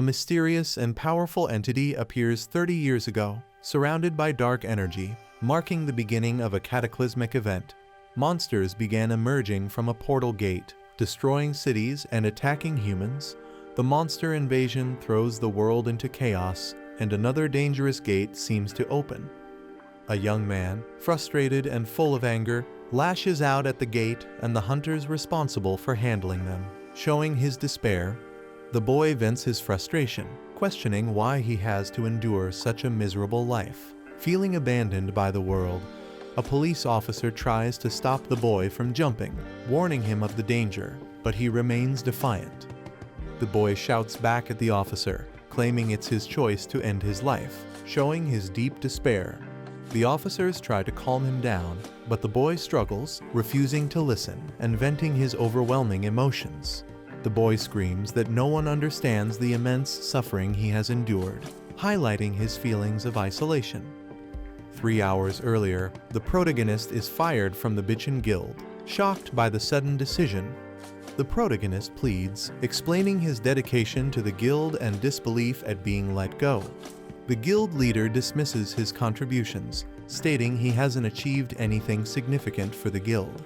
A mysterious and powerful entity appears 30 years ago, surrounded by dark energy, marking the beginning of a cataclysmic event. Monsters began emerging from a portal gate, destroying cities and attacking humans. The monster invasion throws the world into chaos, and another dangerous gate seems to open. A young man, frustrated and full of anger, lashes out at the gate and the hunters responsible for handling them. Showing his despair, the boy vents his frustration, questioning why he has to endure such a miserable life. Feeling abandoned by the world, a police officer tries to stop the boy from jumping, warning him of the danger, but he remains defiant. The boy shouts back at the officer, claiming it's his choice to end his life, showing his deep despair. The officers try to calm him down, but the boy struggles, refusing to listen and venting his overwhelming emotions. The boy screams that no one understands the immense suffering he has endured, highlighting his feelings of isolation. 3 hours earlier, the protagonist is fired from the Bitchin Guild. Shocked by the sudden decision, the protagonist pleads, explaining his dedication to the guild and disbelief at being let go. The guild leader dismisses his contributions, stating he hasn't achieved anything significant for the guild.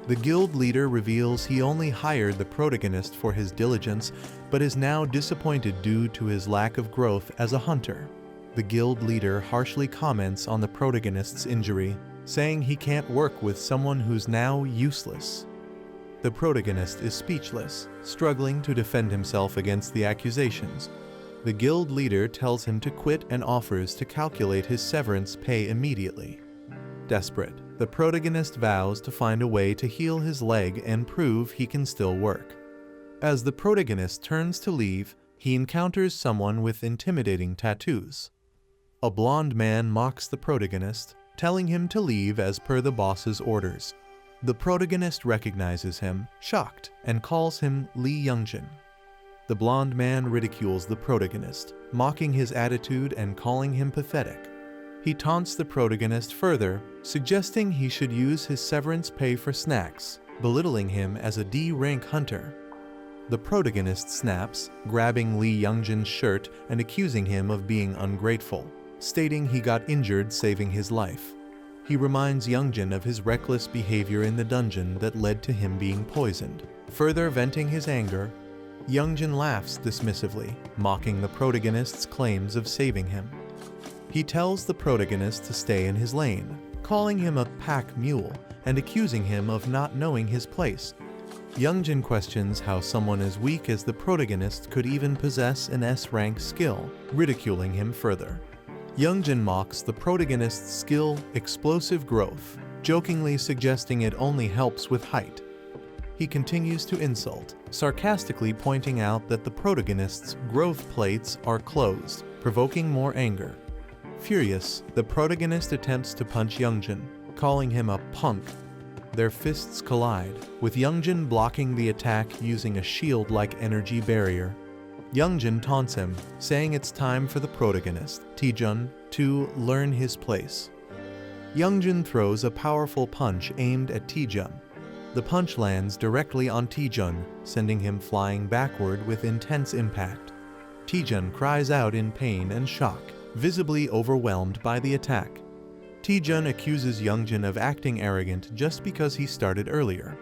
The guild leader reveals he only hired the protagonist for his diligence, but is now disappointed due to his lack of growth as a hunter. The guild leader harshly comments on the protagonist's injury, saying he can't work with someone who's now useless. The protagonist is speechless, struggling to defend himself against the accusations. The guild leader tells him to quit and offers to calculate his severance pay immediately. Desperate, the protagonist vows to find a way to heal his leg and prove he can still work. As the protagonist turns to leave, he encounters someone with intimidating tattoos. A blonde man mocks the protagonist, telling him to leave as per the boss's orders. The protagonist recognizes him, shocked, and calls him Lee Youngjin. The blonde man ridicules the protagonist, mocking his attitude and calling him pathetic. He taunts the protagonist further, suggesting he should use his severance pay for snacks, belittling him as a D-rank hunter. The protagonist snaps, grabbing Lee Youngjin's shirt and accusing him of being ungrateful, stating he got injured saving his life. He reminds Youngjin of his reckless behavior in the dungeon that led to him being poisoned. Further venting his anger, Youngjin laughs dismissively, mocking the protagonist's claims of saving him. He tells the protagonist to stay in his lane, calling him a pack mule and accusing him of not knowing his place. Youngjin questions how someone as weak as the protagonist could even possess an S-rank skill, ridiculing him further. Youngjin mocks the protagonist's skill, explosive growth, jokingly suggesting it only helps with height. He continues to insult, sarcastically pointing out that the protagonist's growth plates are closed, provoking more anger. Furious, the protagonist attempts to punch Youngjin, calling him a punk. Their fists collide, with Youngjin blocking the attack using a shield-like energy barrier. Youngjin taunts him, saying it's time for the protagonist, Taejun, to learn his place. Youngjin throws a powerful punch aimed at Taejun. The punch lands directly on Taejun, sending him flying backward with intense impact. Taejun cries out in pain and shock, visibly overwhelmed by the attack. Taejun accuses Youngjin of acting arrogant just because he started earlier.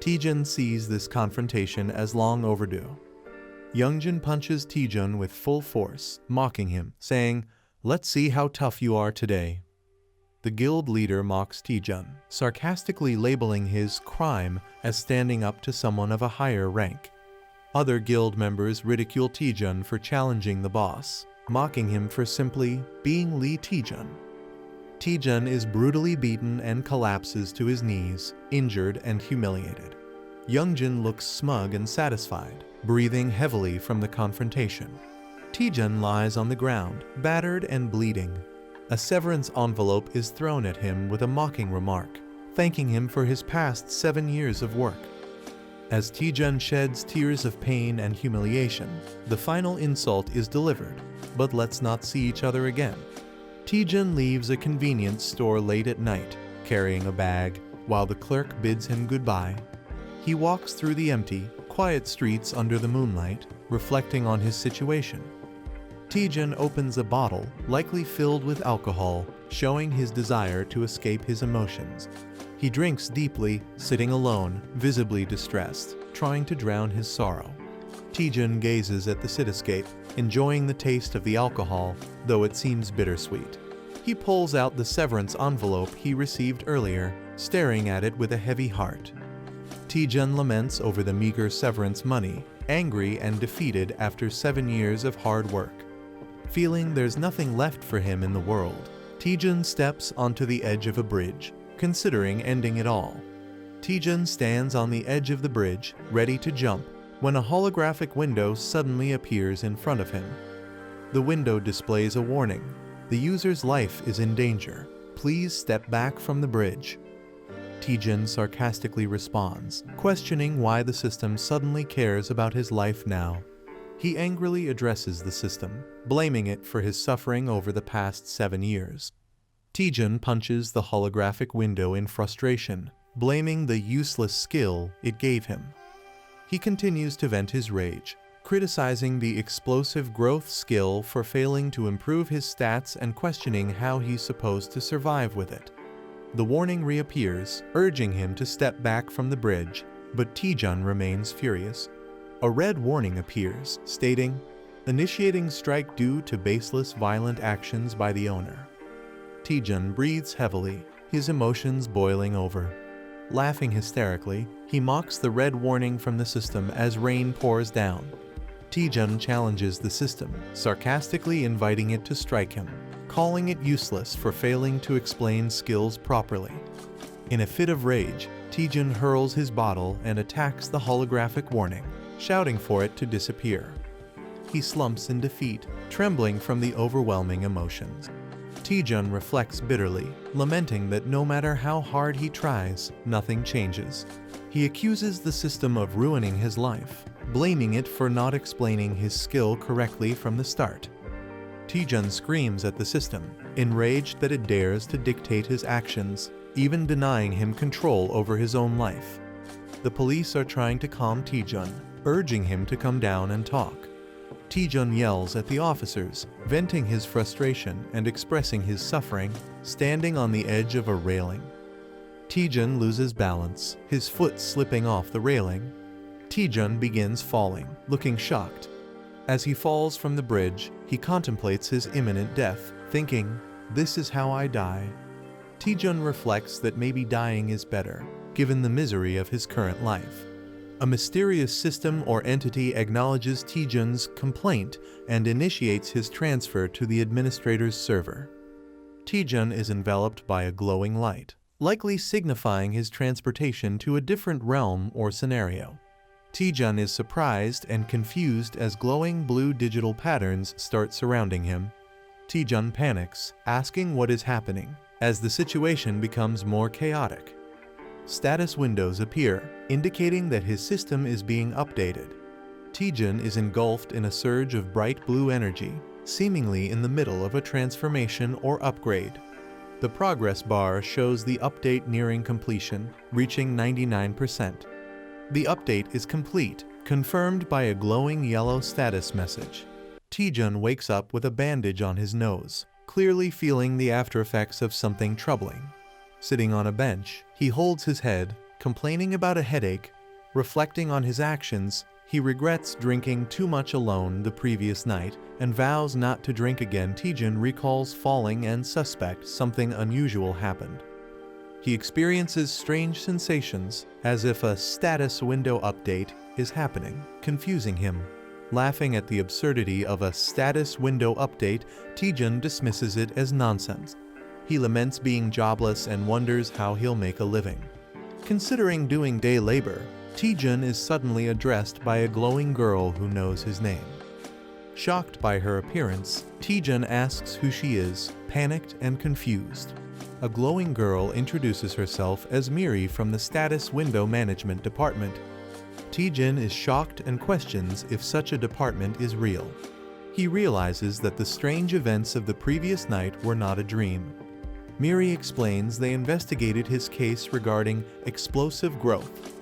Taejun sees this confrontation as long overdue. Youngjin punches Taejun with full force, mocking him, saying, "Let's see how tough you are today." The guild leader mocks Taejun, sarcastically labeling his crime as standing up to someone of a higher rank. Other guild members ridicule Taejun for challenging the boss, mocking him for simply being Lee Taejun. Taejun is brutally beaten and collapses to his knees, injured and humiliated. Youngjin looks smug and satisfied, breathing heavily from the confrontation. Taejun lies on the ground, battered and bleeding. A severance envelope is thrown at him with a mocking remark, thanking him for his past 7 years of work. As Taejun sheds tears of pain and humiliation, the final insult is delivered, but let's not see each other again. Taejun leaves a convenience store late at night, carrying a bag, while the clerk bids him goodbye. He walks through the empty, quiet streets under the moonlight, reflecting on his situation. Taejun opens a bottle, likely filled with alcohol, showing his desire to escape his emotions. He drinks deeply, sitting alone, visibly distressed, trying to drown his sorrow. Taejun gazes at the cityscape, enjoying the taste of the alcohol, though it seems bittersweet. He pulls out the severance envelope he received earlier, staring at it with a heavy heart. Taejun laments over the meager severance money, angry and defeated after 7 years of hard work. Feeling there's nothing left for him in the world, Taejun steps onto the edge of a bridge, considering ending it all. Taejun stands on the edge of the bridge, ready to jump, when a holographic window suddenly appears in front of him. The window displays a warning. The user's life is in danger. Please step back from the bridge. Taejun sarcastically responds, questioning why the system suddenly cares about his life now. He angrily addresses the system, blaming it for his suffering over the past 7 years. Taejun punches the holographic window in frustration, blaming the useless skill it gave him. He continues to vent his rage, criticizing the explosive growth skill for failing to improve his stats and questioning how he's supposed to survive with it. The warning reappears, urging him to step back from the bridge, but Taejun remains furious. A red warning appears, stating, "Initiating strike due to baseless violent actions by the owner." Taejun breathes heavily, his emotions boiling over. Laughing hysterically, he mocks the red warning from the system as rain pours down. Taejun challenges the system, sarcastically inviting it to strike him, calling it useless for failing to explain skills properly. In a fit of rage, Taejun hurls his bottle and attacks the holographic warning, shouting for it to disappear. He slumps in defeat, trembling from the overwhelming emotions. Taejun reflects bitterly, lamenting that no matter how hard he tries, nothing changes. He accuses the system of ruining his life, blaming it for not explaining his skill correctly from the start. Taejun screams at the system, enraged that it dares to dictate his actions, even denying him control over his own life. The police are trying to calm Taejun, urging him to come down and talk. Taejun yells at the officers, venting his frustration and expressing his suffering, standing on the edge of a railing. Taejun loses balance, his foot slipping off the railing. Taejun begins falling, looking shocked. As he falls from the bridge, he contemplates his imminent death, thinking, "This is how I die." Taejun reflects that maybe dying is better, given the misery of his current life. A mysterious system or entity acknowledges Taejun's complaint and initiates his transfer to the administrator's server. Taejun is enveloped by a glowing light, likely signifying his transportation to a different realm or scenario. Taejun is surprised and confused as glowing blue digital patterns start surrounding him. Taejun panics, asking what is happening, as the situation becomes more chaotic. Status windows appear, indicating that his system is being updated. Taejun is engulfed in a surge of bright blue energy, seemingly in the middle of a transformation or upgrade. The progress bar shows the update nearing completion, reaching 99%. The update is complete, confirmed by a glowing yellow status message. Taejun wakes up with a bandage on his nose, clearly feeling the aftereffects of something troubling. Sitting on a bench, he holds his head, complaining about a headache. Reflecting on his actions, he regrets drinking too much alone the previous night and vows not to drink again. Taejun recalls falling and suspects something unusual happened. He experiences strange sensations, as if a status window update is happening, confusing him. Laughing at the absurdity of a status window update, Taejun dismisses it as nonsense. He laments being jobless and wonders how he'll make a living. Considering doing day labor, Taejun is suddenly addressed by a glowing girl who knows his name. Shocked by her appearance, Taejun asks who she is, panicked and confused. A glowing girl introduces herself as Miri from the Status Window Management Department. Taejun is shocked and questions if such a department is real. He realizes that the strange events of the previous night were not a dream. Miri explains they investigated his case regarding explosive growth.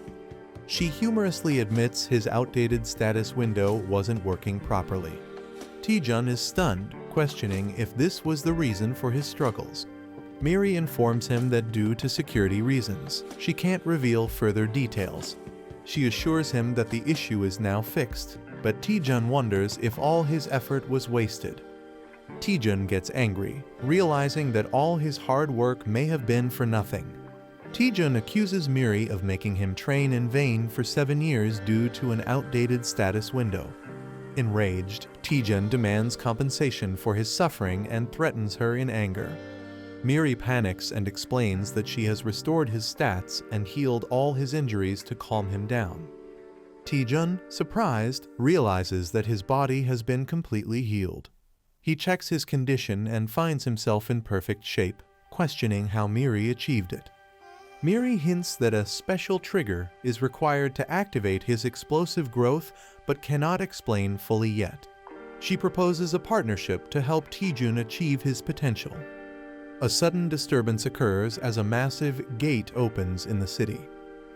She humorously admits his outdated status window wasn't working properly. Taejun is stunned, questioning if this was the reason for his struggles. Miri informs him that due to security reasons, she can't reveal further details. She assures him that the issue is now fixed, but Taejun wonders if all his effort was wasted. Taejun gets angry, realizing that all his hard work may have been for nothing. Taejun accuses Miri of making him train in vain for 7 years due to an outdated status window. Enraged, Taejun demands compensation for his suffering and threatens her in anger. Miri panics and explains that she has restored his stats and healed all his injuries to calm him down. Taejun, surprised, realizes that his body has been completely healed. He checks his condition and finds himself in perfect shape, questioning how Miri achieved it. Miri hints that a special trigger is required to activate his explosive growth but cannot explain fully yet. She proposes a partnership to help Taejun achieve his potential. A sudden disturbance occurs as a massive gate opens in the city.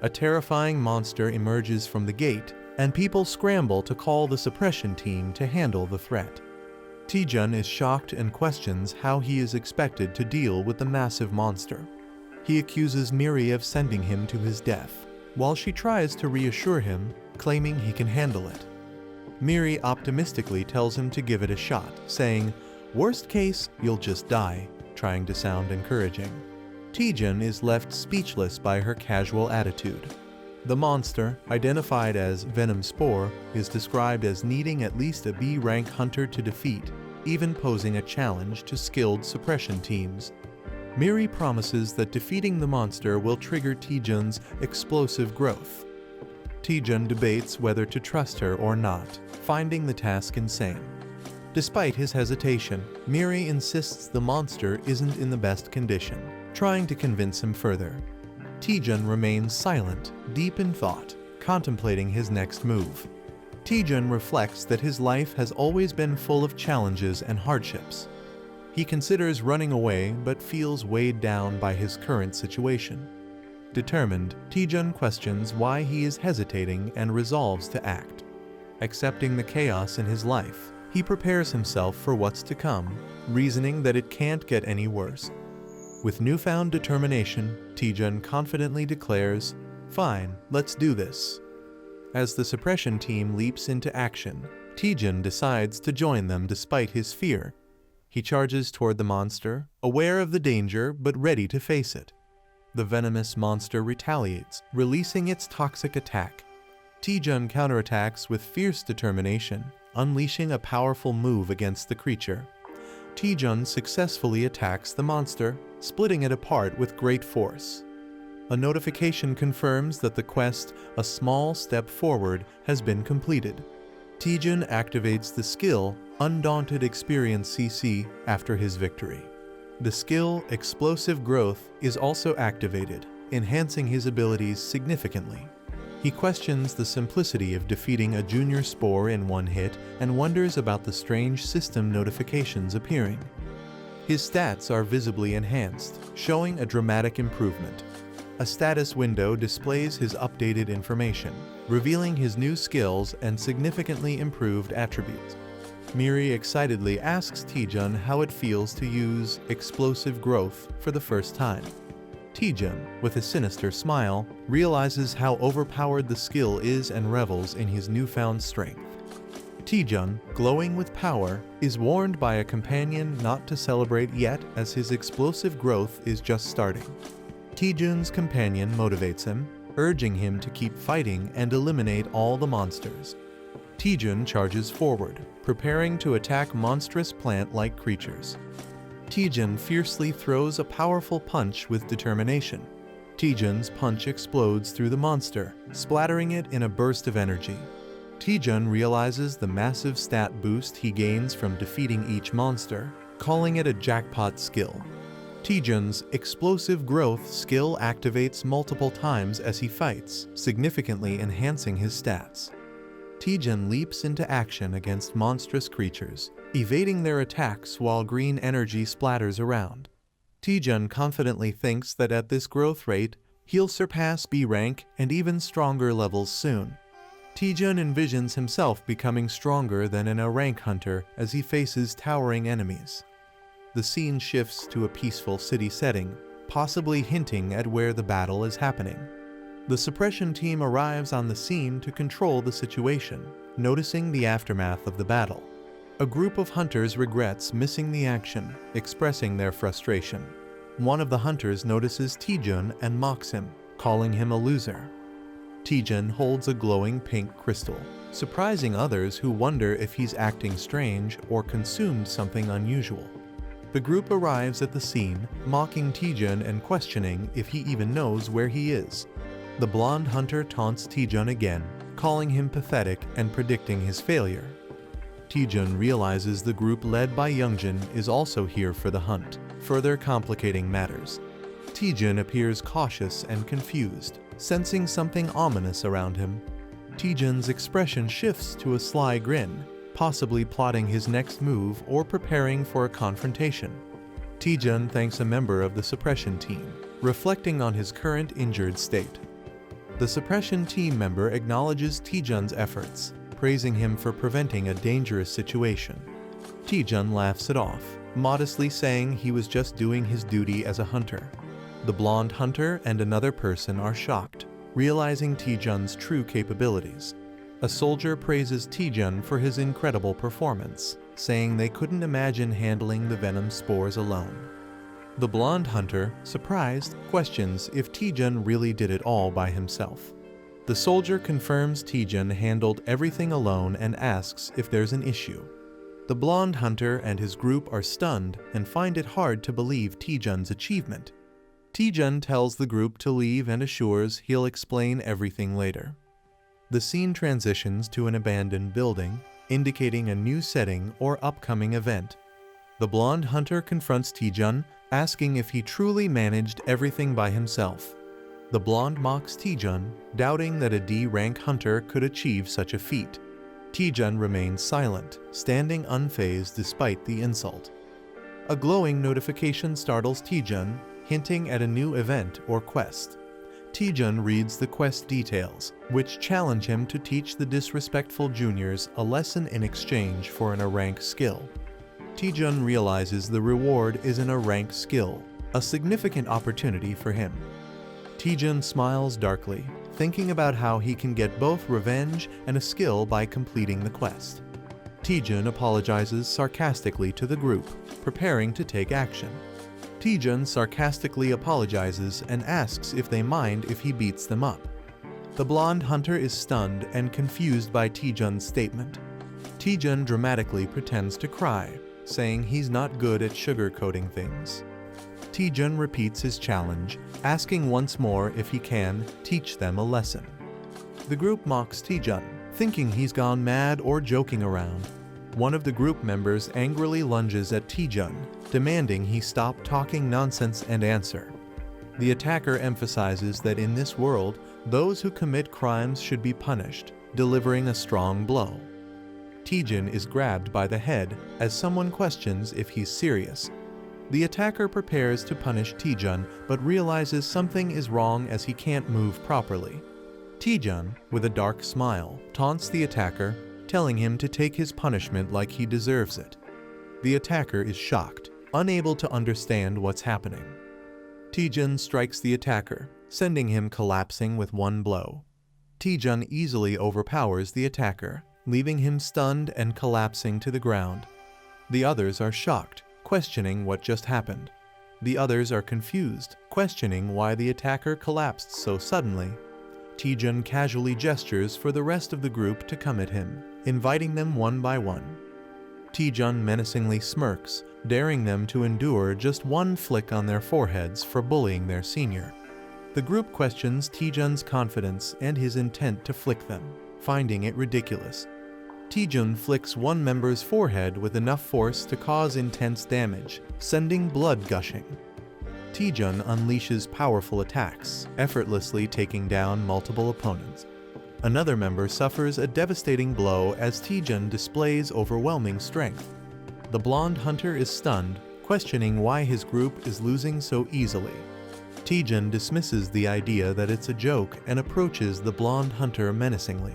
A terrifying monster emerges from the gate, and people scramble to call the suppression team to handle the threat. Taejun is shocked and questions how he is expected to deal with the massive monster. He accuses Miri of sending him to his death, while she tries to reassure him, claiming he can handle it. Miri optimistically tells him to give it a shot, saying, "Worst case, you'll just die," trying to sound encouraging. Taejun is left speechless by her casual attitude. The monster, identified as Venom Spore, is described as needing at least a B-rank hunter to defeat, even posing a challenge to skilled suppression teams. Miri promises that defeating the monster will trigger Taejun's explosive growth. Taejun debates whether to trust her or not, finding the task insane. Despite his hesitation, Miri insists the monster isn't in the best condition, trying to convince him further. Taejun remains silent, deep in thought, contemplating his next move. Taejun reflects that his life has always been full of challenges and hardships. He considers running away but feels weighed down by his current situation. Determined, Taejun questions why he is hesitating and resolves to act. Accepting the chaos in his life, he prepares himself for what's to come, reasoning that it can't get any worse. With newfound determination, Taejun confidently declares, "Fine, let's do this." As the suppression team leaps into action, Taejun decides to join them despite his fear. He charges toward the monster, aware of the danger but ready to face it. The venomous monster retaliates, releasing its toxic attack. Taejun counterattacks with fierce determination, unleashing a powerful move against the creature. Taejun successfully attacks the monster, splitting it apart with great force. A notification confirms that the quest, "A Small Step Forward," has been completed. Taejun activates the skill, Undaunted Experience CC, after his victory. The skill, Explosive Growth, is also activated, enhancing his abilities significantly. He questions the simplicity of defeating a junior spore in one hit and wonders about the strange system notifications appearing. His stats are visibly enhanced, showing a dramatic improvement. A status window displays his updated information, revealing his new skills and significantly improved attributes. Miri excitedly asks Taejun how it feels to use Explosive Growth for the first time. Taejun, with a sinister smile, realizes how overpowered the skill is and revels in his newfound strength. Taejun, glowing with power, is warned by a companion not to celebrate yet as his explosive growth is just starting. Taejun's companion motivates him, urging him to keep fighting and eliminate all the monsters. Taejun charges forward, preparing to attack monstrous plant-like creatures. Taejun fiercely throws a powerful punch with determination. Taejun's punch explodes through the monster, splattering it in a burst of energy. Taejun realizes the massive stat boost he gains from defeating each monster, calling it a jackpot skill. Taejun's Explosive Growth skill activates multiple times as he fights, significantly enhancing his stats. Taejun leaps into action against monstrous creatures, evading their attacks while green energy splatters around. Taejun confidently thinks that at this growth rate, He'll surpass B rank and even stronger levels soon. Taejun envisions himself becoming stronger than an A rank hunter as he faces towering enemies. The scene shifts to a peaceful city setting, possibly hinting at where the battle is happening. The suppression team arrives on the scene to control the situation, noticing the aftermath of the battle. A group of hunters regrets missing the action, expressing their frustration. One of the hunters notices Taejun and mocks him, calling him a loser. Taejun holds a glowing pink crystal, surprising others who wonder if he's acting strange or consumed something unusual. The group arrives at the scene, mocking Taejun and questioning if he even knows where he is. The blonde hunter taunts Taejun again, calling him pathetic and predicting his failure. Taejun realizes the group led by Youngjin is also here for the hunt, further complicating matters. Taejun appears cautious and confused, sensing something ominous around him. Taejun's expression shifts to a sly grin, possibly plotting his next move or preparing for a confrontation. Taejun thanks a member of the suppression team, reflecting on his current injured state. The suppression team member acknowledges Taejun's efforts, praising him for preventing a dangerous situation. Taejun laughs it off, modestly saying he was just doing his duty as a hunter. The blonde hunter and another person are shocked, realizing Taejun's true capabilities. A soldier praises Taejun for his incredible performance, saying they couldn't imagine handling the venom spores alone. The blonde hunter, surprised, questions if Taejun really did it all by himself. The soldier confirms Taejun handled everything alone and asks if there's an issue. The blonde hunter and his group are stunned and find it hard to believe Taejun's achievement. Taejun tells the group to leave and assures he'll explain everything later. The scene transitions to an abandoned building, indicating a new setting or upcoming event. The blonde hunter confronts Taejun, asking if he truly managed everything by himself. The blonde mocks Taejun, doubting that a D-rank hunter could achieve such a feat. Taejun remains silent, standing unfazed despite the insult. A glowing notification startles Taejun, hinting at a new event or quest. Taejun reads the quest details, which challenge him to teach the disrespectful juniors a lesson in exchange for an A-rank skill. Taejun realizes the reward is an A-rank skill, a significant opportunity for him. Taejun smiles darkly, thinking about how he can get both revenge and a skill by completing the quest. Taejun apologizes sarcastically to the group, preparing to take action. Taejun sarcastically apologizes and asks if they mind if he beats them up. The blonde hunter is stunned and confused by Taejun's statement. Taejun dramatically pretends to cry, saying he's not good at sugarcoating things. Taejun repeats his challenge, asking once more if he can teach them a lesson. The group mocks Taejun, thinking he's gone mad or joking around. One of the group members angrily lunges at Taejun, demanding he stop talking nonsense and answer. The attacker emphasizes that in this world, those who commit crimes should be punished, delivering a strong blow. Taejun is grabbed by the head as someone questions if he's serious. The attacker prepares to punish Taejun but realizes something is wrong as he can't move properly. Taejun, with a dark smile, taunts the attacker, telling him to take his punishment like he deserves it. The attacker is shocked, unable to understand what's happening. Taejun strikes the attacker, sending him collapsing with one blow. Taejun easily overpowers the attacker, leaving him stunned and collapsing to the ground. The others are shocked, questioning what just happened. The others are confused, questioning why the attacker collapsed so suddenly. Taejun casually gestures for the rest of the group to come at him, inviting them one by one. Taejun menacingly smirks, daring them to endure just one flick on their foreheads for bullying their senior. The group questions Taejun's confidence and his intent to flick them, finding it ridiculous. Taejun flicks one member's forehead with enough force to cause intense damage, sending blood gushing. Taejun unleashes powerful attacks, effortlessly taking down multiple opponents. Another member suffers a devastating blow as Taejun displays overwhelming strength. The blonde hunter is stunned, questioning why his group is losing so easily. Taejun dismisses the idea that it's a joke and approaches the blonde hunter menacingly.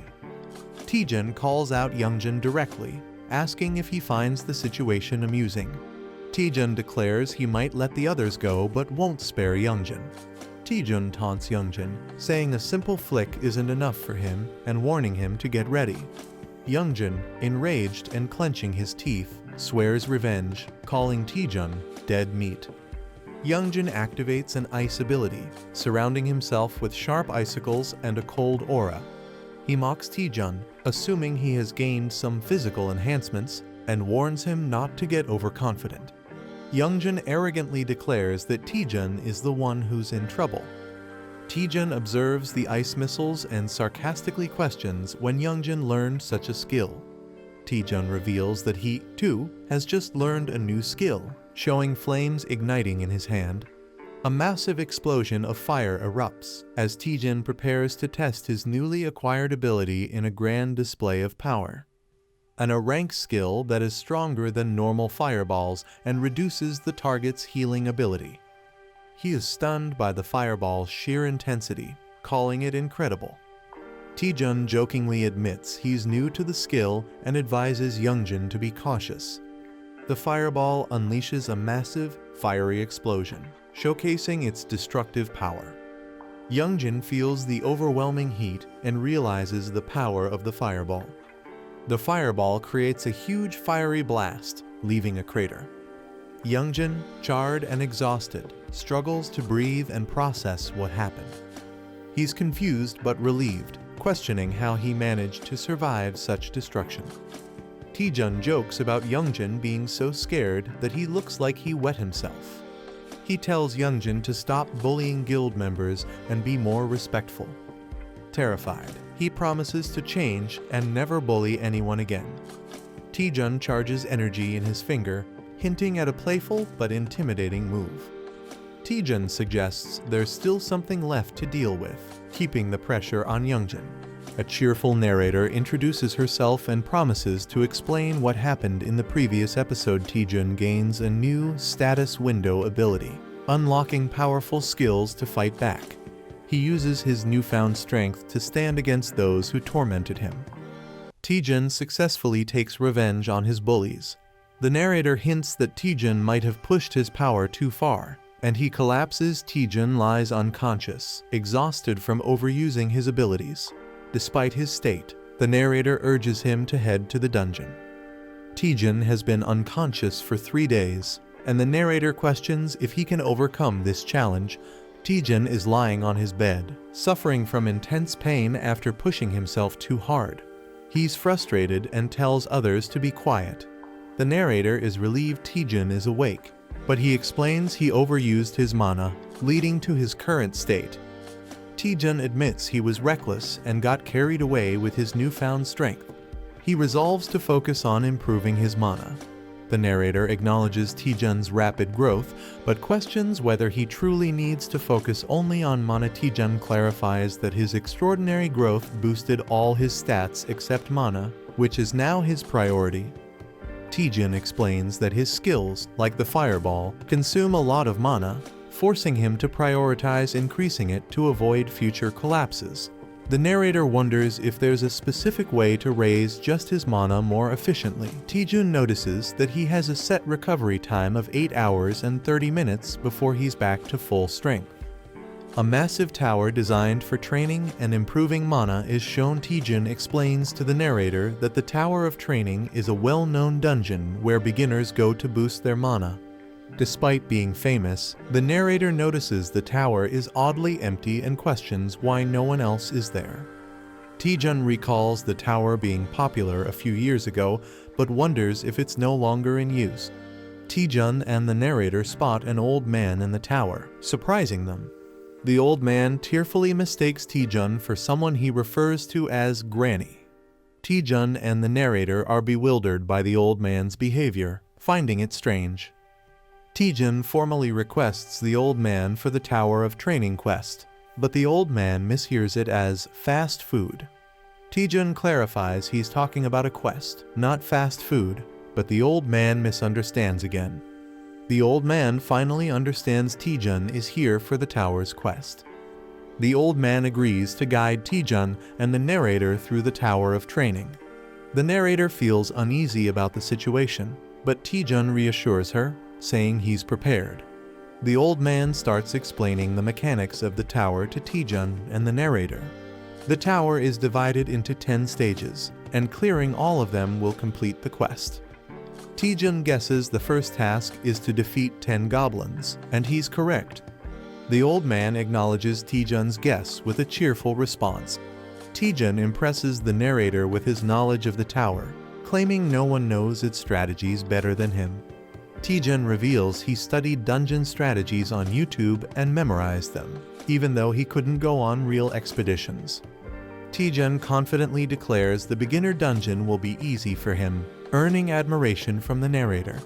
Taejun calls out Youngjin directly, asking if he finds the situation amusing. Taejun declares he might let the others go but won't spare Youngjin. Taejun taunts Youngjin, saying a simple flick isn't enough for him and warning him to get ready. Youngjin, enraged and clenching his teeth, swears revenge, calling Taejun dead meat. Youngjin activates an ice ability, surrounding himself with sharp icicles and a cold aura. He mocks Taejun, assuming he has gained some physical enhancements, and warns him not to get overconfident. Youngjin arrogantly declares that Taejun is the one who's in trouble. Taejun observes the ice missiles and sarcastically questions when Youngjin learned such a skill. Taejun reveals that he, too, has just learned a new skill, showing flames igniting in his hand. A massive explosion of fire erupts as Taejun prepares to test his newly acquired ability in a grand display of power. A rank skill that is stronger than normal fireballs and reduces the target's healing ability. He is stunned by the fireball's sheer intensity, calling it incredible. Taejun jokingly admits he's new to the skill and advises Youngjin to be cautious. The fireball unleashes a massive, fiery explosion, showcasing its destructive power. Youngjin feels the overwhelming heat and realizes the power of the fireball. The fireball creates a huge fiery blast, leaving a crater. Youngjin, charred and exhausted, struggles to breathe and process what happened. He's confused but relieved, questioning how he managed to survive such destruction. Taejun jokes about Youngjin being so scared that he looks like he wet himself. He tells Youngjin to stop bullying guild members and be more respectful. Terrified, he promises to change and never bully anyone again. Taejun charges energy in his finger, hinting at a playful but intimidating move. Taejun suggests there's still something left to deal with, keeping the pressure on Youngjin. A cheerful narrator introduces herself and promises to explain what happened in the previous episode. Taejun gains a new status window ability, unlocking powerful skills to fight back. He uses his newfound strength to stand against those who tormented him. Taejun successfully takes revenge on his bullies. The narrator hints that Taejun might have pushed his power too far, and he collapses. Taejun lies unconscious, exhausted from overusing his abilities. Despite his state, the narrator urges him to head to the dungeon. Taejun has been unconscious for 3 days, and the narrator questions if he can overcome this challenge. Taejun is lying on his bed, suffering from intense pain after pushing himself too hard. He's frustrated and tells others to be quiet. The narrator is relieved Taejun is awake, but he explains he overused his mana, leading to his current state. Taejun admits he was reckless and got carried away with his newfound strength. He resolves to focus on improving his mana. The narrator acknowledges Taejun's rapid growth, but questions whether he truly needs to focus only on mana. Taejun clarifies that his extraordinary growth boosted all his stats except mana, which is now his priority. Taejun explains that his skills, like the fireball, consume a lot of mana, forcing him to prioritize increasing it to avoid future collapses. The narrator wonders if there's a specific way to raise just his mana more efficiently. Taejun notices that he has a set recovery time of 8 hours and 30 minutes before he's back to full strength. A massive tower designed for training and improving mana is shown. Taejun explains to the narrator that the Tower of Training is a well-known dungeon where beginners go to boost their mana. Despite being famous, the narrator notices the tower is oddly empty and questions why no one else is there. Taejun recalls the tower being popular a few years ago, but wonders if it's no longer in use. Taejun and the narrator spot an old man in the tower, surprising them. The old man tearfully mistakes Taejun for someone he refers to as Granny. Taejun and the narrator are bewildered by the old man's behavior, finding it strange. Taejun formally requests the old man for the Tower of Training quest, but the old man mishears it as fast food. Taejun clarifies he's talking about a quest, not fast food, but the old man misunderstands again. The old man finally understands Taejun is here for the tower's quest. The old man agrees to guide Taejun and the narrator through the tower of training. The narrator feels uneasy about the situation, but Taejun reassures her, saying he's prepared. The old man starts explaining the mechanics of the tower to Taejun and the narrator. The tower is divided into 10 stages, and clearing all of them will complete the quest. Taejun guesses the first task is to defeat 10 goblins, and he's correct. The old man acknowledges Taejun's guess with a cheerful response. Taejun impresses the narrator with his knowledge of the tower, claiming no one knows its strategies better than him. Taejun reveals he studied dungeon strategies on YouTube and memorized them, even though he couldn't go on real expeditions. Taejun confidently declares the beginner dungeon will be easy for him, earning admiration from the narrator.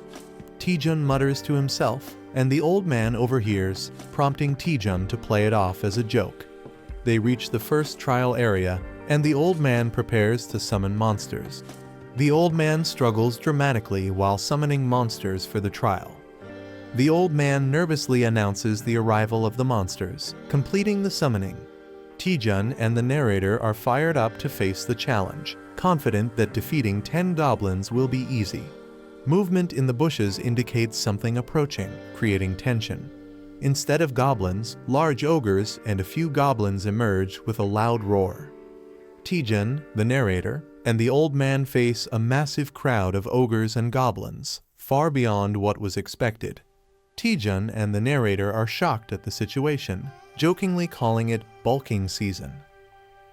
Taejun mutters to himself, and the old man overhears, prompting Taejun to play it off as a joke. They reach the first trial area, and the old man prepares to summon monsters. The old man struggles dramatically while summoning monsters for the trial. The old man nervously announces the arrival of the monsters, completing the summoning. Taejun and the narrator are fired up to face the challenge, confident that defeating 10 goblins will be easy. Movement in the bushes indicates something approaching, creating tension. Instead of goblins, large ogres and a few goblins emerge with a loud roar. Taejun, the narrator, and the old man face a massive crowd of ogres and goblins, far beyond what was expected. Taejun and the narrator are shocked at the situation, jokingly calling it bulking season.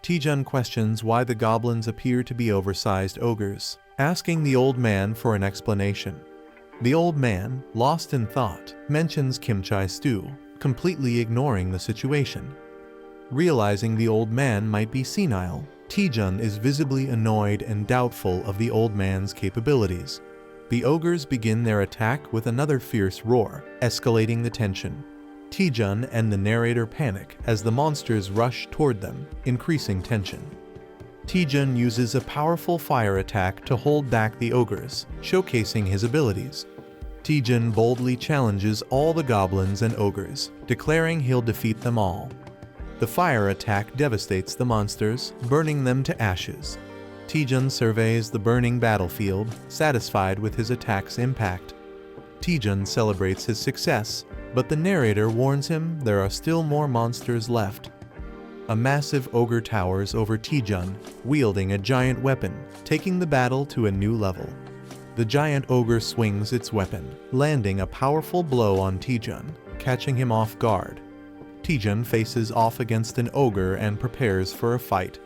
Taejun questions why the goblins appear to be oversized ogres, asking the old man for an explanation. The old man, lost in thought, mentions kimchi stew, completely ignoring the situation. Realizing the old man might be senile, Taejun is visibly annoyed and doubtful of the old man's capabilities. The ogres begin their attack with another fierce roar, escalating the tension. Taejun and the narrator panic as the monsters rush toward them, increasing tension. Taejun uses a powerful fire attack to hold back the ogres, showcasing his abilities. Taejun boldly challenges all the goblins and ogres, declaring he'll defeat them all. The fire attack devastates the monsters, burning them to ashes. Taejun surveys the burning battlefield, satisfied with his attack's impact. Taejun celebrates his success, but the narrator warns him there are still more monsters left. A massive ogre towers over Taejun, wielding a giant weapon, taking the battle to a new level. The giant ogre swings its weapon, landing a powerful blow on Taejun, catching him off guard. Taejun faces off against an ogre and prepares for a fight.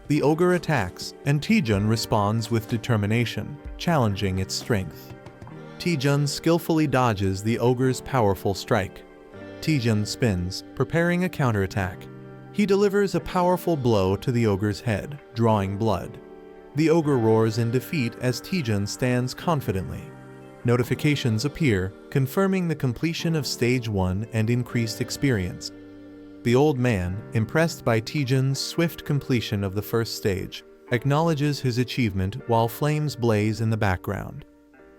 The ogre attacks, and Taejun responds with determination, challenging its strength. Taejun skillfully dodges the ogre's powerful strike. Taejun spins, preparing a counterattack. He delivers a powerful blow to the ogre's head, drawing blood. The ogre roars in defeat as Taejun stands confidently. Notifications appear, confirming the completion of Stage 1 and increased experience. The old man, impressed by Taejun's swift completion of the first stage, acknowledges his achievement while flames blaze in the background.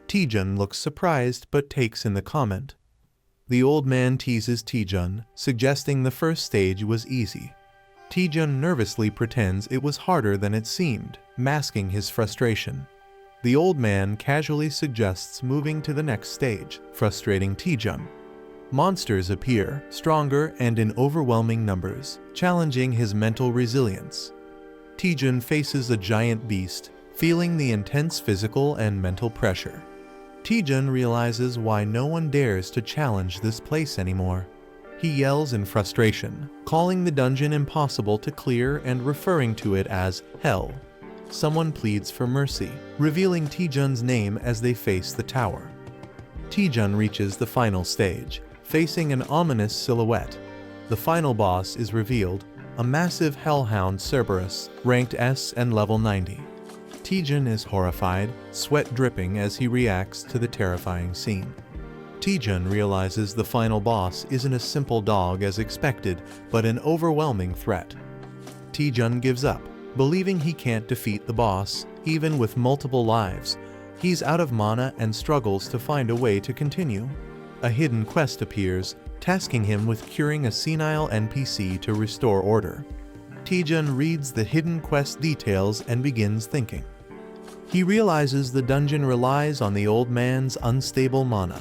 Taejun looks surprised but takes in the comment. The old man teases Taejun, suggesting the first stage was easy. Taejun nervously pretends it was harder than it seemed, masking his frustration. The old man casually suggests moving to the next stage, frustrating Taejun. Monsters appear, stronger and in overwhelming numbers, challenging his mental resilience. Taejun faces a giant beast, feeling the intense physical and mental pressure. Taejun realizes why no one dares to challenge this place anymore. He yells in frustration, calling the dungeon impossible to clear and referring to it as hell. Someone pleads for mercy, revealing Taejun's name as they face the tower. Taejun reaches the final stage, facing an ominous silhouette. The final boss is revealed, a massive hellhound Cerberus, ranked S and level 90. Taejun is horrified, sweat dripping as he reacts to the terrifying scene. Taejun realizes the final boss isn't a simple dog as expected, but an overwhelming threat. Taejun gives up, believing he can't defeat the boss, even with multiple lives. He's out of mana and struggles to find a way to continue. a hidden quest appears, tasking him with curing a senile NPC to restore order. Taejun reads the hidden quest details and begins thinking. He realizes the dungeon relies on the old man's unstable mana.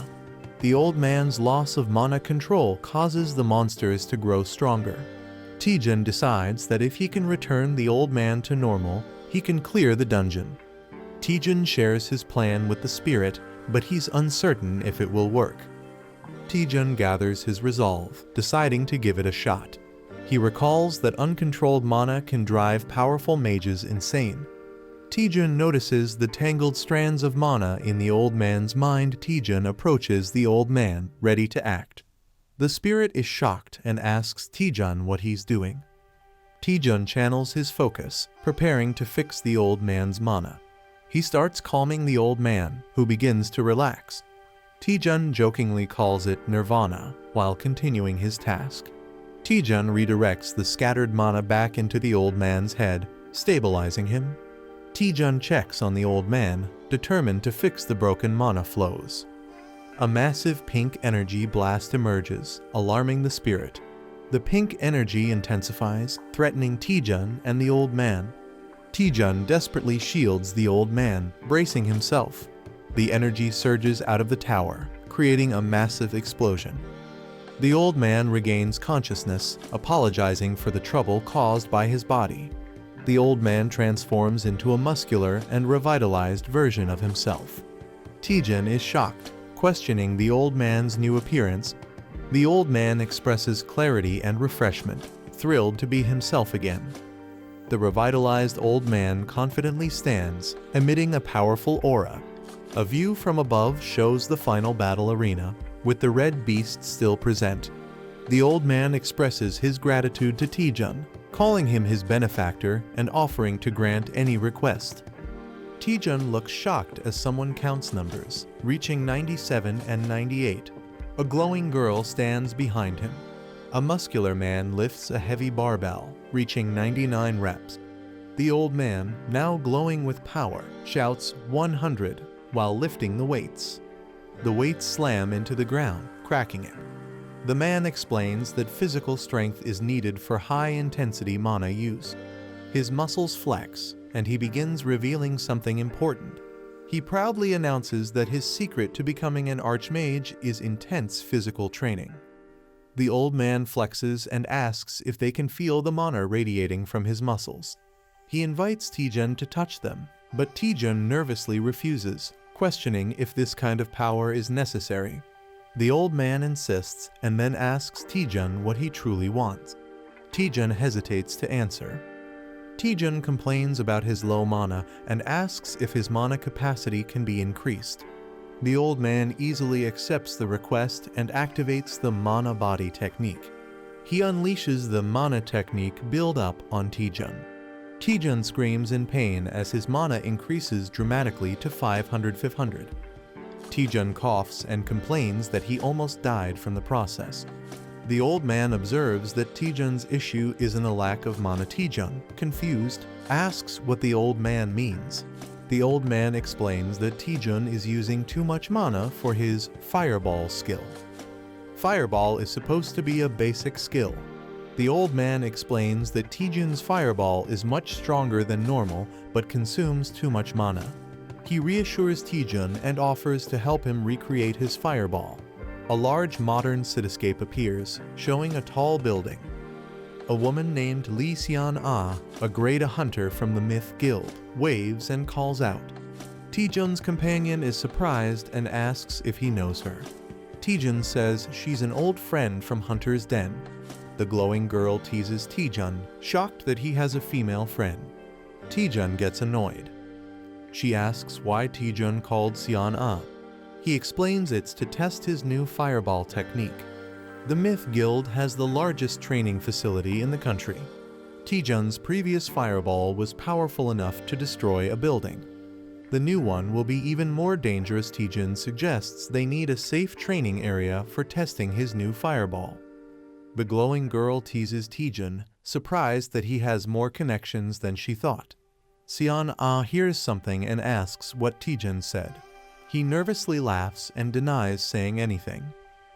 The old man's loss of mana control causes the monsters to grow stronger. Taejun decides that if he can return the old man to normal, he can clear the dungeon. Taejun shares his plan with the spirit, but he's uncertain if it will work. Taejun gathers his resolve, deciding to give it a shot. He recalls that uncontrolled mana can drive powerful mages insane. Taejun notices the tangled strands of mana in the old man's mind. Taejun approaches the old man, ready to act. The spirit is shocked and asks Taejun what he's doing. Taejun channels his focus, preparing to fix the old man's mana. He starts calming the old man, who begins to relax. Taejun jokingly calls it nirvana, while continuing his task. Taejun redirects the scattered mana back into the old man's head, stabilizing him. Taejun checks on the old man, determined to fix the broken mana flows. A massive pink energy blast emerges, alarming the spirit. The pink energy intensifies, threatening Taejun and the old man. Taejun desperately shields the old man, bracing himself. The energy surges out of the tower, creating a massive explosion. The old man regains consciousness, apologizing for the trouble caused by his body. The old man transforms into a muscular and revitalized version of himself. Taejun is shocked, questioning the old man's new appearance. The old man expresses clarity and refreshment, thrilled to be himself again. The revitalized old man confidently stands, emitting a powerful aura. A view from above shows the final battle arena, with the red beast still present. The old man expresses his gratitude to Taejun, calling him his benefactor and offering to grant any request. Taejun looks shocked as someone counts numbers, reaching 97 and 98. A glowing girl stands behind him. A muscular man lifts a heavy barbell, reaching 99 reps. The old man, now glowing with power, shouts 100 while lifting the weights. The weights slam into the ground, cracking it. The man explains that physical strength is needed for high-intensity mana use. His muscles flex, and he begins revealing something important. He proudly announces that his secret to becoming an archmage is intense physical training. The old man flexes and asks if they can feel the mana radiating from his muscles. He invites Taejun to touch them, but Taejun nervously refuses, questioning if this kind of power is necessary. The old man insists and then asks Taejun what he truly wants. Taejun hesitates to answer. Taejun complains about his low mana and asks if his mana capacity can be increased. The old man easily accepts the request and activates the mana body technique. He unleashes the mana technique build-up on Taejun. Taejun screams in pain as his mana increases dramatically to 500. Taejun coughs and complains that he almost died from the process. The old man observes that Taejun's issue isn't a lack of mana. Taejun, confused, asks what the old man means. The old man explains that Taejun is using too much mana for his Fireball skill. Fireball is supposed to be a basic skill. The old man explains that Taejun's Fireball is much stronger than normal but consumes too much mana. He reassures Taejun and offers to help him recreate his Fireball. A large modern cityscape appears, showing a tall building. A woman named Lee Seon-ah, a grade A hunter from the Myth Guild, waves and calls out. Taejun's companion is surprised and asks if he knows her. Taejun says she's an old friend from Hunter's Den. The glowing girl teases Taejun, shocked that he has a female friend. Taejun gets annoyed. She asks why Taejun called Seon-ah. He explains it's to test his new Fireball technique. The Myth Guild has the largest training facility in the country. Taejun's previous Fireball was powerful enough to destroy a building. The new one will be even more dangerous. Taejun suggests they need a safe training area for testing his new Fireball. The glowing girl teases Taejun, surprised that he has more connections than she thought. Seon-ah hears something and asks what Taejun said. He nervously laughs and denies saying anything.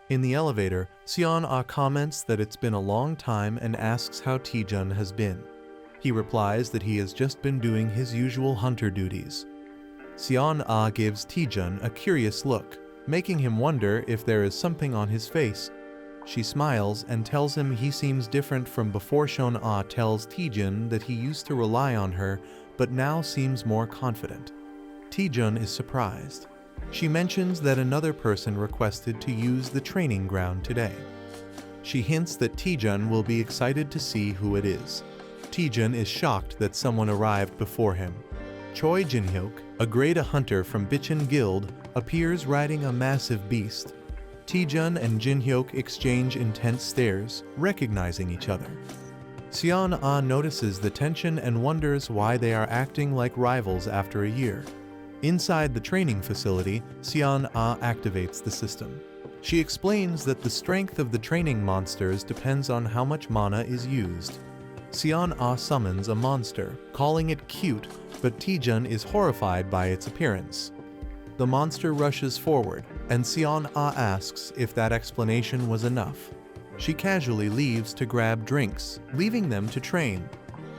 In the elevator, Seon-ah comments that it's been a long time and asks how Taejun has been. He replies that he has just been doing his usual hunter duties. Seon-ah gives Taejun a curious look, making him wonder if there is something on his face. She smiles and tells him he seems different from before. Seon-ah tells Taejun that he used to rely on her, but now seems more confident. Taejun is surprised. She mentions that another person requested to use the training ground today. She hints that Taejun will be excited to see who it is. Taejun is shocked that someone arrived before him. Choi Jin-hyuk, a grade A hunter from Bichon Guild, appears riding a massive beast. Taejun and Jin-hyuk exchange intense stares, recognizing each other. Seon-ah notices the tension and wonders why they are acting like rivals after a year. Inside the training facility, Seon-ah activates the system. She explains that the strength of the training monsters depends on how much mana is used. Seon-ah summons a monster, calling it cute, but Taejun is horrified by its appearance. The monster rushes forward, and Seon-ah asks if that explanation was enough. She casually leaves to grab drinks, leaving them to train.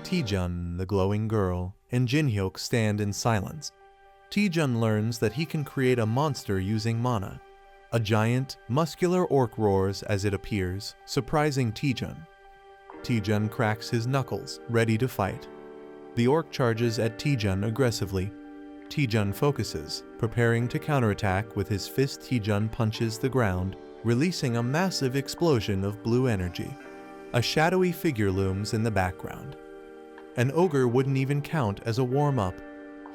Taejun, the glowing girl, and Jin-hyuk stand in silence. Taejun learns that he can create a monster using mana. A giant, muscular orc roars as it appears, surprising Taejun. Taejun cracks his knuckles, ready to fight. The orc charges at Taejun aggressively. Taejun focuses, preparing to counterattack with his fist. Taejun punches the ground, releasing a massive explosion of blue energy. A shadowy figure looms in the background. An ogre wouldn't even count as a warm-up.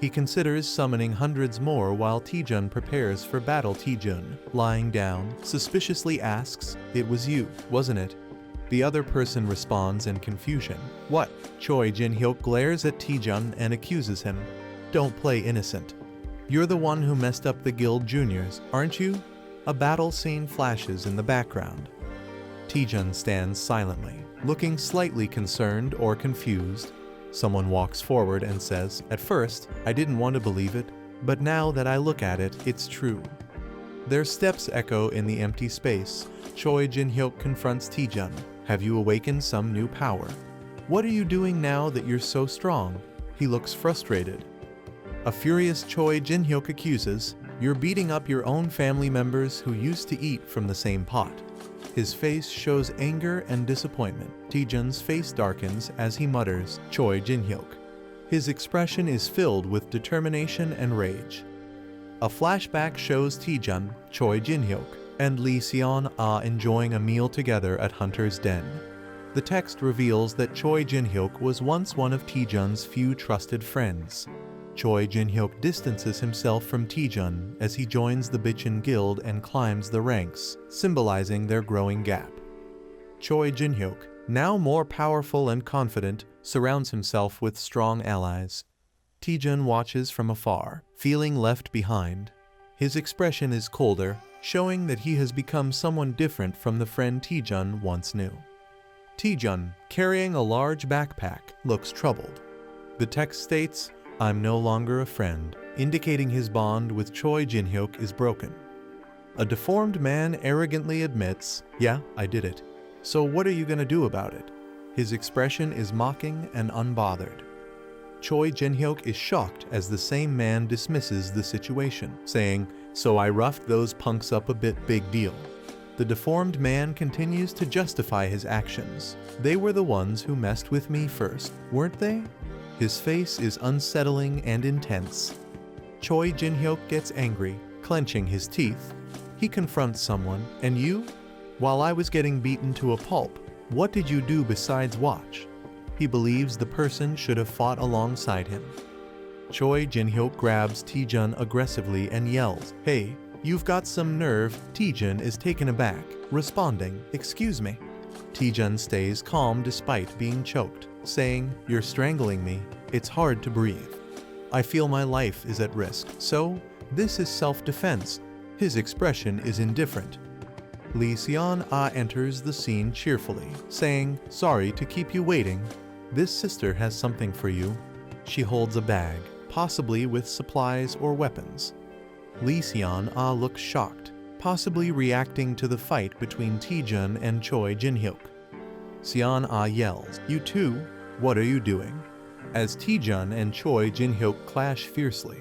He considers summoning hundreds more while Taejun prepares for battle. Taejun, lying down, suspiciously asks, "It was you, wasn't it?" The other person responds in confusion. "What?" Choi Jin-hyuk glares at Taejun and accuses him. "Don't play innocent. You're the one who messed up the guild juniors, aren't you?" A battle scene flashes in the background. Taejun stands silently, looking slightly concerned or confused. Someone walks forward and says, "At first, I didn't want to believe it, but now that I look at it, it's true." Their steps echo in the empty space. Choi Jin-hyuk confronts Taejun. "Have you awakened some new power? What are you doing now that you're so strong?" He looks frustrated. A furious Choi Jin-hyuk accuses, "You're beating up your own family members who used to eat from the same pot." His face shows anger and disappointment. Taejun's face darkens as he mutters, "Choi Jin-hyuk." His expression is filled with determination and rage. A flashback shows Taejun, Choi Jin-hyuk, and Lee Seon-ah enjoying a meal together at Hunter's Den. The text reveals that Choi Jin-hyuk was once one of Taejun's few trusted friends. Choi Jin-hyuk distances himself from Taejun as he joins the Bichon Guild and climbs the ranks, symbolizing their growing gap. Choi Jin-hyuk, now more powerful and confident, surrounds himself with strong allies. Taejun watches from afar, feeling left behind. His expression is colder, showing that he has become someone different from the friend Taejun once knew. Taejun, carrying a large backpack, looks troubled. The text states, "I'm no longer a friend," indicating his bond with Choi Jin-hyuk is broken. A deformed man arrogantly admits, "Yeah, I did it. So what are you gonna do about it?" His expression is mocking and unbothered. Choi Jin-hyuk is shocked as the same man dismisses the situation, saying, "So I roughed those punks up a bit, big deal." The deformed man continues to justify his actions. "They were the ones who messed with me first, weren't they?" His face is unsettling and intense. Choi Jin-hyuk gets angry, clenching his teeth. He confronts someone, "And you? While I was getting beaten to a pulp, what did you do besides watch?" He believes the person should have fought alongside him. Choi Jin-hyuk grabs Taejun aggressively and yells, "Hey, you've got some nerve." Taejun is taken aback, responding, "Excuse me." Taejun stays calm despite being choked, saying, "You're strangling me. It's hard to breathe. I feel my life is at risk, so this is self-defense." His expression is indifferent. Lee Seon-ah enters the scene cheerfully, saying, "Sorry to keep you waiting. This sister has something for you." She holds a bag, possibly with supplies or weapons. Lee Seon-ah looks shocked. possibly reacting to the fight between Taejun and Choi Jin-hyuk. Seon-ah yells, "You two, what are you doing?" as Taejun and Choi Jin-hyuk clash fiercely.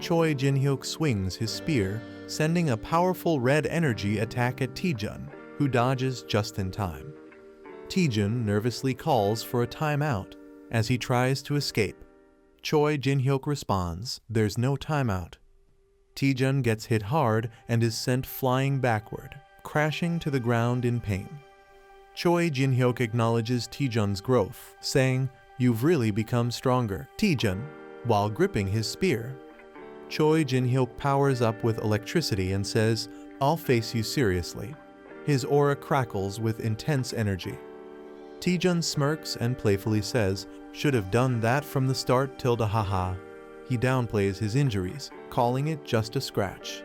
Choi Jin-hyuk swings his spear, sending a powerful red energy attack at Taejun, who dodges just in time. Taejun nervously calls for a timeout as he tries to escape. Choi Jin-hyuk responds, "There's no timeout." Taejun gets hit hard and is sent flying backward, crashing to the ground in pain. Choi Jin-hyuk acknowledges Taejun's growth, saying, "You've really become stronger, Taejun," while gripping his spear. Choi Jin-hyuk powers up with electricity and says, "I'll face you seriously." His aura crackles with intense energy. Taejun smirks and playfully says, "Should have done that from the start, tilde haha." He downplays his injuries, calling it just a scratch.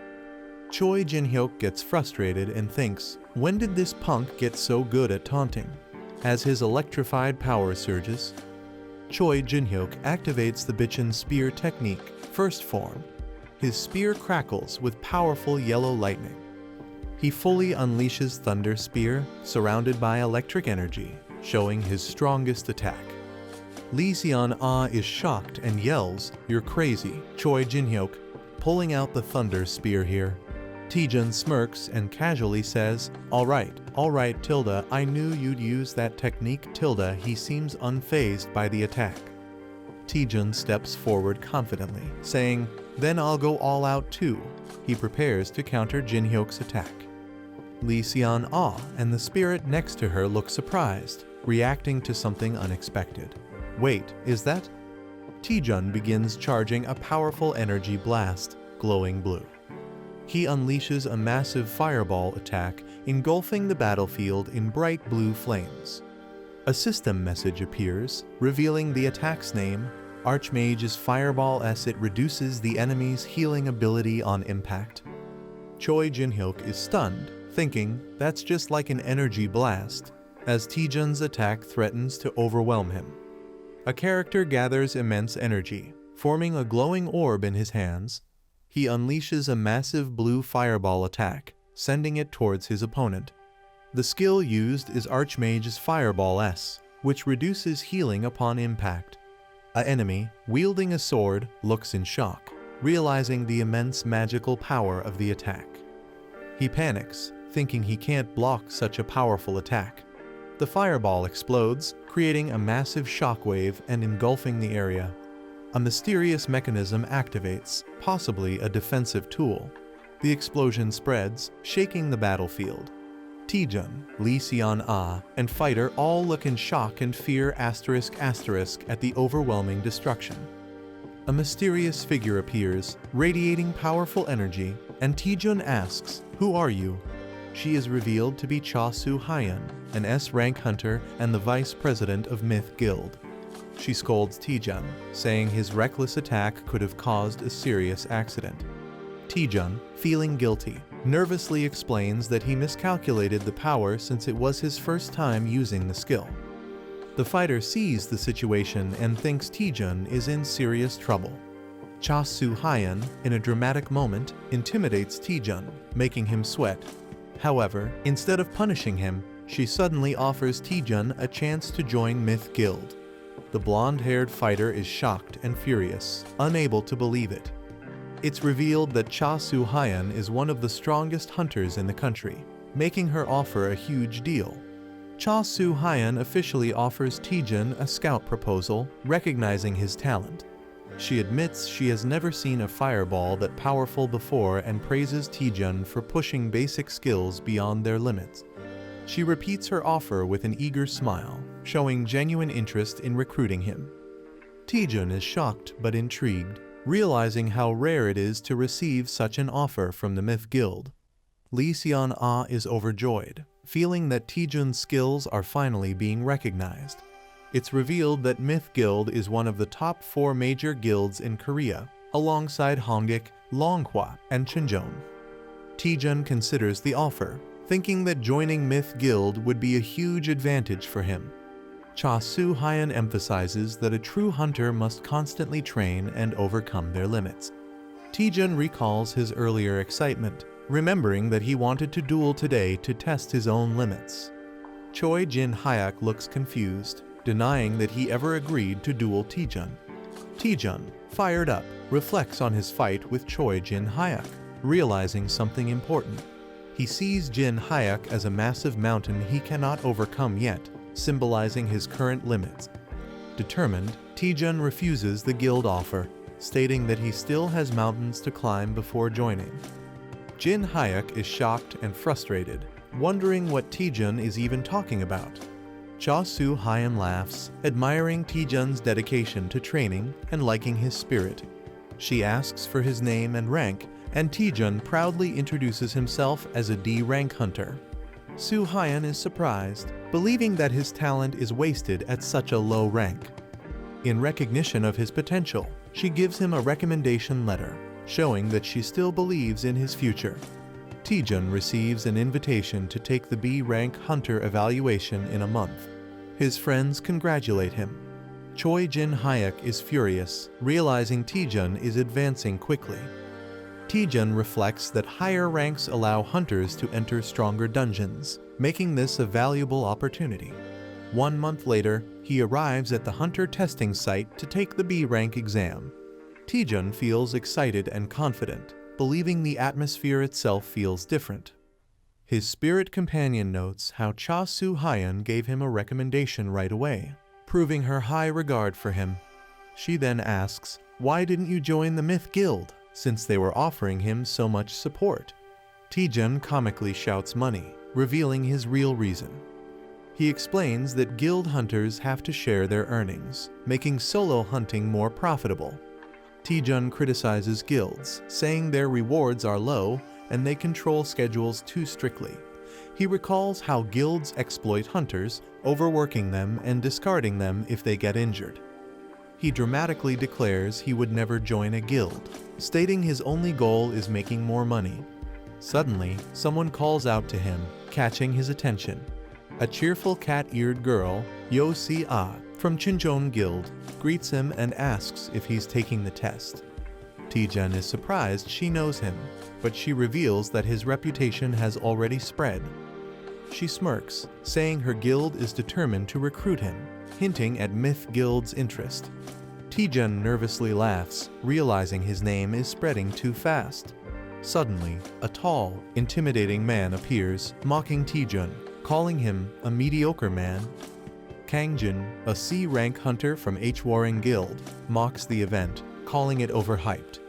Choi Jin-hyuk gets frustrated and thinks, when did this punk get so good at taunting? As his electrified power surges, Choi Jin-hyuk activates the Bitchin spear technique, first form. His spear crackles with powerful yellow lightning. He fully unleashes Thunder Spear, surrounded by electric energy, showing his strongest attack. Lee Seon-ah is shocked and yells, "You're crazy, Choi Jin-hyuk, pulling out the Thunder Spear here." Taejun smirks and casually says, all right, tilde, I knew you'd use that technique, tilde." He seems unfazed by the attack. Taejun steps forward confidently, saying, "Then I'll go all out too." He prepares to counter Jin-hyuk's attack. Lee Seon-ah and the spirit next to her look surprised, reacting to something unexpected. Wait, is that? Taejun begins charging a powerful energy blast, glowing blue. He unleashes a massive fireball attack, engulfing the battlefield in bright blue flames. A system message appears, revealing the attack's name, Archmage's Fireball S. It reduces the enemy's healing ability on impact. Choi Jin-hyuk is stunned, thinking, that's just like an energy blast, as Taejun's attack threatens to overwhelm him. A character gathers immense energy, forming a glowing orb in his hands. He unleashes a massive blue fireball attack, sending it towards his opponent. The skill used is Archmage's Fireball S, which reduces healing upon impact. An enemy, wielding a sword, looks in shock, realizing the immense magical power of the attack. He panics, thinking he can't block such a powerful attack. The fireball explodes, creating a massive shockwave and engulfing the area. A mysterious mechanism activates, possibly a defensive tool. The explosion spreads, shaking the battlefield. Taejun, Lee Seon-ah, and Fighter all look in shock and fear *** at the overwhelming destruction. A mysterious figure appears, radiating powerful energy, and Taejun asks, "Who are you?" She is revealed to be Cha-Soo Hwyong, an S-rank hunter and the vice president of Myth Guild. She scolds Taejun, saying his reckless attack could have caused a serious accident. Taejun, feeling guilty, nervously explains that he miscalculated the power since it was his first time using the skill. The fighter sees the situation and thinks Taejun is in serious trouble. Cha-Soo Hwyong, in a dramatic moment, intimidates Taejun, making him sweat. However, instead of punishing him, she suddenly offers Taejun a chance to join Myth Guild. The blonde-haired fighter is shocked and furious, unable to believe it. It's revealed that Cha-Soo Hwyong is one of the strongest hunters in the country, making her offer a huge deal. Cha-Soo Hwyong officially offers Taejun a scout proposal, recognizing his talent. She admits she has never seen a fireball that powerful before and praises Taejun for pushing basic skills beyond their limits. She repeats her offer with an eager smile, showing genuine interest in recruiting him. Taejun is shocked but intrigued, realizing how rare it is to receive such an offer from the Myth Guild. Lee Seon-ah is overjoyed, feeling that Taejun's skills are finally being recognized. It's revealed that Myth Guild is one of the top 4 major guilds in Korea, alongside Hongik, Longhwa, and Chunjeon. Taejun considers the offer, thinking that joining Myth Guild would be a huge advantage for him. Cha-Soo Hwyong emphasizes that a true hunter must constantly train and overcome their limits. Taejun recalls his earlier excitement, remembering that he wanted to duel today to test his own limits. Choi Jin-hyuk looks confused, denying that he ever agreed to duel Taejun. Taejun, fired up, reflects on his fight with Choi Jin-hyuk, realizing something important. He sees Jin-hyuk as a massive mountain he cannot overcome yet, symbolizing his current limits. Determined, Taejun refuses the guild offer, stating that he still has mountains to climb before joining. Jin-hyuk is shocked and frustrated, wondering what Taejun is even talking about. Cha Soo-hyun laughs, admiring Taejun's dedication to training and liking his spirit. She asks for his name and rank, and Taejun proudly introduces himself as a D-rank hunter. Soo-hyun is surprised, believing that his talent is wasted at such a low rank. In recognition of his potential, she gives him a recommendation letter, showing that she still believes in his future. Taejun receives an invitation to take the B-rank hunter evaluation in a month. His friends congratulate him. Choi Jin-hyuk is furious, realizing Taejun is advancing quickly. Taejun reflects that higher ranks allow hunters to enter stronger dungeons, making this a valuable opportunity. 1 month later, he arrives at the hunter testing site to take the B-rank exam. Taejun feels excited and confident, believing the atmosphere itself feels different. His spirit companion notes how Cha Soo-hyun gave him a recommendation right away, proving her high regard for him. She then asks, "Why didn't you join the Myth Guild, since they were offering him so much support?" Taejun comically shouts money, revealing his real reason. He explains that guild hunters have to share their earnings, making solo hunting more profitable. Taejun criticizes guilds, saying their rewards are low and they control schedules too strictly. He recalls how guilds exploit hunters, overworking them and discarding them if they get injured. He dramatically declares he would never join a guild, stating his only goal is making more money. Suddenly, someone calls out to him, catching his attention. A cheerful cat-eared girl, Yo Si-ah, from Chincheon Guild, greets him and asks if he's taking the test. Taejun is surprised she knows him, but she reveals that his reputation has already spread. She smirks, saying her guild is determined to recruit him, hinting at Myth Guild's interest. Taejun nervously laughs, realizing his name is spreading too fast. Suddenly, a tall, intimidating man appears, mocking Taejun, calling him a mediocre man. Kangjin, a C-rank hunter from Hwyong Guild, mocks the event, calling it overhyped.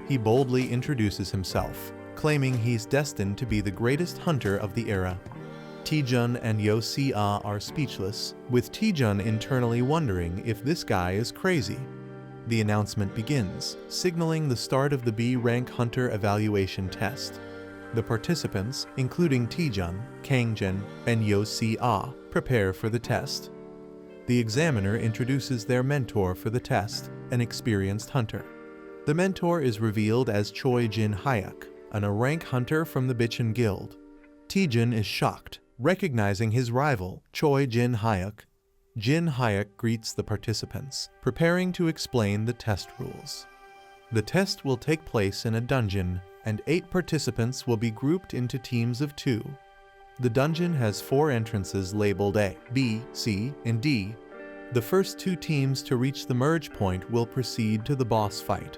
He boldly introduces himself, claiming he's destined to be the greatest hunter of the era. Taejun and Yo Si-ah are speechless, with Taejun internally wondering if this guy is crazy. The announcement begins, signaling the start of the B-rank hunter evaluation test. The participants, including Taejun, Kangjin, and Yo Si-ah, prepare for the test. The examiner introduces their mentor for the test, an experienced hunter. The mentor is revealed as Choi Jin-hyuk, an A-rank hunter from the Bichon Guild. Taejun is shocked, recognizing his rival, Choi Jin-hyuk. Jin-hyuk greets the participants, preparing to explain the test rules. The test will take place in a dungeon, and 8 participants will be grouped into teams of 2. The dungeon has 4 entrances labeled A, B, C, and D. The first 2 teams to reach the merge point will proceed to the boss fight.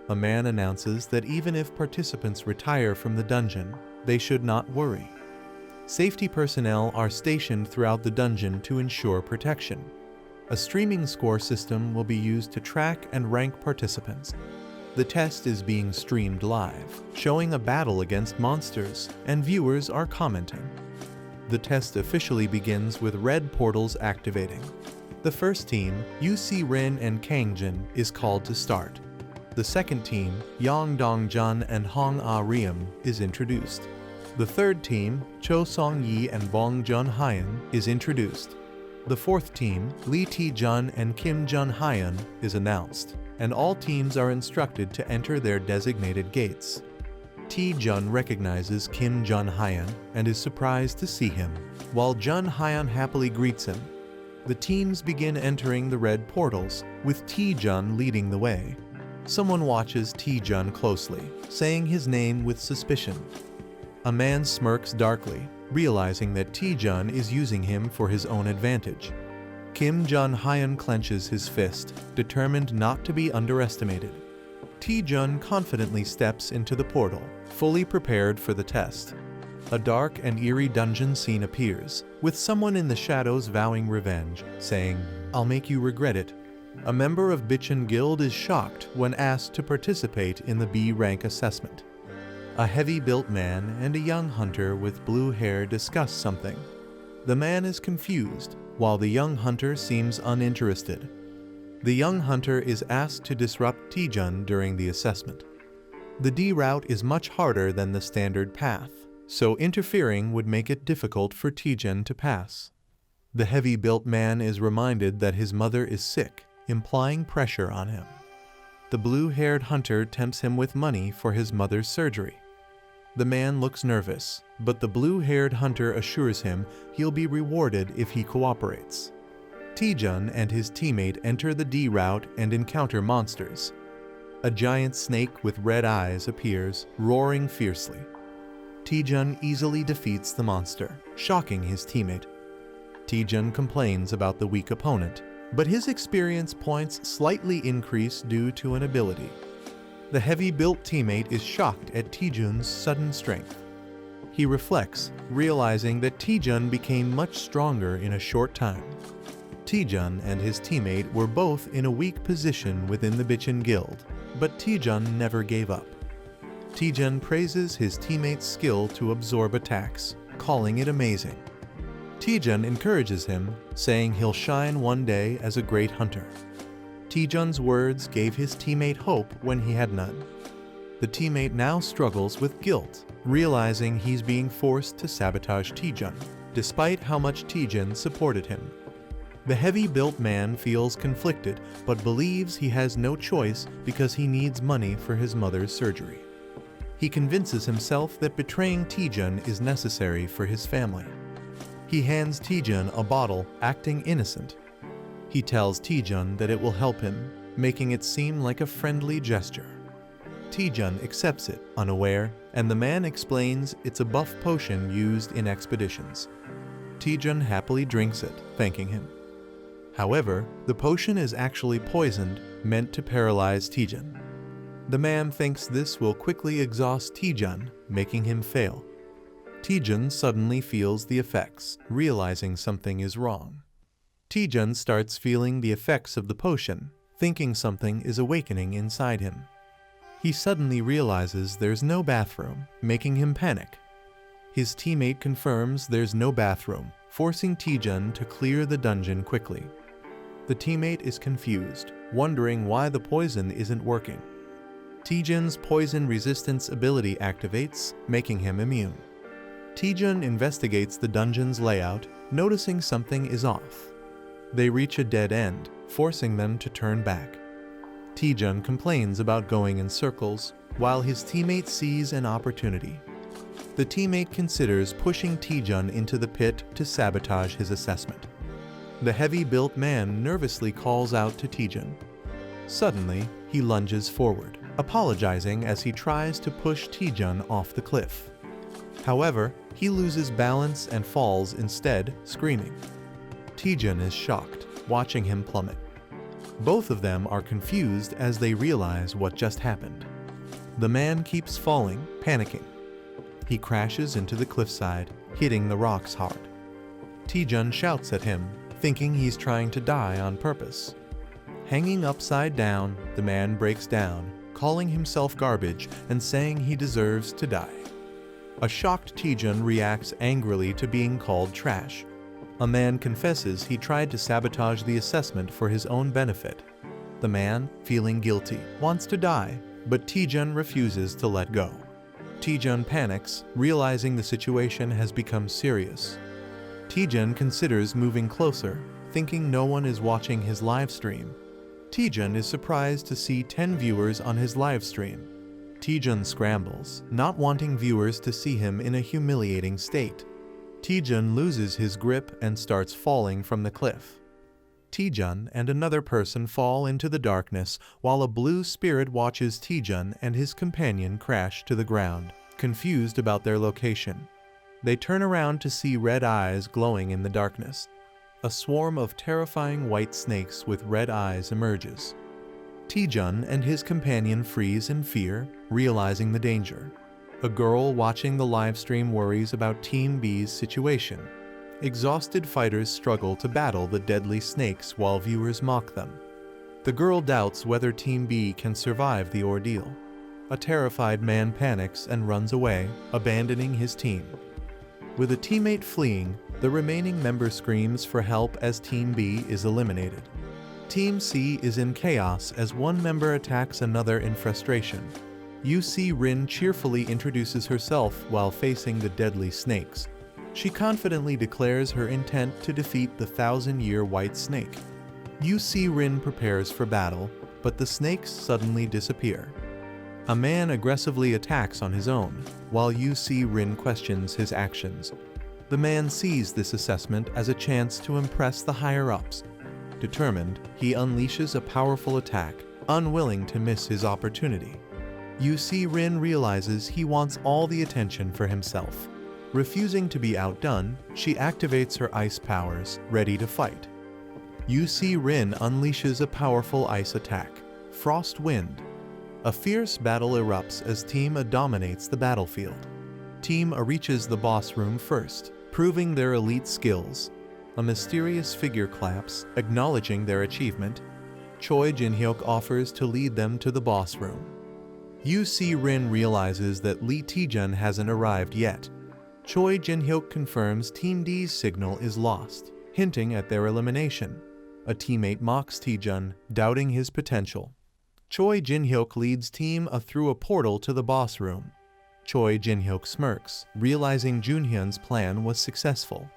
A man announces that even if participants retire from the dungeon, they should not worry. Safety personnel are stationed throughout the dungeon to ensure protection. A streaming score system will be used to track and rank participants. The test is being streamed live, showing a battle against monsters, and viewers are commenting. The test officially begins with red portals activating. The first team, UC Rin and Kangjin, is called to start. The second team, Yang Dong-jun and Hong Ah-ryeom, is introduced. The third team, Cho Song-yi and Bong Jun-hyun, is introduced. The fourth team, Lee Tae-jun and Kim Jun-hyun, is announced, and all teams are instructed to enter their designated gates. Tae-jun recognizes Kim Jun-hyun and is surprised to see him, while Jun-hyun happily greets him. The teams begin entering the red portals, with Tae-jun leading the way. Someone watches Taejun closely, saying his name with suspicion. A man smirks darkly, realizing that Taejun is using him for his own advantage. Kim Jun-hyun clenches his fist, determined not to be underestimated. Taejun confidently steps into the portal, fully prepared for the test. A dark and eerie dungeon scene appears, with someone in the shadows vowing revenge, saying, "I'll make you regret it." A member of Bitchin Guild is shocked when asked to participate in the B rank assessment. A heavy-built man and a young hunter with blue hair discuss something. The man is confused, while the young hunter seems uninterested. The young hunter is asked to disrupt Taejun during the assessment. The D route is much harder than the standard path, so interfering would make it difficult for Taejun to pass. The heavy-built man is reminded that his mother is sick, implying pressure on him. The blue-haired hunter tempts him with money for his mother's surgery. The man looks nervous, but the blue-haired hunter assures him he'll be rewarded if he cooperates. Taejun and his teammate enter the D route and encounter monsters. A giant snake with red eyes appears, roaring fiercely. Taejun easily defeats the monster, shocking his teammate. Taejun complains about the weak opponent, but his experience points slightly increase due to an ability. The heavy-built teammate is shocked at Taejun's sudden strength. He reflects, realizing that Taejun became much stronger in a short time. Taejun and his teammate were both in a weak position within the Bitchin Guild, but Taejun never gave up. Taejun praises his teammate's skill to absorb attacks, calling it amazing. Taejun encourages him, saying he'll shine one day as a great hunter. Taejun's words gave his teammate hope when he had none. The teammate now struggles with guilt, realizing he's being forced to sabotage Taejun, despite how much Taejun supported him. The heavy-built man feels conflicted, but believes he has no choice because he needs money for his mother's surgery. He convinces himself that betraying Taejun is necessary for his family. He hands Taejun a bottle, acting innocent. He tells Taejun that it will help him, making it seem like a friendly gesture. Taejun accepts it, unaware, and the man explains it's a buff potion used in expeditions. Taejun happily drinks it, thanking him. However, the potion is actually poisoned, meant to paralyze Taejun. The man thinks this will quickly exhaust Taejun, making him fail. Taejun suddenly feels the effects, realizing something is wrong. Taejun starts feeling the effects of the potion, thinking something is awakening inside him. He suddenly realizes there's no bathroom, making him panic. His teammate confirms there's no bathroom, forcing Taejun to clear the dungeon quickly. The teammate is confused, wondering why the poison isn't working. Taejun's poison resistance ability activates, making him immune. Taejun investigates the dungeon's layout, noticing something is off. They reach a dead end, forcing them to turn back. Taejun complains about going in circles, while his teammate sees an opportunity. The teammate considers pushing Taejun into the pit to sabotage his assessment. The heavy-built man nervously calls out to Taejun. Suddenly, he lunges forward, apologizing as he tries to push Taejun off the cliff. However, he loses balance and falls instead, screaming. Taejun is shocked, watching him plummet. Both of them are confused as they realize what just happened. The man keeps falling, panicking. He crashes into the cliffside, hitting the rocks hard. Taejun shouts at him, thinking he's trying to die on purpose. Hanging upside down, the man breaks down, calling himself garbage and saying he deserves to die. A shocked Taejun reacts angrily to being called trash. A man confesses he tried to sabotage the assessment for his own benefit. The man, feeling guilty, wants to die, but Taejun refuses to let go. Taejun panics, realizing the situation has become serious. Taejun considers moving closer, thinking no one is watching his live stream. Taejun is surprised to see 10 viewers on his live stream. Taejun scrambles, not wanting viewers to see him in a humiliating state. Taejun loses his grip and starts falling from the cliff. Taejun and another person fall into the darkness while a blue spirit watches Taejun and his companion crash to the ground, confused about their location. They turn around to see red eyes glowing in the darkness. A swarm of terrifying white snakes with red eyes emerges. Taejun and his companion freeze in fear, realizing the danger. A girl watching the livestream worries about Team B's situation. Exhausted fighters struggle to battle the deadly snakes while viewers mock them. The girl doubts whether Team B can survive the ordeal. A terrified man panics and runs away, abandoning his team. With a teammate fleeing, the remaining member screams for help as Team B is eliminated. Team C is in chaos as one member attacks another in frustration. UC Rin cheerfully introduces herself while facing the deadly snakes. She confidently declares her intent to defeat the 1,000-year white snake. UC Rin prepares for battle, but the snakes suddenly disappear. A man aggressively attacks on his own, while UC Rin questions his actions. The man sees this assessment as a chance to impress the higher-ups. Determined, he unleashes a powerful attack, unwilling to miss his opportunity. UC Rin realizes he wants all the attention for himself. Refusing to be outdone, she activates her ice powers, ready to fight. UC Rin unleashes a powerful ice attack, Frost Wind. A fierce battle erupts as Team A dominates the battlefield. Team A reaches the boss room first, proving their elite skills. A mysterious figure claps, acknowledging their achievement. Choi Jin-hyuk offers to lead them to the boss room. UC Rin realizes that Lee Taejun hasn't arrived yet. Choi Jin-hyuk confirms Team D's signal is lost, hinting at their elimination. A teammate mocks Taejun, doubting his potential. Choi Jin-hyuk leads Team A through a portal to the boss room. Choi Jin-hyuk smirks, realizing Junhyun's plan was successful.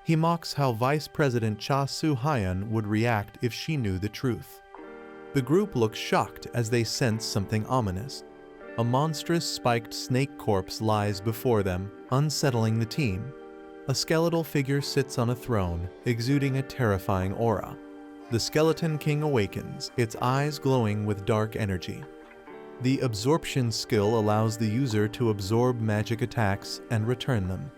He mocks how Vice President Cha Soo-hyun would react if she knew the truth. The group looks shocked as they sense something ominous. A monstrous spiked snake corpse lies before them, unsettling the team. A skeletal figure sits on a throne, exuding a terrifying aura. The Skeleton King awakens, its eyes glowing with dark energy. The absorption skill allows the user to absorb magic attacks and return them.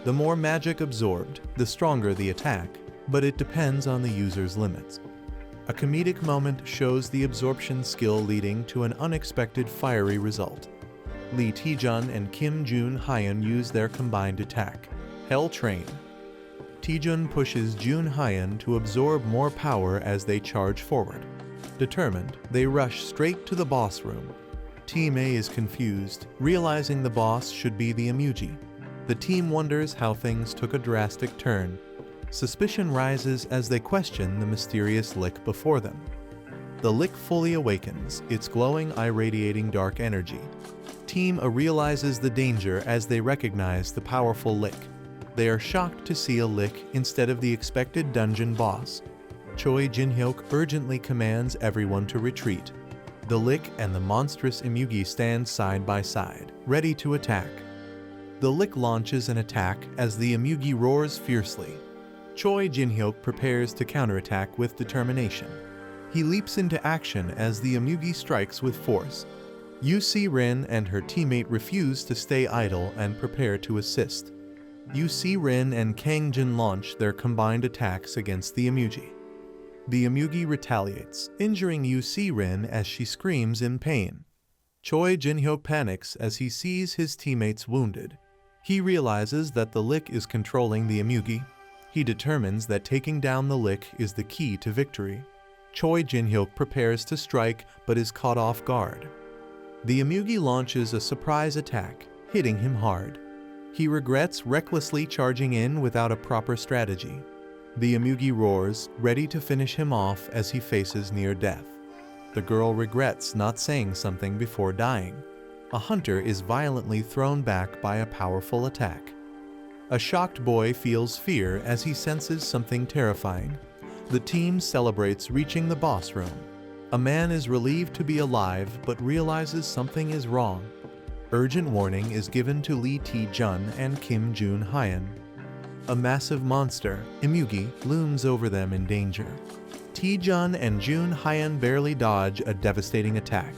The more magic absorbed, the stronger the attack, but it depends on the user's limits. A comedic moment shows the absorption skill leading to an unexpected fiery result. Lee Taejun and Kim Jun Hyun use their combined attack, Hell Train. Taejun pushes Jun Hyun to absorb more power as they charge forward. Determined, they rush straight to the boss room. Team A is confused, realizing the boss should be the Emuji. The team wonders how things took a drastic turn. Suspicion rises as they question the mysterious lick before them. The lick fully awakens, its glowing eye radiating dark energy. Team A realizes the danger as they recognize the powerful lick. They are shocked to see a lick instead of the expected dungeon boss. Choi Jin-hyuk urgently commands everyone to retreat. The lick and the monstrous Emugi stand side by side, ready to attack. The lick launches an attack as the Emugi roars fiercely. Choi Jin-hyuk prepares to counterattack with determination. He leaps into action as the Emugi strikes with force. UC Rin and her teammate refuse to stay idle and prepare to assist. UC Rin and Kang Jin launch their combined attacks against the Emugi. The Emugi retaliates, injuring UC Rin as she screams in pain. Choi Jin-hyuk panics as he sees his teammates wounded. He realizes that the lick is controlling the Emugi. He determines that taking down the lick is the key to victory. Choi Jin-hyuk prepares to strike but is caught off guard. The Emugi launches a surprise attack, hitting him hard. He regrets recklessly charging in without a proper strategy. The Emugi roars, ready to finish him off as he faces near death. The girl regrets not saying something before dying. A hunter is violently thrown back by a powerful attack. A shocked boy feels fear as he senses something terrifying. The team celebrates reaching the boss room. A man is relieved to be alive but realizes something is wrong. Urgent warning is given to Lee Taejun and Kim Jun Hyun. A massive monster, Emugi, looms over them in danger. Taejun and Jun Hyan barely dodge a devastating attack.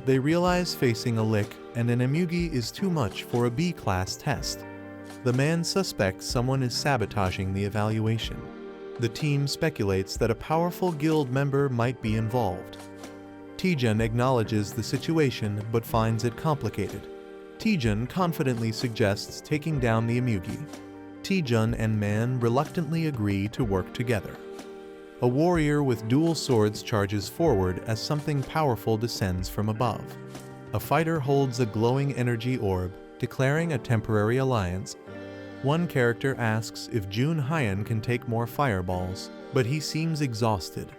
They realize facing a lick and an emugi is too much for a B-class test. The man suspects someone is sabotaging the evaluation. The team speculates that a powerful guild member might be involved. Taejun acknowledges the situation but finds it complicated. Taejun confidently suggests taking down the emugi. Taejun and Man reluctantly agree to work together. A warrior with dual swords charges forward as something powerful descends from above. A fighter holds a glowing energy orb, declaring a temporary alliance. One character asks if Jun Hyan can take more fireballs, but he seems exhausted.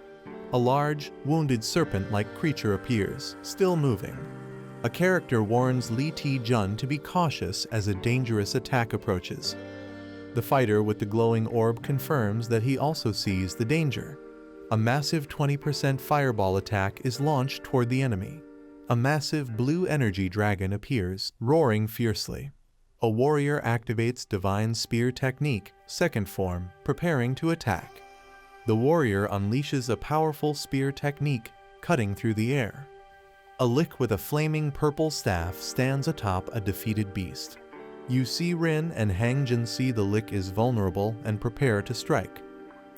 A large, wounded serpent-like creature appears, still moving. A character warns Lee Taejun to be cautious as a dangerous attack approaches. The fighter with the glowing orb confirms that he also sees the danger. A massive 20% fireball attack is launched toward the enemy. A massive blue energy dragon appears, roaring fiercely. A warrior activates Divine Spear Technique, second form, preparing to attack. The warrior unleashes a powerful spear technique, cutting through the air. A lick with a flaming purple staff stands atop a defeated beast. Yu Si-rin and Hangjin see the lick is vulnerable and prepare to strike.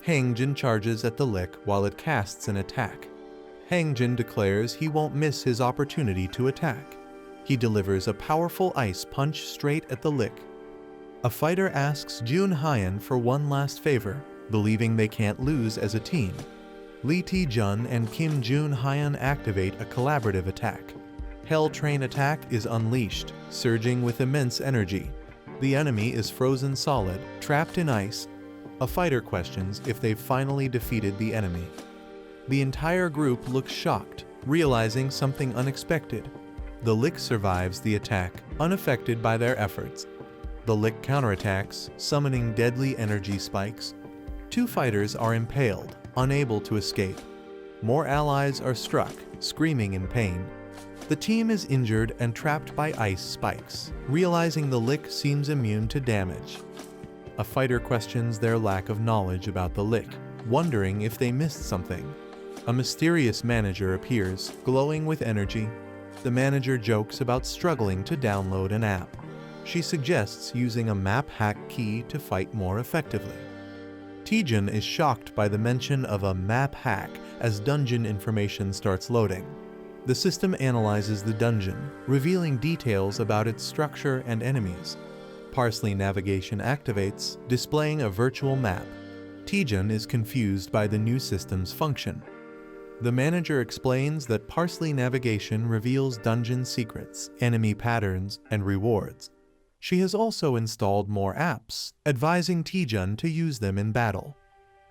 Hangjin charges at the lick while it casts an attack. Hangjin declares he won't miss his opportunity to attack. He delivers a powerful ice punch straight at the lick. A fighter asks Jun Hyan for one last favor, believing they can't lose as a team. Lee Taejun and Kim Jun Hyan activate a collaborative attack. Hell Train attack is unleashed, surging with immense energy. The enemy is frozen solid, trapped in ice. A fighter questions if they've finally defeated the enemy. The entire group looks shocked, realizing something unexpected. The lick survives the attack, unaffected by their efforts. The lick counterattacks, summoning deadly energy spikes. Two fighters are impaled, unable to escape. More allies are struck, screaming in pain. The team is injured and trapped by ice spikes, realizing the lick seems immune to damage. A fighter questions their lack of knowledge about the lick, wondering if they missed something. A mysterious manager appears, glowing with energy. The manager jokes about struggling to download an app. She suggests using a map hack key to fight more effectively. Taejun is shocked by the mention of a map hack as dungeon information starts loading. The system analyzes the dungeon, revealing details about its structure and enemies. Parsley navigation activates, displaying a virtual map. Taejun is confused by the new system's function. The manager explains that Parsley navigation reveals dungeon secrets, enemy patterns, and rewards. She has also installed more apps, advising Taejun to use them in battle.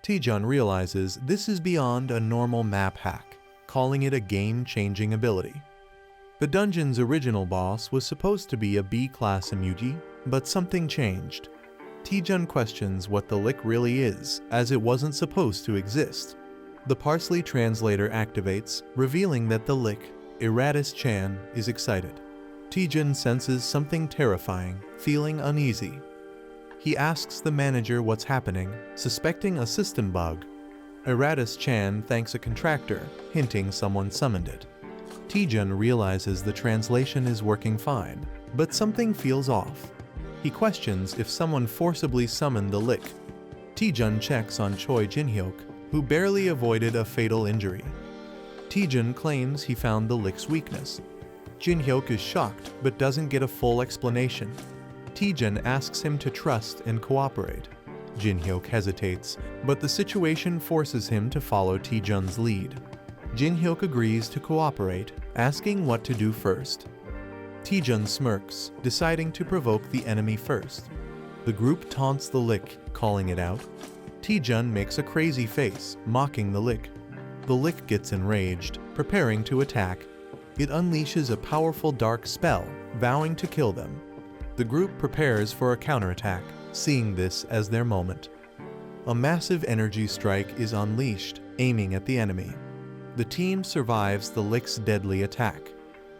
Taejun realizes this is beyond a normal map hack, calling it a game-changing ability. The dungeon's original boss was supposed to be a B-class emugi, but something changed. Taejun questions what the lick really is, as it wasn't supposed to exist. The Parsley translator activates, revealing that the lick, Eratus-chan, is excited. Taejun senses something terrifying, feeling uneasy. He asks the manager what's happening, suspecting a system bug. Eratus-chan thanks a contractor, hinting someone summoned it. Taejun realizes the translation is working fine, but something feels off. He questions if someone forcibly summoned the lick. Taejun checks on Choi Jin-hyuk, who barely avoided a fatal injury. Taejun claims he found the lick's weakness. Jin-hyuk is shocked but doesn't get a full explanation. Taejun asks him to trust and cooperate. Jin-hyuk hesitates, but the situation forces him to follow Taejun's lead. Jin-hyuk agrees to cooperate, asking what to do first. Taejun smirks, deciding to provoke the enemy first. The group taunts the lick, calling it out. Taejun makes a crazy face, mocking the lick. The lick gets enraged, preparing to attack. It unleashes a powerful dark spell, vowing to kill them. The group prepares for a counterattack, seeing this as their moment. A massive energy strike is unleashed, aiming at the enemy. The team survives the lick's deadly attack.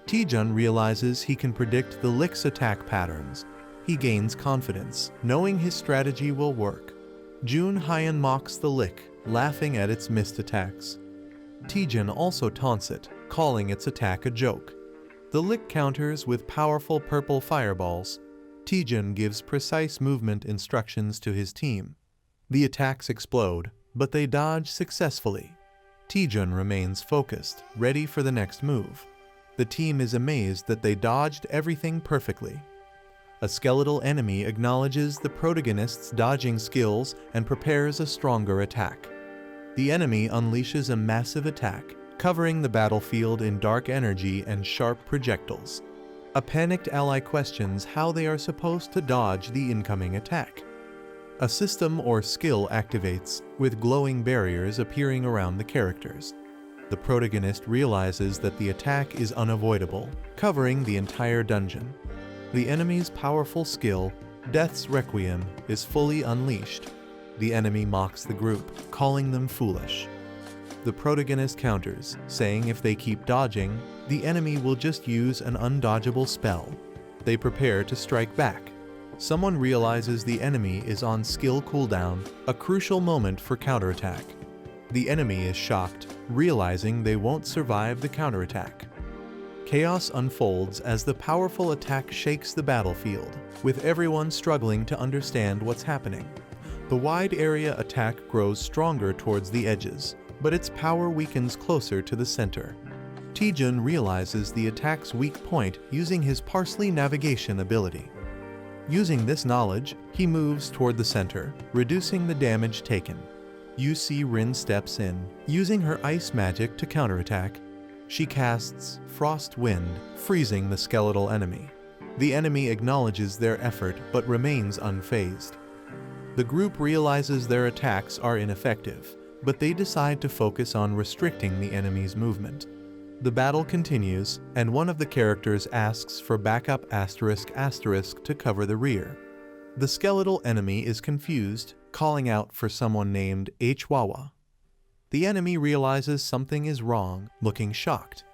Taejun realizes he can predict the lick's attack patterns. He gains confidence, knowing his strategy will work. Jun Hyan mocks the lick, laughing at its missed attacks. Taejun also taunts it, calling its attack a joke. The Lick counters with powerful purple fireballs. Taejun gives precise movement instructions to his team. The attacks explode, but they dodge successfully. Taejun remains focused, ready for the next move. The team is amazed that they dodged everything perfectly. A skeletal enemy acknowledges the protagonist's dodging skills and prepares a stronger attack. The enemy unleashes a massive attack, covering the battlefield in dark energy and sharp projectiles. A panicked ally questions how they are supposed to dodge the incoming attack. A system or skill activates, with glowing barriers appearing around the characters. The protagonist realizes that the attack is unavoidable, covering the entire dungeon. The enemy's powerful skill, Death's Requiem, is fully unleashed. The enemy mocks the group, calling them foolish. The protagonist counters, saying if they keep dodging, the enemy will just use an undodgeable spell. They prepare to strike back. Someone realizes the enemy is on skill cooldown, a crucial moment for counterattack. The enemy is shocked, realizing they won't survive the counterattack. Chaos unfolds as the powerful attack shakes the battlefield, with everyone struggling to understand what's happening. The wide area attack grows stronger towards the edges, but its power weakens closer to the center. Taejun realizes the attack's weak point using his Parsley navigation ability. Using this knowledge, he moves toward the center, reducing the damage taken. UC Rin steps in, using her ice magic to counterattack. She casts Frost Wind, freezing the skeletal enemy. The enemy acknowledges their effort but remains unfazed. The group realizes their attacks are ineffective, but they decide to focus on restricting the enemy's movement. The battle continues, and one of the characters asks for backup *** to cover the rear. The skeletal enemy is confused, calling out for someone named Hwyong. The enemy realizes something is wrong, looking shocked.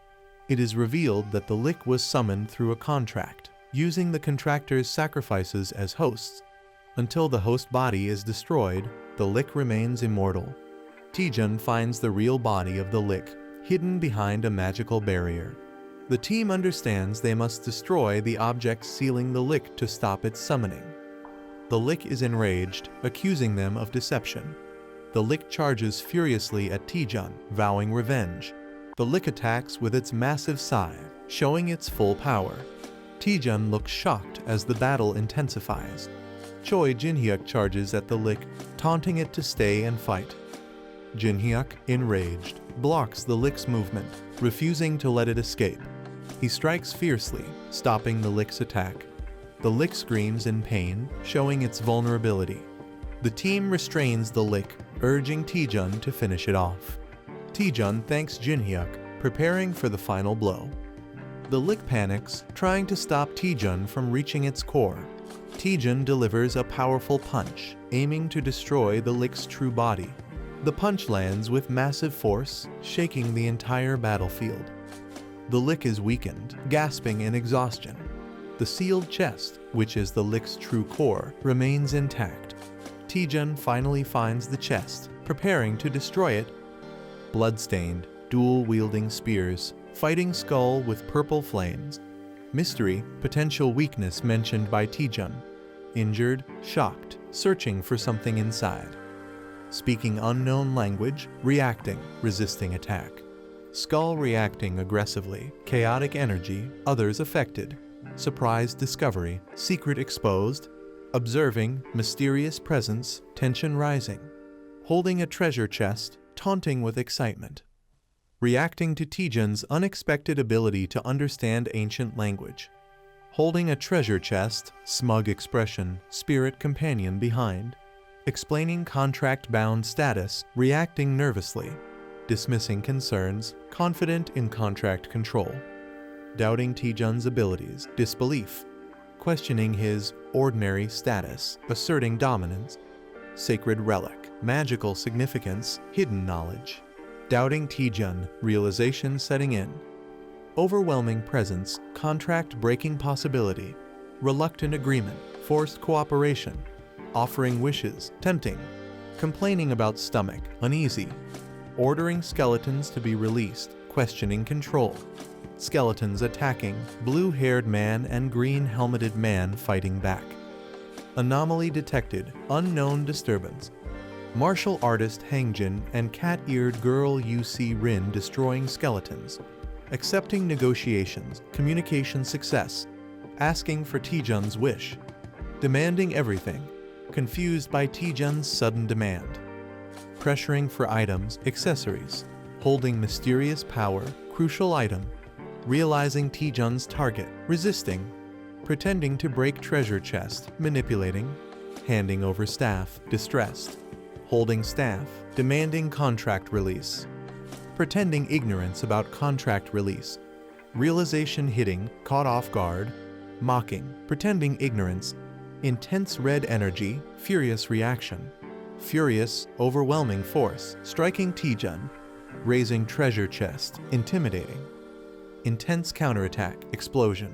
It is revealed that the Lick was summoned through a contract, using the contractor's sacrifices as hosts. Until the host body is destroyed, the Lick remains immortal. Taejun finds the real body of the Lick, hidden behind a magical barrier. The team understands they must destroy the object sealing the Lick to stop its summoning. The Lick is enraged, accusing them of deception. The Lick charges furiously at Taejun, vowing revenge. The Lick attacks with its massive scythe, showing its full power. Taejun looks shocked as the battle intensifies. Choi Jinhyuk charges at the Lick, taunting it to stay and fight. Jinhyuk, enraged, blocks the Lick's movement, refusing to let it escape. He strikes fiercely, stopping the Lick's attack. The Lick screams in pain, showing its vulnerability. The team restrains the Lick, urging Taejun to finish it off. Taejun thanks Jinhyuk, preparing for the final blow. The Lick panics, trying to stop Taejun from reaching its core. Taejun delivers a powerful punch, aiming to destroy the Lick's true body. The punch lands with massive force, shaking the entire battlefield. The Lick is weakened, gasping in exhaustion. The sealed chest, which is the Lick's true core, remains intact. Taejun finally finds the chest, preparing to destroy it. Bloodstained, dual-wielding spears, fighting skull with purple flames. Mystery, potential weakness mentioned by Taejun. Injured, shocked, searching for something inside. Speaking unknown language, reacting, resisting attack. Skull reacting aggressively, chaotic energy, others affected. Surprise discovery, secret exposed. Observing, mysterious presence, tension rising. Holding a treasure chest, taunting with excitement. Reacting to Taejun's unexpected ability to understand ancient language. Holding a treasure chest, smug expression, spirit companion behind. Explaining contract-bound status, reacting nervously. Dismissing concerns, confident in contract control. Doubting Taejun's abilities, disbelief. Questioning his ordinary status, asserting dominance. Sacred relic, magical significance, hidden knowledge. Doubting Taejun, realization setting in. Overwhelming presence, contract-breaking possibility. Reluctant agreement, forced cooperation. Offering wishes, tempting. complaining about stomach, uneasy, ordering skeletons to be released, questioning control, skeletons attacking, blue-haired man and green-helmeted man fighting back. Anomaly detected, unknown disturbance. Martial artist Hangjin and cat-eared girl UC Rin destroying skeletons. Accepting negotiations, communication success. Asking for Taejun's wish. Demanding everything. Confused by Taejun's sudden demand. Pressuring for items, accessories. Holding mysterious power, crucial item. Realizing Taejun's target, resisting. Pretending to break treasure chest, manipulating. Handing over staff, distressed. Holding staff, demanding contract release. Pretending ignorance about contract release. Realization hitting, caught off guard. Mocking, pretending ignorance. Intense red energy, furious reaction. Furious, overwhelming force, striking Taejun. Raising treasure chest, intimidating. Intense counterattack, explosion.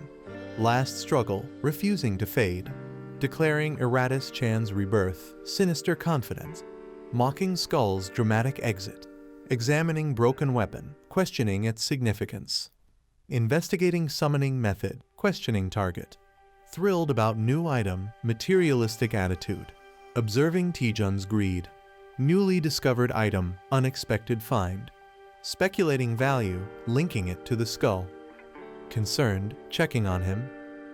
Last struggle, refusing to fade. Declaring Eratus Chan's rebirth, sinister confidence. Mocking skull's dramatic exit. Examining broken weapon, questioning its significance. Investigating summoning method, questioning target. Thrilled about new item, materialistic attitude. Observing Taejun's greed. Newly discovered item, unexpected find. Speculating value, linking it to the skull. Concerned, checking on him.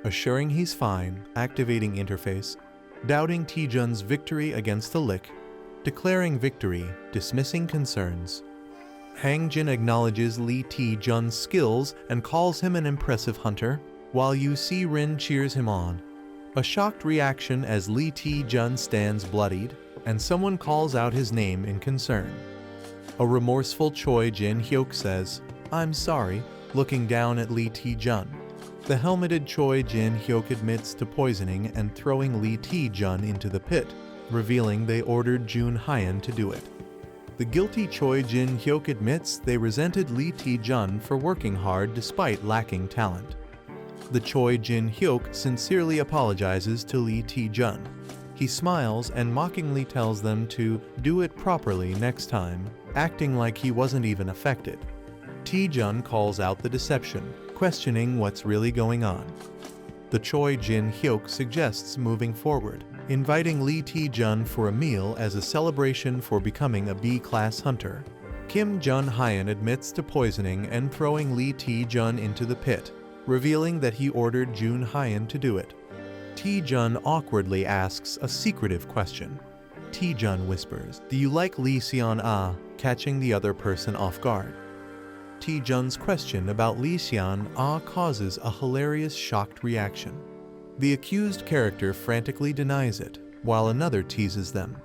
Assuring he's fine, activating interface. Doubting Taejun's victory against the lick. Declaring victory, dismissing concerns. Hangjin acknowledges Lee Taejun's skills and calls him an impressive hunter, while UC Rin cheers him on. A shocked reaction as Lee Taejun stands bloodied, and someone calls out his name in concern. A remorseful Choi Jin-hyuk says, "I'm sorry," looking down at Lee Taejun. The helmeted Choi Jin-hyuk admits to poisoning and throwing Lee Taejun into the pit, revealing they ordered Jun Hyan to do it. The guilty Choi Jin-hyuk admits they resented Lee Taejun for working hard despite lacking talent. The Choi Jin-hyuk sincerely apologizes to Lee Taejun. He smiles and mockingly tells them to do it properly next time, acting like he wasn't even affected. Taejun calls out the deception, questioning what's really going on. The Choi Jin-hyuk suggests moving forward, inviting Lee Taejun for a meal as a celebration for becoming a B-class hunter. Kim Jun Hyan admits to poisoning and throwing Lee Taejun into the pit, revealing that he ordered Jun Hyan to do it. Taejun awkwardly asks a secretive question. Taejun whispers, "Do you like Lee Seon-ah?" catching the other person off guard. Taejun's question about Lee Seon-ah causes a hilarious shocked reaction. The accused character frantically denies it, while another teases them.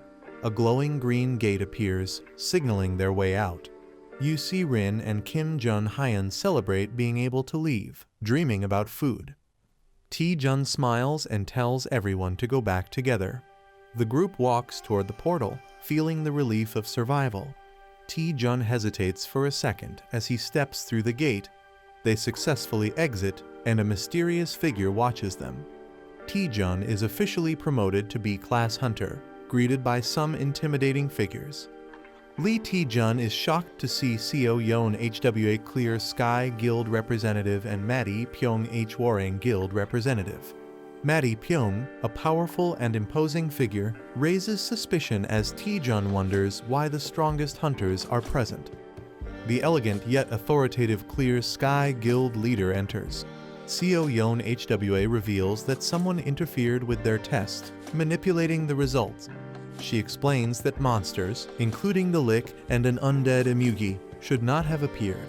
A glowing green gate appears, signaling their way out. UC Rin and Kim Jun Hyan celebrate being able to leave, dreaming about food. Taejun smiles and tells everyone to go back together. The group walks toward the portal, feeling the relief of survival. Taejun hesitates for a second as he steps through the gate. They successfully exit, and a mysterious figure watches them. Taejun is officially promoted to B-class hunter, greeted by some intimidating figures. Lee Taejun is shocked to see Seo Yeon HWA Clear Sky Guild representative and Maddie Pyong Hwarang Guild representative. Maddie Pyong, a powerful and imposing figure, raises suspicion as Taejun wonders why the strongest hunters are present. The elegant yet authoritative Clear Sky Guild leader enters. Seo Yeon HWA reveals that someone interfered with their test, manipulating the results. She explains that monsters, including the Lick and an undead Emugi, should not have appeared.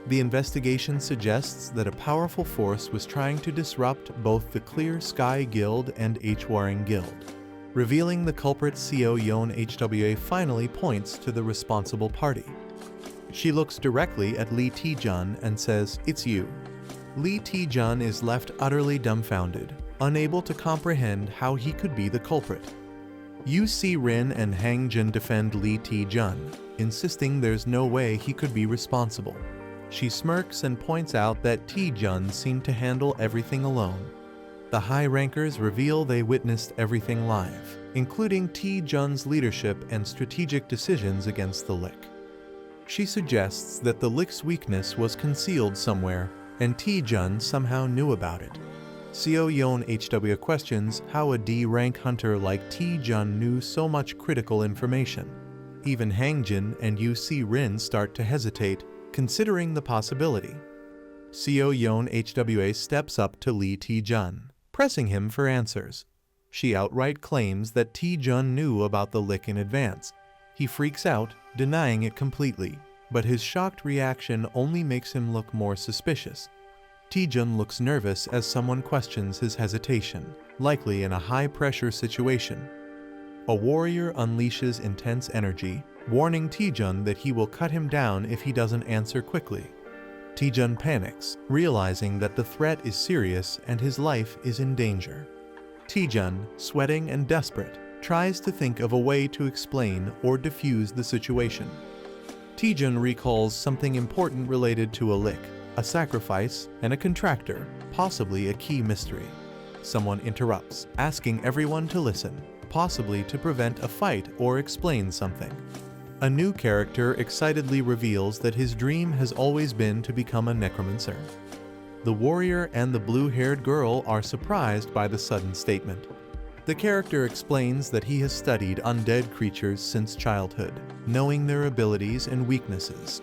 The investigation suggests that a powerful force was trying to disrupt both the Clear Sky Guild and Hwarang Guild. Revealing the culprit, Seo Yeon HWA finally points to the responsible party. She looks directly at Lee Taejun and says, "It's you." Lee Taejun is left utterly dumbfounded, unable to comprehend how he could be the culprit. UC Rin and Hangjin defend Lee Taejun, insisting there's no way he could be responsible. She smirks and points out that Taejun seemed to handle everything alone. The high rankers reveal they witnessed everything live, including Taejun's leadership and strategic decisions against the Lick. She suggests that the Lick's weakness was concealed somewhere, and Taejun somehow knew about it. Hwyong HW questions how a D-rank hunter like Taejun knew so much critical information. Even Hangjin and UC Rin start to hesitate, considering the possibility. Hwyong HWA steps up to Lee Taejun, pressing him for answers. She outright claims that Taejun knew about the Lick in advance. He freaks out, denying it completely, but his shocked reaction only makes him look more suspicious. Taejun looks nervous as someone questions his hesitation, likely in a high-pressure situation. A warrior unleashes intense energy, warning Taejun that he will cut him down if he doesn't answer quickly. Taejun panics, realizing that the threat is serious and his life is in danger. Taejun, sweating and desperate, tries to think of a way to explain or defuse the situation. Taejun recalls something important related to a Lick, a sacrifice, and a contractor, possibly a key mystery. Someone interrupts, asking everyone to listen, possibly to prevent a fight or explain something. A new character excitedly reveals that his dream has always been to become a necromancer. The warrior and the blue-haired girl are surprised by the sudden statement. The character explains that he has studied undead creatures since childhood, knowing their abilities and weaknesses.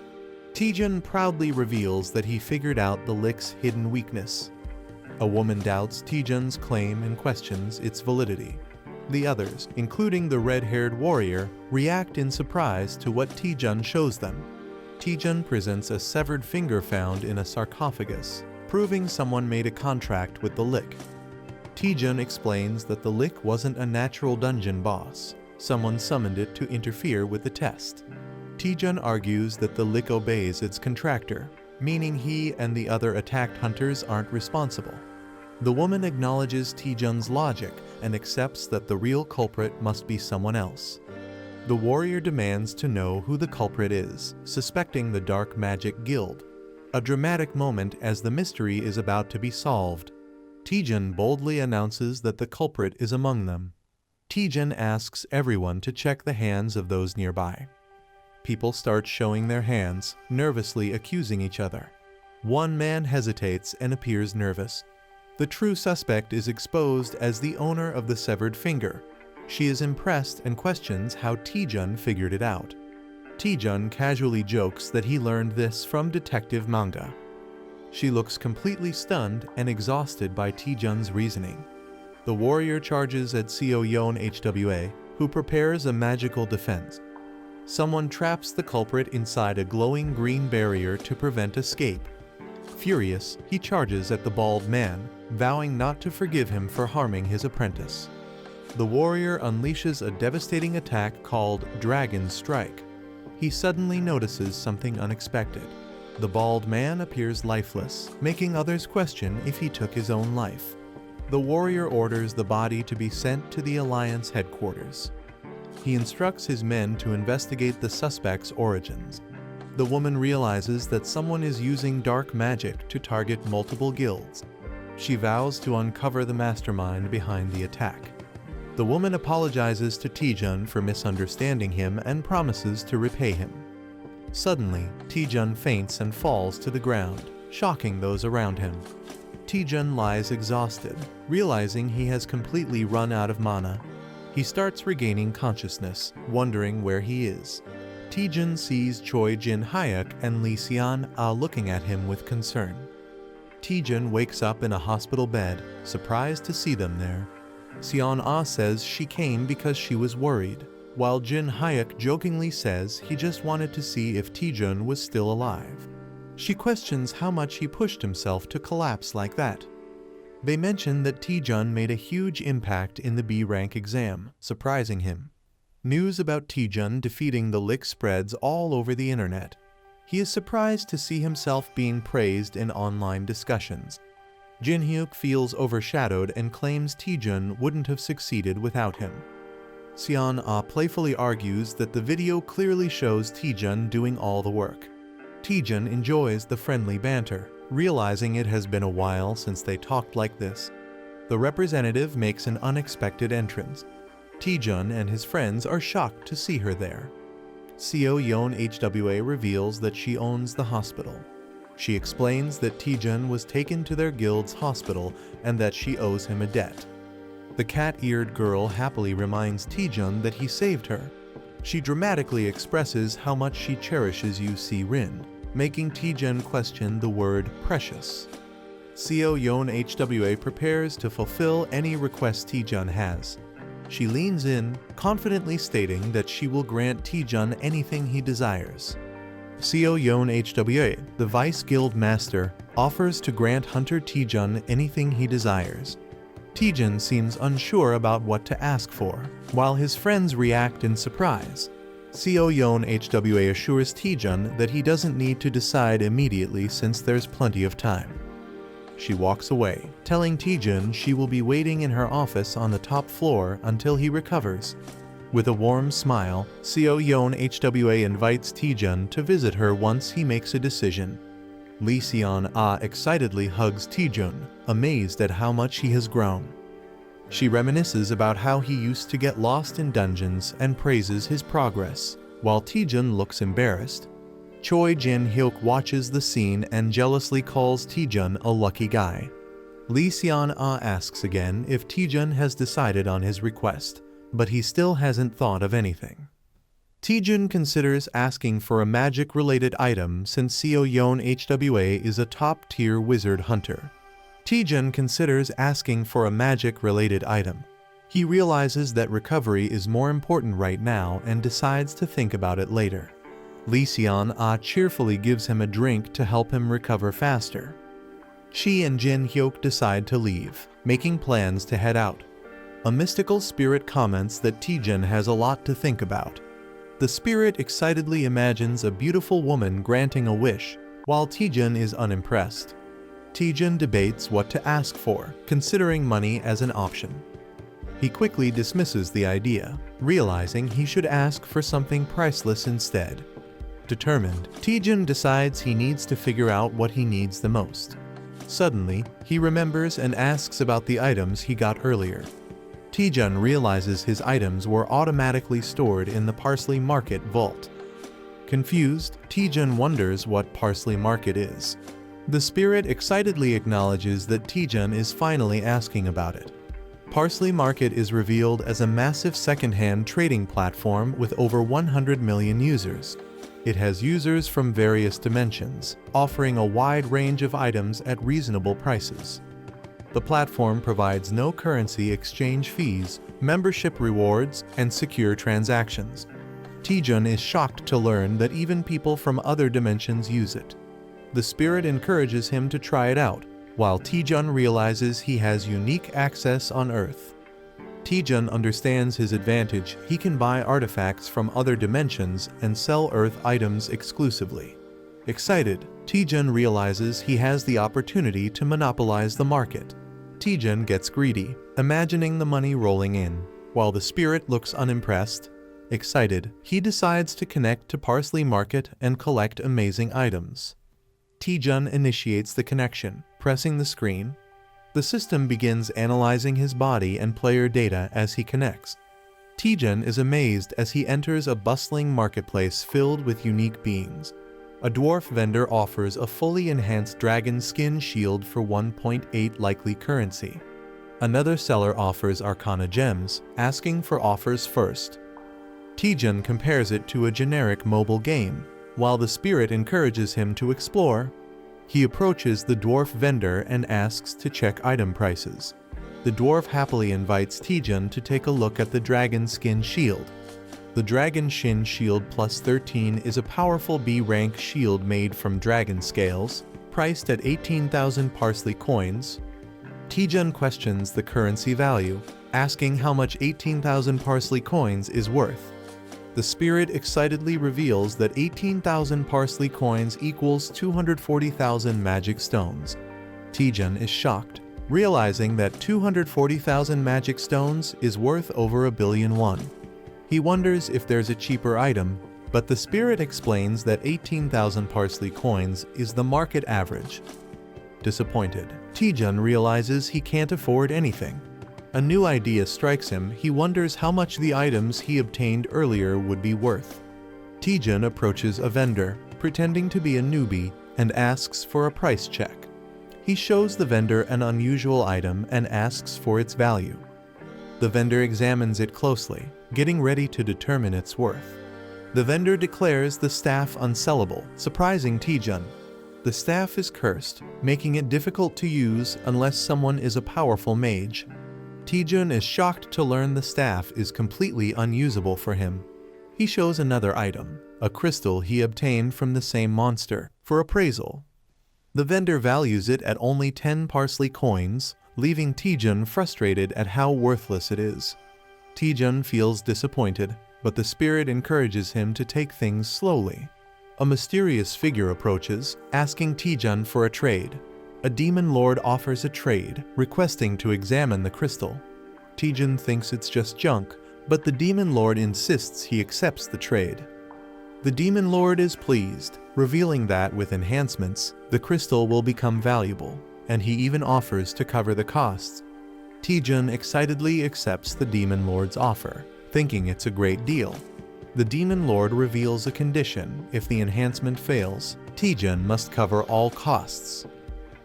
Taejun proudly reveals that he figured out the Lick's hidden weakness. A woman doubts Taejun's claim and questions its validity. The others, including the red-haired warrior, react in surprise to what Taejun shows them. Taejun presents a severed finger found in a sarcophagus, proving someone made a contract with the Lick. Taejun explains that the Lick wasn't a natural dungeon boss. Someone summoned it to interfere with the test. Taejun argues that the Lick obeys its contractor, meaning he and the other attacked hunters aren't responsible. The woman acknowledges Taejun's logic and accepts that the real culprit must be someone else. The warrior demands to know who the culprit is, suspecting the Dark Magic Guild. A dramatic moment as the mystery is about to be solved. Taejun boldly announces that the culprit is among them. Taejun asks everyone to check the hands of those nearby. People start showing their hands, nervously accusing each other. One man hesitates and appears nervous. The true suspect is exposed as the owner of the severed finger. She is impressed and questions how Taejun figured it out. Taejun casually jokes that he learned this from detective manga. She looks completely stunned and exhausted by Taejun's reasoning. The warrior charges at Hwyong HWA, who prepares a magical defense. Someone traps the culprit inside a glowing green barrier to prevent escape. Furious, he charges at the bald man, vowing not to forgive him for harming his apprentice. The warrior unleashes a devastating attack called Dragon Strike. He suddenly notices something unexpected. The bald man appears lifeless, making others question if he took his own life. The warrior orders the body to be sent to the Alliance headquarters. He instructs his men to investigate the suspect's origins. The woman realizes that someone is using dark magic to target multiple guilds. She vows to uncover the mastermind behind the attack. The woman apologizes to Taejun for misunderstanding him and promises to repay him. Suddenly, Taejun faints and falls to the ground, shocking those around him. Taejun lies exhausted, realizing he has completely run out of mana. He starts regaining consciousness, wondering where he is. Taejun sees Choi Jin-hyuk and Lee Seon-ah looking at him with concern. Taejun wakes up in a hospital bed, surprised to see them there. Seon-ah says she came because she was worried, while Jin-hyuk jokingly says he just wanted to see if Taejun was still alive. She questions how much he pushed himself to collapse like that. They mention that Taejun made a huge impact in the B-rank exam, surprising him. News about Taejun defeating the Lick spreads all over the internet. He is surprised to see himself being praised in online discussions. Jin-hyuk feels overshadowed and claims Taejun wouldn't have succeeded without him. Seon-ah playfully argues that the video clearly shows Taejun doing all the work. Taejun enjoys the friendly banter, realizing it has been a while since they talked like this. The representative makes an unexpected entrance. Taejun and his friends are shocked to see her there. Seo Yeon HWA reveals that she owns the hospital. She explains that Taejun was taken to their guild's hospital and that she owes him a debt. The cat-eared girl happily reminds Taejun that he saved her. She dramatically expresses how much she cherishes Yu Si-rin, making Taejun question the word precious. Seo Yeon HWA prepares to fulfill any request Taejun has. She leans in, confidently stating that she will grant Taejun anything he desires. Seo Yeon HWA, the Vice Guild Master, offers to grant Hunter Taejun anything he desires. Taejun seems unsure about what to ask for, while his friends react in surprise. Seo Yeon HWA assures Taejun that he doesn't need to decide immediately since there's plenty of time. She walks away, telling Taejun she will be waiting in her office on the top floor until he recovers. With a warm smile, Seo Yeon HWA invites Taejun to visit her once he makes a decision. Lee Seon-ah excitedly hugs Taejun, amazed at how much he has grown. She reminisces about how he used to get lost in dungeons and praises his progress, while Taejun looks embarrassed. Choi Jin-hyuk watches the scene and jealously calls Taejun a lucky guy. Lee Seon-ah asks again if Taejun has decided on his request, but he still hasn't thought of anything. Taejun considers asking for a magic-related item since Seo Yeon HWA is a top-tier wizard hunter. Taejun considers asking for a magic-related item. He realizes that recovery is more important right now and decides to think about it later. Lee Seon-ah cheerfully gives him a drink to help him recover faster. She and Jin-hyuk decide to leave, making plans to head out. A mystical spirit comments that Taejun has a lot to think about. The spirit excitedly imagines a beautiful woman granting a wish, while Taejun is unimpressed. Taejun debates what to ask for, considering money as an option. He quickly dismisses the idea, realizing he should ask for something priceless instead. Determined, Taejun decides he needs to figure out what he needs the most. Suddenly, he remembers and asks about the items he got earlier. Taejun realizes his items were automatically stored in the Parsley Market vault. Confused, Taejun wonders what Parsley Market is. The spirit excitedly acknowledges that Taejun is finally asking about it. Parsley Market is revealed as a massive second-hand trading platform with over 100 million users. It has users from various dimensions, offering a wide range of items at reasonable prices. The platform provides no currency exchange fees, membership rewards, and secure transactions. Taejun is shocked to learn that even people from other dimensions use it. The spirit encourages him to try it out, while Taejun realizes he has unique access on Earth. Taejun understands his advantage. He can buy artifacts from other dimensions and sell Earth items exclusively. Excited, Taejun realizes he has the opportunity to monopolize the market. Taejun gets greedy, imagining the money rolling in, while the spirit looks unimpressed. Excited, he decides to connect to Parsley Market and collect amazing items. Taejun initiates the connection, pressing the screen. The system begins analyzing his body and player data as he connects. Taejun is amazed as he enters a bustling marketplace filled with unique beings. A dwarf vendor offers a fully enhanced dragon skin shield for 1.8 likely currency. Another seller offers arcana gems, asking for offers first. Taejun compares it to a generic mobile game, while the spirit encourages him to explore. He approaches the dwarf vendor and asks to check item prices. The dwarf happily invites Taejun to take a look at the dragon skin shield. The Dragon Shin Shield Plus 13 is a powerful B-rank shield made from dragon scales, priced at 18,000 parsley coins. Taejun questions the currency value, asking how much 18,000 parsley coins is worth. The spirit excitedly reveals that 18,000 parsley coins equals 240,000 magic stones. Taejun is shocked, realizing that 240,000 magic stones is worth over 1 billion won. He wonders if there's a cheaper item, but the spirit explains that 18,000 parsley coins is the market average. disappointed. Taejun realizes he can't afford anything. A new idea strikes him. He wonders how much the items he obtained earlier would be worth. Taejun approaches a vendor, pretending to be a newbie, and asks for a price check. He shows the vendor an unusual item and asks for its value. The vendor examines it closely, getting ready to determine its worth. The vendor declares the staff unsellable, surprising Taejun. The staff is cursed, making it difficult to use unless someone is a powerful mage. Taejun is shocked to learn the staff is completely unusable for him. He shows another item, a crystal he obtained from the same monster, for appraisal. The vendor values it at only 10 parsley coins, leaving Taejun frustrated at how worthless it is. Taejun feels disappointed, but the spirit encourages him to take things slowly. A mysterious figure approaches, asking Taejun for a trade. A demon lord offers a trade, requesting to examine the crystal. Taejun thinks it's just junk, but the demon lord insists he accepts the trade. The demon lord is pleased, revealing that with enhancements, the crystal will become valuable, and he even offers to cover the costs. Taejun excitedly accepts the demon lord's offer, thinking it's a great deal. The demon lord reveals a condition: if the enhancement fails, Taejun must cover all costs.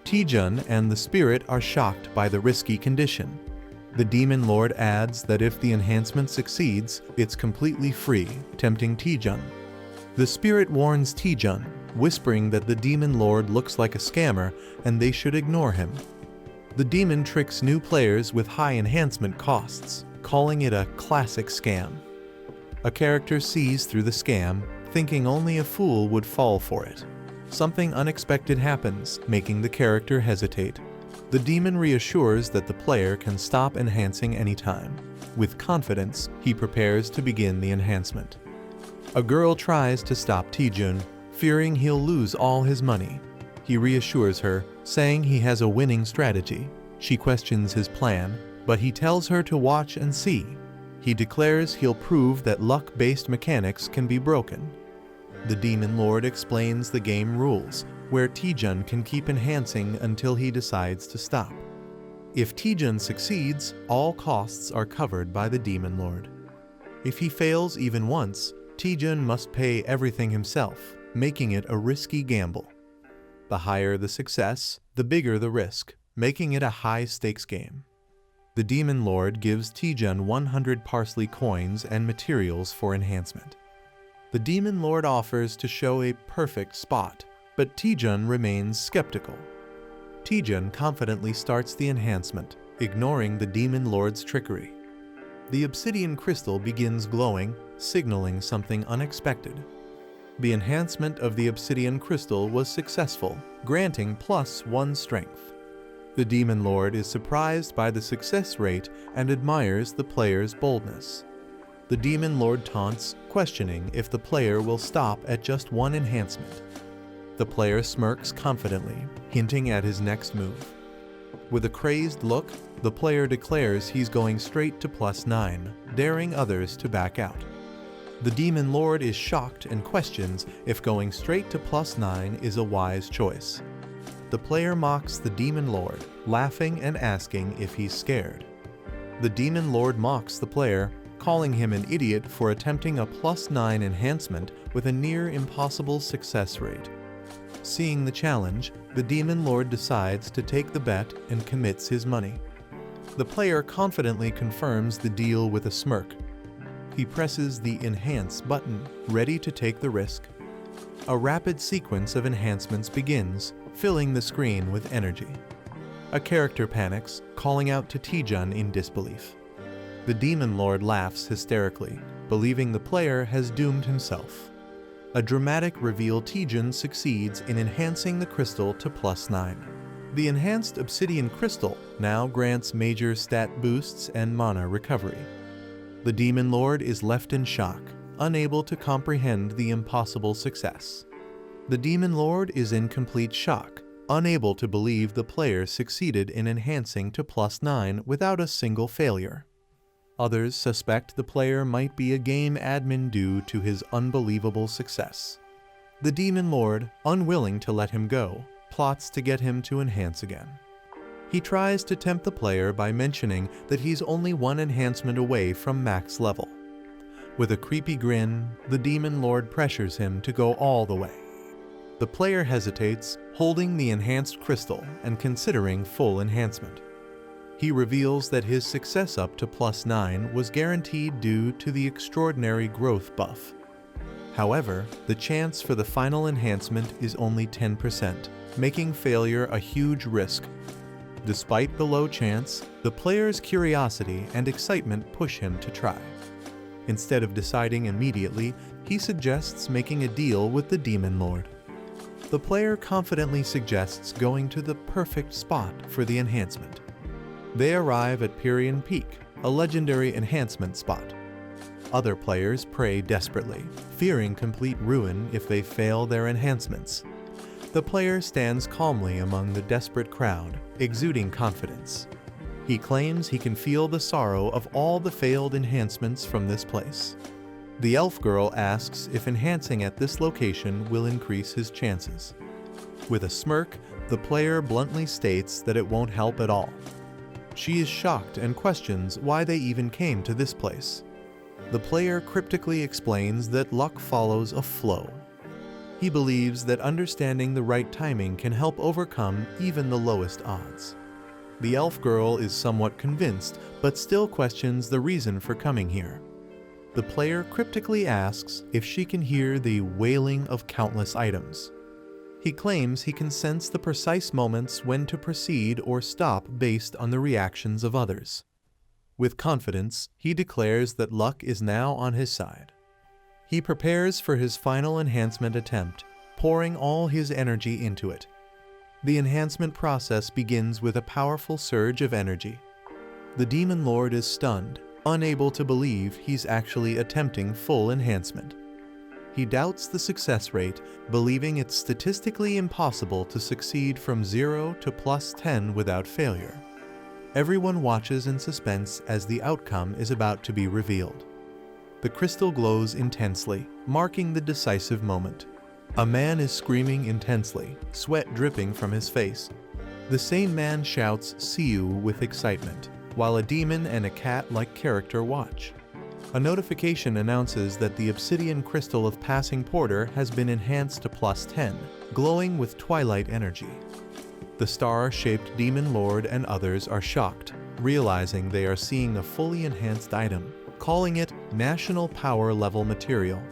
Taejun and the spirit are shocked by the risky condition. The demon lord adds that if the enhancement succeeds, it's completely free, tempting Taejun. The spirit warns Taejun, whispering that the demon lord looks like a scammer and they should ignore him. The demon tricks new players with high enhancement costs, calling it a classic scam. A character sees through the scam, thinking only a fool would fall for it. Something unexpected happens, making the character hesitate. The demon reassures that the player can stop enhancing anytime. With confidence, he prepares to begin the enhancement. A girl tries to stop Taejun, fearing he'll lose all his money. He reassures her, saying he has a winning strategy. She questions his plan, but he tells her to watch and see. He declares he'll prove that luck-based mechanics can be broken. The demon lord explains the game rules, where Taejun can keep enhancing until he decides to stop. If Taejun succeeds, all costs are covered by the demon lord. If he fails even once, Taejun must pay everything himself, making it a risky gamble. The higher the success, the bigger the risk, making it a high-stakes game. The demon lord gives Taejun 100 parsley coins and materials for enhancement. The demon lord offers to show a perfect spot, but Taejun remains skeptical. Taejun confidently starts the enhancement, ignoring the demon lord's trickery. The obsidian crystal begins glowing, signaling something unexpected. The enhancement of the obsidian crystal was successful, granting +1 strength. The demon lord is surprised by the success rate and admires the player's boldness. The demon lord taunts, questioning if the player will stop at just one enhancement. The player smirks confidently, hinting at his next move. With a crazed look, the player declares he's going straight to +9, daring others to back out. The demon lord is shocked and questions if going straight to +9 is a wise choice. The player mocks the demon lord, laughing and asking if he's scared. The demon lord mocks the player, calling him an idiot for attempting a +9 enhancement with a near impossible success rate. Seeing the challenge, the demon lord decides to take the bet and commits his money. The player confidently confirms the deal with a smirk. He presses the Enhance button, ready to take the risk. A rapid sequence of enhancements begins, filling the screen with energy. A character panics, calling out to Taejun in disbelief. The demon lord laughs hysterically, believing the player has doomed himself. A dramatic reveal: Taejun succeeds in enhancing the crystal to +9. The enhanced obsidian crystal now grants major stat boosts and mana recovery. The demon lord is left in shock, unable to comprehend the impossible success. The demon lord is in complete shock, unable to believe the player succeeded in enhancing to +9 without a single failure. Others suspect the player might be a game admin due to his unbelievable success. The demon lord, unwilling to let him go, plots to get him to enhance again. He tries to tempt the player by mentioning that he's only one enhancement away from max level. With a creepy grin, the Demon Lord pressures him to go all the way. The player hesitates, holding the enhanced crystal and considering full enhancement. He reveals that his success up to +9 was guaranteed due to the extraordinary growth buff. However, the chance for the final enhancement is only 10%, making failure a huge risk. Despite the low chance, the player's curiosity and excitement push him to try. Instead of deciding immediately, he suggests making a deal with the Demon Lord. The player confidently suggests going to the perfect spot for the enhancement. They arrive at Pierian Peak, a legendary enhancement spot. Other players pray desperately, fearing complete ruin if they fail their enhancements. The player stands calmly among the desperate crowd, exuding confidence. He claims he can feel the sorrow of all the failed enhancements from this place. The elf girl asks if enhancing at this location will increase his chances. With a smirk, the player bluntly states that it won't help at all. She is shocked and questions why they even came to this place. The player cryptically explains that luck follows a flow. He believes that understanding the right timing can help overcome even the lowest odds. The elf girl is somewhat convinced, but still questions the reason for coming here. The player cryptically asks if she can hear the wailing of countless items. He claims he can sense the precise moments when to proceed or stop based on the reactions of others. With confidence, he declares that luck is now on his side. He prepares for his final enhancement attempt, pouring all his energy into it. The enhancement process begins with a powerful surge of energy. The Demon Lord is stunned, unable to believe he's actually attempting full enhancement. He doubts the success rate, believing it's statistically impossible to succeed from 0 to +10 without failure. Everyone watches in suspense as the outcome is about to be revealed. The crystal glows intensely, marking the decisive moment. A man is screaming intensely, sweat dripping from his face. The same man shouts "See you" with excitement, while a demon and a cat-like character watch. A notification announces that the obsidian crystal of Passing Porter has been enhanced to +10, glowing with twilight energy. The star-shaped Demon Lord and others are shocked, realizing they are seeing a fully enhanced item, calling it National Power Level material.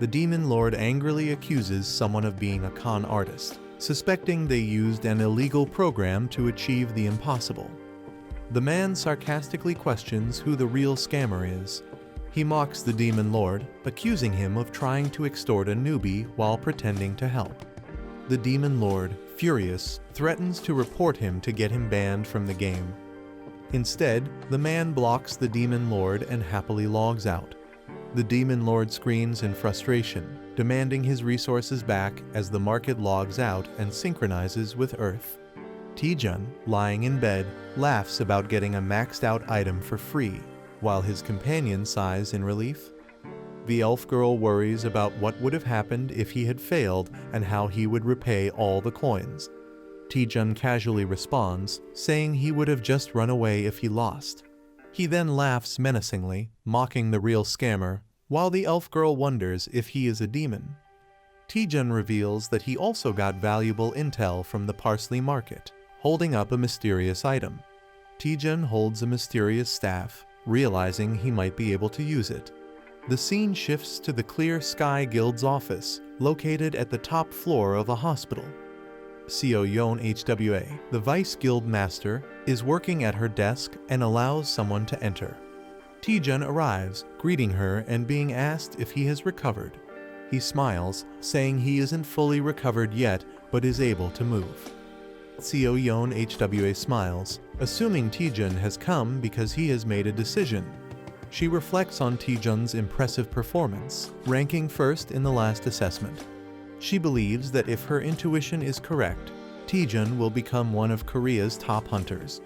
The Demon Lord angrily accuses someone of being a con artist, suspecting they used an illegal program to achieve the impossible. The man sarcastically questions who the real scammer is. He mocks the Demon Lord, accusing him of trying to extort a newbie while pretending to help. The Demon Lord, furious, threatens to report him to get him banned from the game. Instead, the man blocks the Demon Lord and happily logs out. The Demon Lord screams in frustration, demanding his resources back as the market logs out and synchronizes with Earth. Taejun, lying in bed, laughs about getting a maxed-out item for free, while his companion sighs in relief. The elf girl worries about what would have happened if he had failed and how he would repay all the coins. Taejun casually responds, saying he would have just run away if he lost. He then laughs menacingly, mocking the real scammer, while the elf girl wonders if he is a demon. Taejun reveals that he also got valuable intel from the Parsley Market, holding up a mysterious item. Taejun holds a mysterious staff, realizing he might be able to use it. The scene shifts to the Clear Sky Guild's office, located at the top floor of a hospital. Hwyong HWA, the Vice Guild Master, is working at her desk and allows someone to enter. Taejun arrives, greeting her and being asked if he has recovered. He smiles, saying he isn't fully recovered yet, but is able to move. Hwyong HWA smiles, assuming Taejun has come because he has made a decision. She reflects on Taejun's impressive performance, ranking first in the last assessment. She believes that if her intuition is correct, Taejun will become one of Korea's top hunters.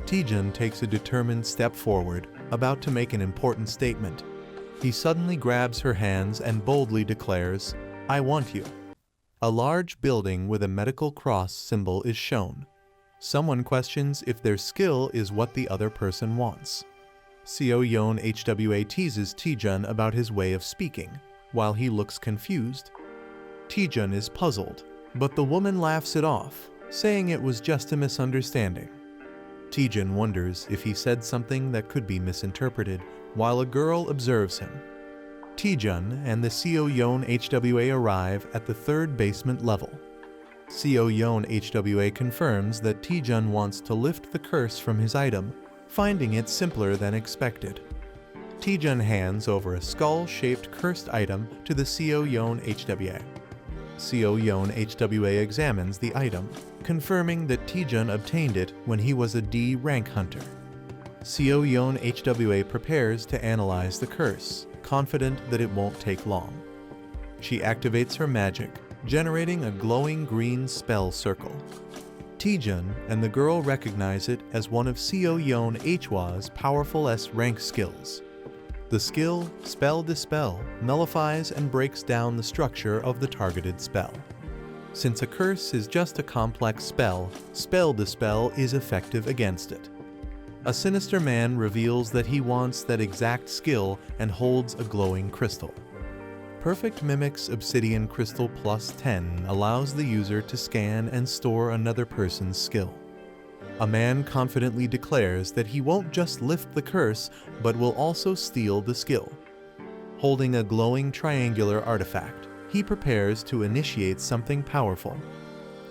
Taejun takes a determined step forward, about to make an important statement. He suddenly grabs her hands and boldly declares, "I want you." A large building with a medical cross symbol is shown. Someone questions if their skill is what the other person wants. Hwyong HWA teases Taejun about his way of speaking, while he looks confused. Taejun is puzzled, but the woman laughs it off, saying it was just a misunderstanding. Taejun wonders if he said something that could be misinterpreted, while a girl observes him. Taejun and the Hwyong HWA arrive at the third basement level. Hwyong HWA confirms that Taejun wants to lift the curse from his item, finding it simpler than expected. Taejun hands over a skull-shaped cursed item to the Hwyong HWA. Hwyong HWA examines the item, confirming that Taejun obtained it when he was a D rank hunter. Hwyong HWA prepares to analyze the curse, confident that it won't take long. She activates her magic, generating a glowing green spell circle. Taejun and the girl recognize it as one of Hwyong HWA's powerful S-rank skills. The skill, Spell Dispel, nullifies and breaks down the structure of the targeted spell. Since a curse is just a complex spell, Spell Dispel is effective against it. A sinister man reveals that he wants that exact skill and holds a glowing crystal. Perfect Mimic's Obsidian Crystal Plus 10 allows the user to scan and store another person's skill. A man confidently declares that he won't just lift the curse, but will also steal the skill. Holding a glowing triangular artifact, he prepares to initiate something powerful.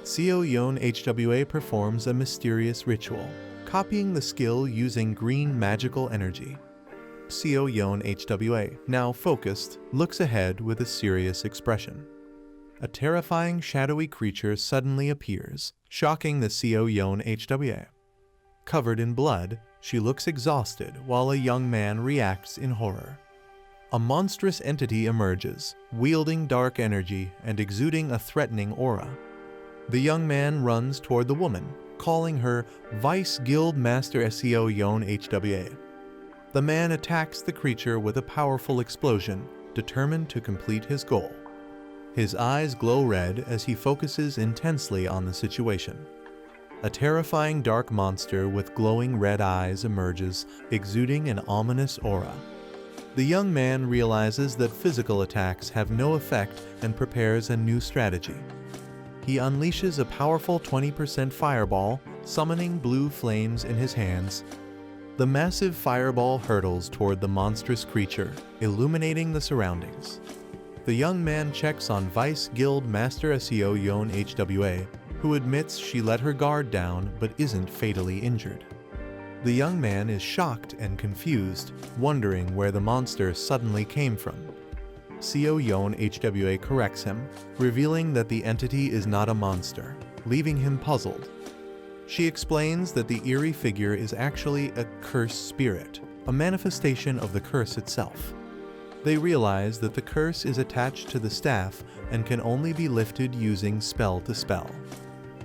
Hwyong HWA performs a mysterious ritual, copying the skill using green magical energy. Hwyong HWA, now focused, looks ahead with a serious expression. A terrifying shadowy creature suddenly appears, shocking the Hwyong HWA. Covered in blood, she looks exhausted while a young man reacts in horror. A monstrous entity emerges, wielding dark energy and exuding a threatening aura. The young man runs toward the woman, calling her Vice Guild Master Hwyong HWA. The man attacks the creature with a powerful explosion, determined to complete his goal. His eyes glow red as he focuses intensely on the situation. A terrifying dark monster with glowing red eyes emerges, exuding an ominous aura. The young man realizes that physical attacks have no effect and prepares a new strategy. He unleashes a powerful 20% fireball, summoning blue flames in his hands. The massive fireball hurtles toward the monstrous creature, illuminating the surroundings. The young man checks on Vice Guild Master Hwyong HWA, who admits she let her guard down but isn't fatally injured. The young man is shocked and confused, wondering where the monster suddenly came from. Hwyong HWA corrects him, revealing that the entity is not a monster, leaving him puzzled. She explains that the eerie figure is actually a cursed spirit, a manifestation of the curse itself. They realize that the curse is attached to the staff and can only be lifted using Spell Dispel.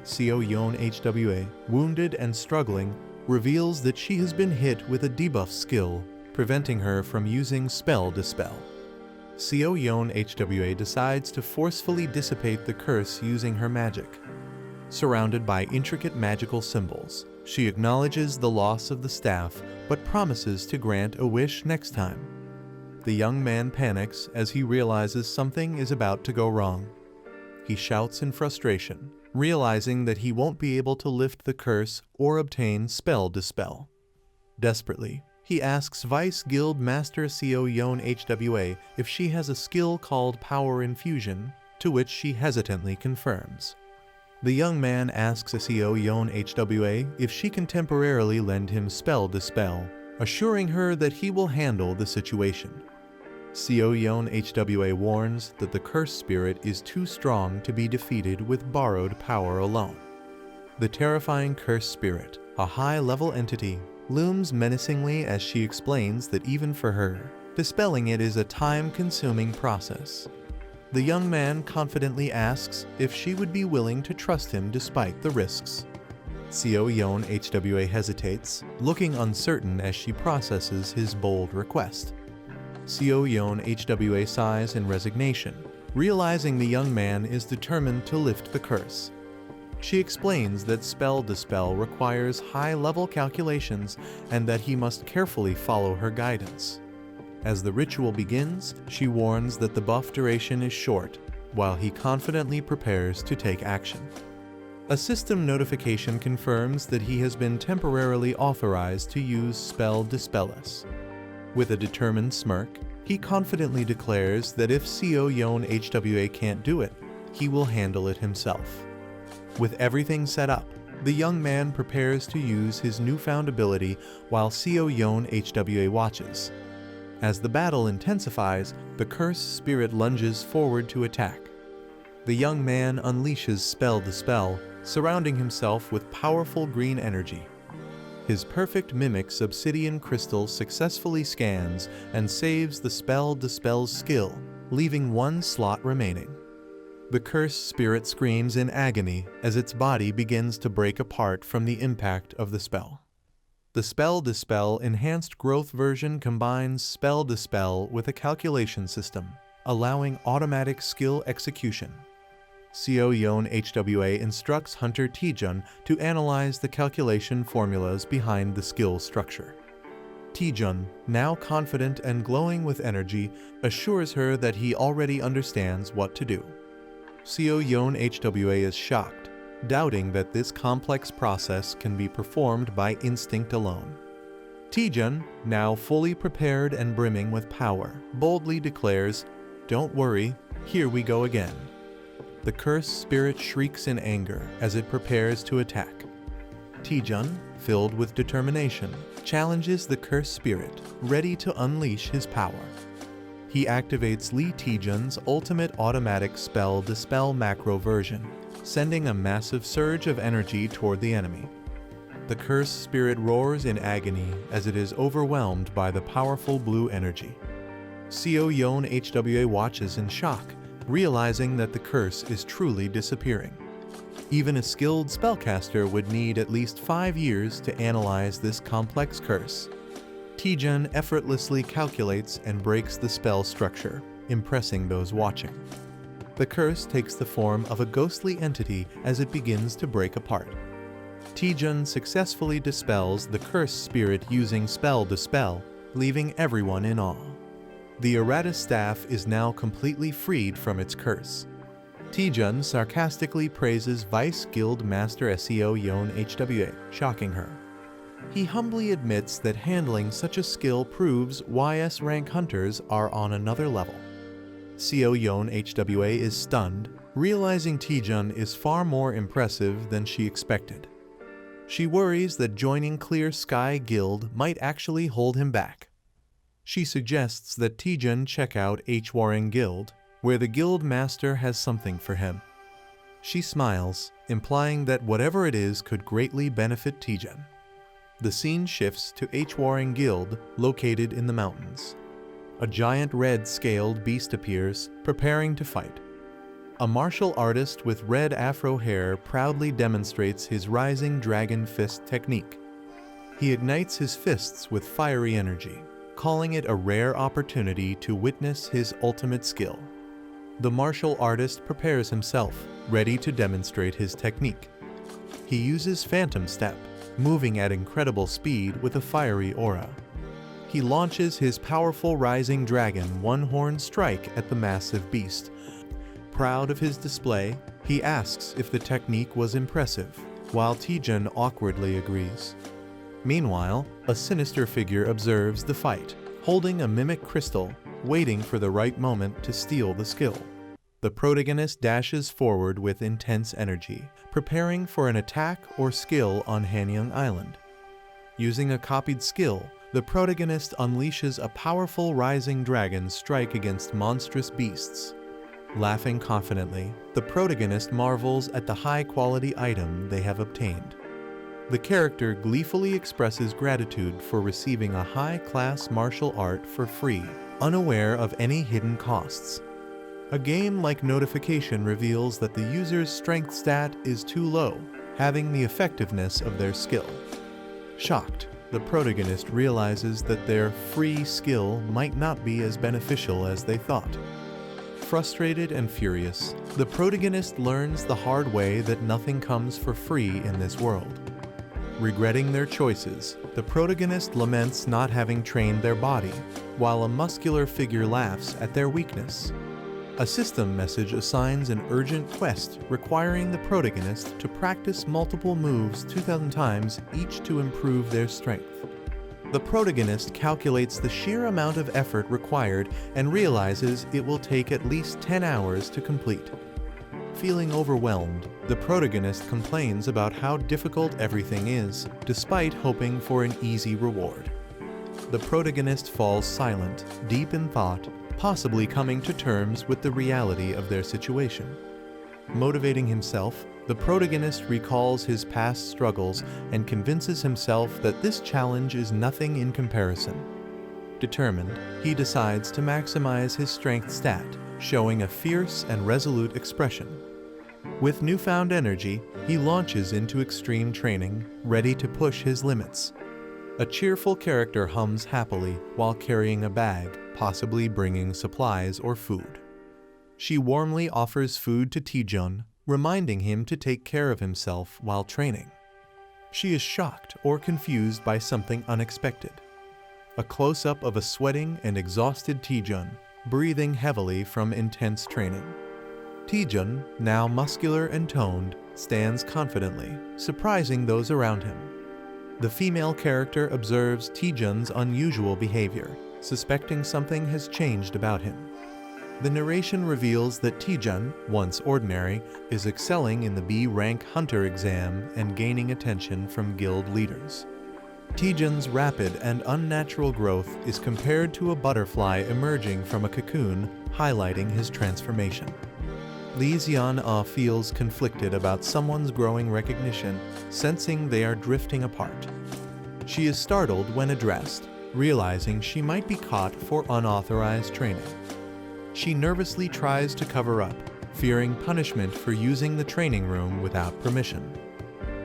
Hwyong HWA, wounded and struggling, reveals that she has been hit with a debuff skill, preventing her from using Spell Dispel. Hwyong HWA decides to forcefully dissipate the curse using her magic. Surrounded by intricate magical symbols, she acknowledges the loss of the staff but promises to grant a wish next time. The young man panics as he realizes something is about to go wrong. He shouts in frustration, realizing that he won't be able to lift the curse or obtain Spell Dispel. Desperately, he asks Vice Guild Master Hwyong HWA if she has a skill called Power Infusion, to which she hesitantly confirms. The young man asks Hwyong HWA if she can temporarily lend him Spell Dispel, assuring her that he will handle the situation. Hwyong HWA warns that the cursed spirit is too strong to be defeated with borrowed power alone. The terrifying cursed spirit, a high-level entity, looms menacingly as she explains that even for her, dispelling it is a time-consuming process. The young man confidently asks if she would be willing to trust him despite the risks. Hwyong HWA hesitates, looking uncertain as she processes his bold request. Hwyong HWA sighs in resignation, realizing the young man is determined to lift the curse. She explains that spell dispel requires high-level calculations and that he must carefully follow her guidance. As the ritual begins, she warns that the buff duration is short, while he confidently prepares to take action. A system notification confirms that he has been temporarily authorized to use spell dispellus. With a determined smirk, he confidently declares that if Hwyong HWA can't do it, he will handle it himself. With everything set up, the young man prepares to use his newfound ability while Hwyong HWA watches. As the battle intensifies, the cursed spirit lunges forward to attack. The young man unleashes spell dispel, surrounding himself with powerful green energy. His perfect mimic's obsidian crystal successfully scans and saves the spell dispel's skill, leaving one slot remaining. The cursed spirit screams in agony as its body begins to break apart from the impact of the spell. The Spell Dispel Enhanced Growth version combines Spell Dispel with a calculation system, allowing automatic skill execution. Hwyong HWA instructs Hunter Taejun to analyze the calculation formulas behind the skill structure. Taejun, now confident and glowing with energy, assures her that he already understands what to do. Hwyong HWA is shocked, doubting that this complex process can be performed by instinct alone. Taejun, now fully prepared and brimming with power, boldly declares, "Don't worry, here we go again." The cursed spirit shrieks in anger as it prepares to attack. Taejun, filled with determination, challenges the cursed spirit, ready to unleash his power. He activates Lee Taejun's ultimate automatic spell dispel macro version, sending a massive surge of energy toward the enemy. The cursed spirit roars in agony as it is overwhelmed by the powerful blue energy. Hwyong HWA watches in shock, realizing that the curse is truly disappearing. Even a skilled spellcaster would need at least 5 years to analyze this complex curse. Taejun effortlessly calculates and breaks the spell structure, impressing those watching. The curse takes the form of a ghostly entity as it begins to break apart. Taejun successfully dispels the cursed spirit using Spell Dispel, leaving everyone in awe. The errata staff is now completely freed from its curse. Taejun sarcastically praises Vice Guild Master Hwyong HWA, shocking her. He humbly admits that handling such a skill proves YS rank hunters are on another level. Hwyong HWA is stunned, realizing Taejun is far more impressive than she expected. She worries that joining Clear Sky Guild might actually hold him back. She suggests that Taejun check out Hwyong Guild, where the guild master has something for him. She smiles, implying that whatever it is could greatly benefit Taejun. The scene shifts to Hwyong Guild, located in the mountains. A giant red-scaled beast appears, preparing to fight. A martial artist with red afro hair proudly demonstrates his rising dragon fist technique. He ignites his fists with fiery energy, calling it a rare opportunity to witness his ultimate skill. The martial artist prepares himself, ready to demonstrate his technique. He uses Phantom Step, moving at incredible speed with a fiery aura. He launches his powerful rising dragon one-horn strike at the massive beast. Proud of his display, he asks if the technique was impressive, while Taejun awkwardly agrees. Meanwhile, a sinister figure observes the fight, holding a mimic crystal, waiting for the right moment to steal the skill. The protagonist dashes forward with intense energy, preparing for an attack or skill on Hwyong Island. Using a copied skill, the protagonist unleashes a powerful rising dragon strike against monstrous beasts. Laughing confidently, the protagonist marvels at the high-quality item they have obtained. The character gleefully expresses gratitude for receiving a high-class martial art for free, unaware of any hidden costs. A game-like notification reveals that the user's strength stat is too low, having the effectiveness of their skill. Shocked, the protagonist realizes that their free skill might not be as beneficial as they thought. Frustrated and furious, the protagonist learns the hard way that nothing comes for free in this world. Regretting their choices, the protagonist laments not having trained their body, while a muscular figure laughs at their weakness. A system message assigns an urgent quest requiring the protagonist to practice multiple moves 2,000 times each to improve their strength. The protagonist calculates the sheer amount of effort required and realizes it will take at least 10 hours to complete. Feeling overwhelmed, the protagonist complains about how difficult everything is, despite hoping for an easy reward. The protagonist falls silent, deep in thought, possibly coming to terms with the reality of their situation. Motivating himself, the protagonist recalls his past struggles and convinces himself that this challenge is nothing in comparison. Determined, he decides to maximize his strength stat, showing a fierce and resolute expression. With newfound energy, he launches into extreme training, ready to push his limits. A cheerful character hums happily while carrying a bag, possibly bringing supplies or food. She warmly offers food to Taejun, reminding him to take care of himself while training. She is shocked or confused by something unexpected. A close-up of a sweating and exhausted Taejun, breathing heavily from intense training. Taejun, now muscular and toned, stands confidently, surprising those around him. The female character observes Taejun's unusual behavior, suspecting something has changed about him. The narration reveals that Taejun, once ordinary, is excelling in the B-rank hunter exam and gaining attention from guild leaders. Taejun's rapid and unnatural growth is compared to a butterfly emerging from a cocoon, highlighting his transformation. Lee Xian-ah feels conflicted about someone's growing recognition, sensing they are drifting apart. She is startled when addressed, realizing she might be caught for unauthorized training. She nervously tries to cover up, fearing punishment for using the training room without permission.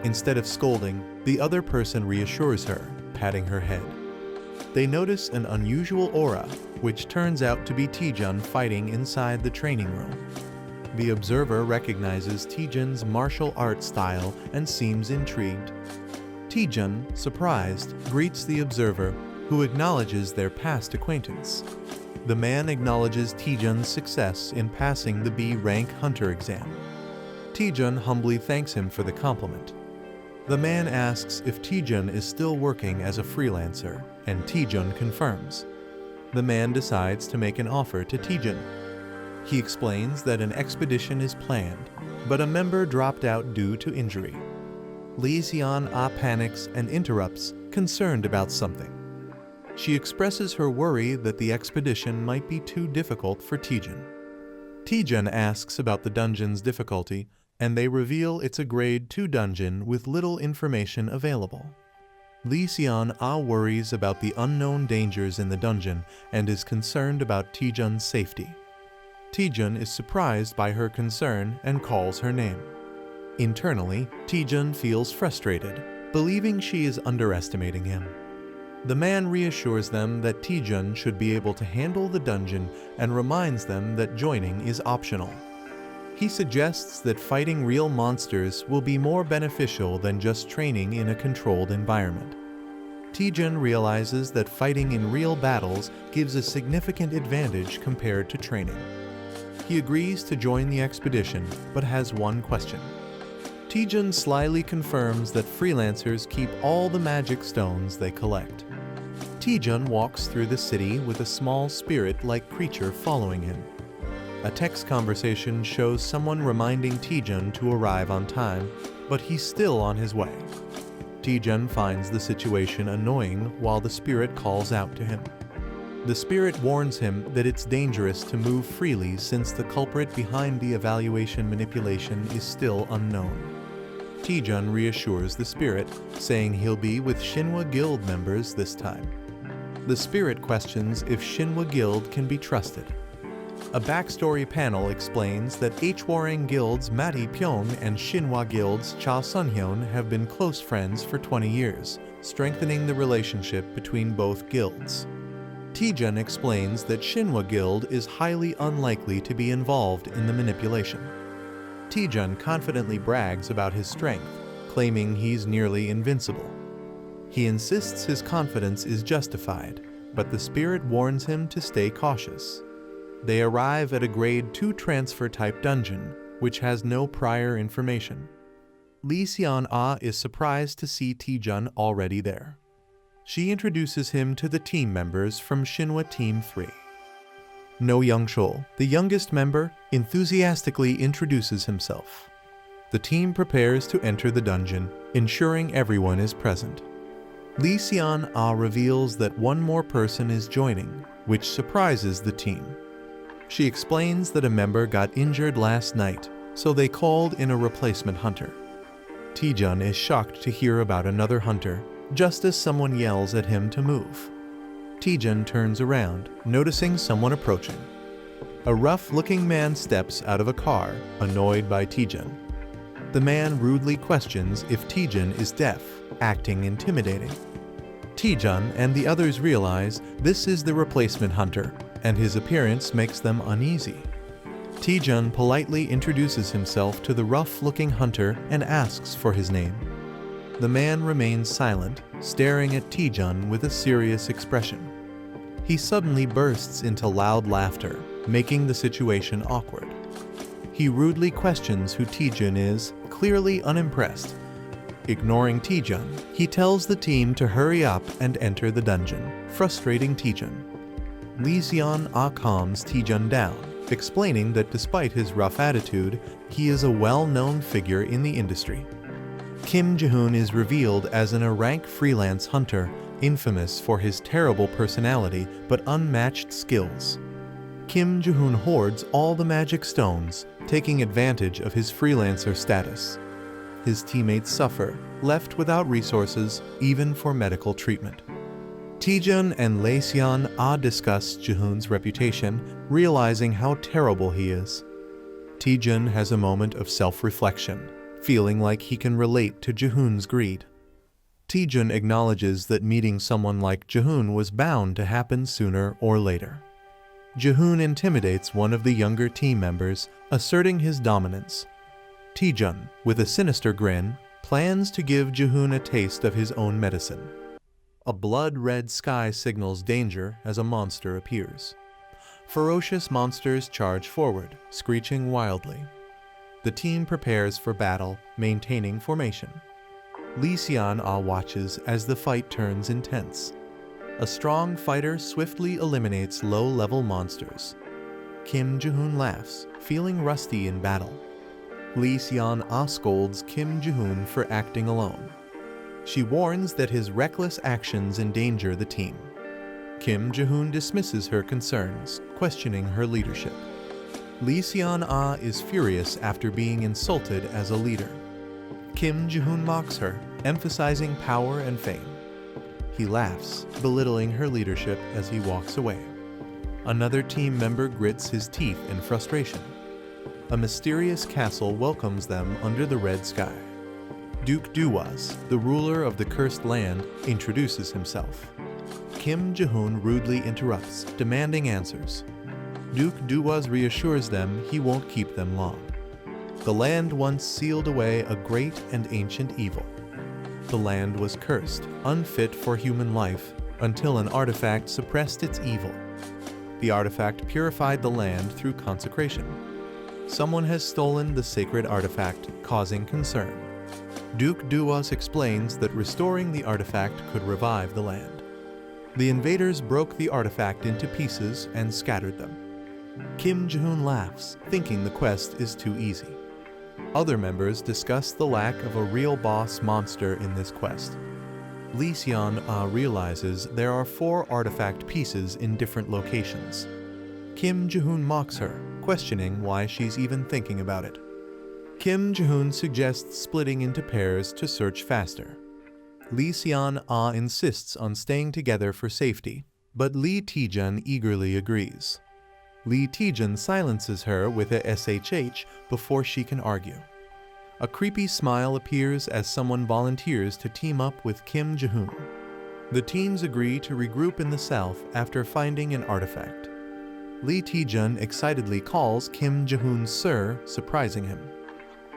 Instead of scolding, the other person reassures her, patting her head. They notice an unusual aura, which turns out to be Taejun fighting inside the training room. The observer recognizes Taejun's martial arts style and seems intrigued. Taejun, surprised, greets the observer, who acknowledges their past acquaintance. The man acknowledges Taejun's success in passing the B-rank hunter exam. Taejun humbly thanks him for the compliment. The man asks if Taejun is still working as a freelancer, and Taejun confirms. The man decides to make an offer to Taejun. He explains that an expedition is planned, but a member dropped out due to injury. Lee Xian-ah panics and interrupts, concerned about something. She expresses her worry that the expedition might be too difficult for Taejun. Taejun asks about the dungeon's difficulty, and they reveal it's a grade 2 dungeon with little information available. Lee Xian-ah worries about the unknown dangers in the dungeon and is concerned about Taejun's safety. Taejun is surprised by her concern and calls her name. Internally, Taejun feels frustrated, believing she is underestimating him. The man reassures them that Taejun should be able to handle the dungeon and reminds them that joining is optional. He suggests that fighting real monsters will be more beneficial than just training in a controlled environment. Taejun realizes that fighting in real battles gives a significant advantage compared to training. He agrees to join the expedition, but has one question. Taejun slyly confirms that freelancers keep all the magic stones they collect. Taejun walks through the city with a small spirit-like creature following him. A text conversation shows someone reminding Taejun to arrive on time, but he's still on his way. Taejun finds the situation annoying while the spirit calls out to him. The spirit warns him that it's dangerous to move freely since the culprit behind the evaluation manipulation is still unknown. Taejun reassures the spirit, saying he'll be with Shinhwa Guild members this time. The spirit questions if Shinhwa Guild can be trusted. A backstory panel explains that Hwyong Guild's Mati Pyong and Shinhwa Guild's Cha Sunhyun have been close friends for 20 years, strengthening the relationship between both guilds. Taejun explains that Shinhwa Guild is highly unlikely to be involved in the manipulation. Taejun confidently brags about his strength, claiming he's nearly invincible. He insists his confidence is justified, but the spirit warns him to stay cautious. They arrive at a Grade 2 transfer-type dungeon, which has no prior information. Lee Seon-ah is surprised to see Taejun already there. She introduces him to the team members from Shinhwa Team 3. No Young-chul, the youngest member, enthusiastically introduces himself. The team prepares to enter the dungeon, ensuring everyone is present. Lee Seon-ah reveals that one more person is joining, which surprises the team. She explains that a member got injured last night, so they called in a replacement hunter. Taejun is shocked to hear about another hunter, just as someone yells at him to move. Taejun turns around, noticing someone approaching. A rough-looking man steps out of a car, annoyed by Taejun. The man rudely questions if Taejun is deaf, acting intimidating. Taejun and the others realize this is the replacement hunter, and his appearance makes them uneasy. Taejun politely introduces himself to the rough-looking hunter and asks for his name. The man remains silent, staring at Taejun with a serious expression. He suddenly bursts into loud laughter, making the situation awkward. He rudely questions who Taejun is, clearly unimpressed. Ignoring Taejun, he tells the team to hurry up and enter the dungeon, frustrating Taejun. Lee Seon-ah calms Taejun down, explaining that despite his rough attitude, he is a well-known figure in the industry. Kim Ji-hoon is revealed as an A-rank freelance hunter, infamous for his terrible personality but unmatched skills. Kim Ji-hoon hoards all the magic stones, taking advantage of his freelancer status. His teammates suffer, left without resources, even for medical treatment. Taejun and Lee Seon-ah discuss Ji-hoon's reputation, realizing how terrible he is. Taejun has a moment of self-reflection, feeling like he can relate to Ji-hoon's greed. Taejun acknowledges that meeting someone like Ji-hoon was bound to happen sooner or later. Ji-hoon intimidates one of the younger team members, asserting his dominance. Taejun, with a sinister grin, plans to give Ji-hoon a taste of his own medicine. A blood-red sky signals danger as a monster appears. Ferocious monsters charge forward, screeching wildly. The team prepares for battle, maintaining formation. Lee Seon-ah watches as the fight turns intense. A strong fighter swiftly eliminates low-level monsters. Kim Ji-hoon laughs, feeling rusty in battle. Lee Seon-ah scolds Kim Ji-hoon for acting alone. She warns that his reckless actions endanger the team. Kim Ji-hoon dismisses her concerns, questioning her leadership. Lee Seon-ah is furious after being insulted as a leader. Kim Ji-hoon mocks her, emphasizing power and fame. He laughs, belittling her leadership as he walks away. Another team member grits his teeth in frustration. A mysterious castle welcomes them under the red sky. Duke Duwas, the ruler of the cursed land, introduces himself. Kim Ji-hoon rudely interrupts, demanding answers. Duke Duwas reassures them he won't keep them long. The land once sealed away a great and ancient evil. The land was cursed, unfit for human life, until an artifact suppressed its evil. The artifact purified the land through consecration. Someone has stolen the sacred artifact, causing concern. Duke Duwas explains that restoring the artifact could revive the land. The invaders broke the artifact into pieces and scattered them. Kim Ji-hoon laughs, thinking the quest is too easy. Other members discuss the lack of a real boss monster in this quest. Lee Seon-ah realizes there are 4 artifact pieces in different locations. Kim Ji-hoon mocks her, questioning why she's even thinking about it. Kim Ji-hoon suggests splitting into pairs to search faster. Lee Seon-ah insists on staying together for safety, but Lee Taejun eagerly agrees. Lee Taejun silences her with a SHH before she can argue. A creepy smile appears as someone volunteers to team up with Kim Ji-hoon. The teams agree to regroup in the south after finding an artifact. Lee Taejun excitedly calls Kim Ji-hoon Sir, surprising him.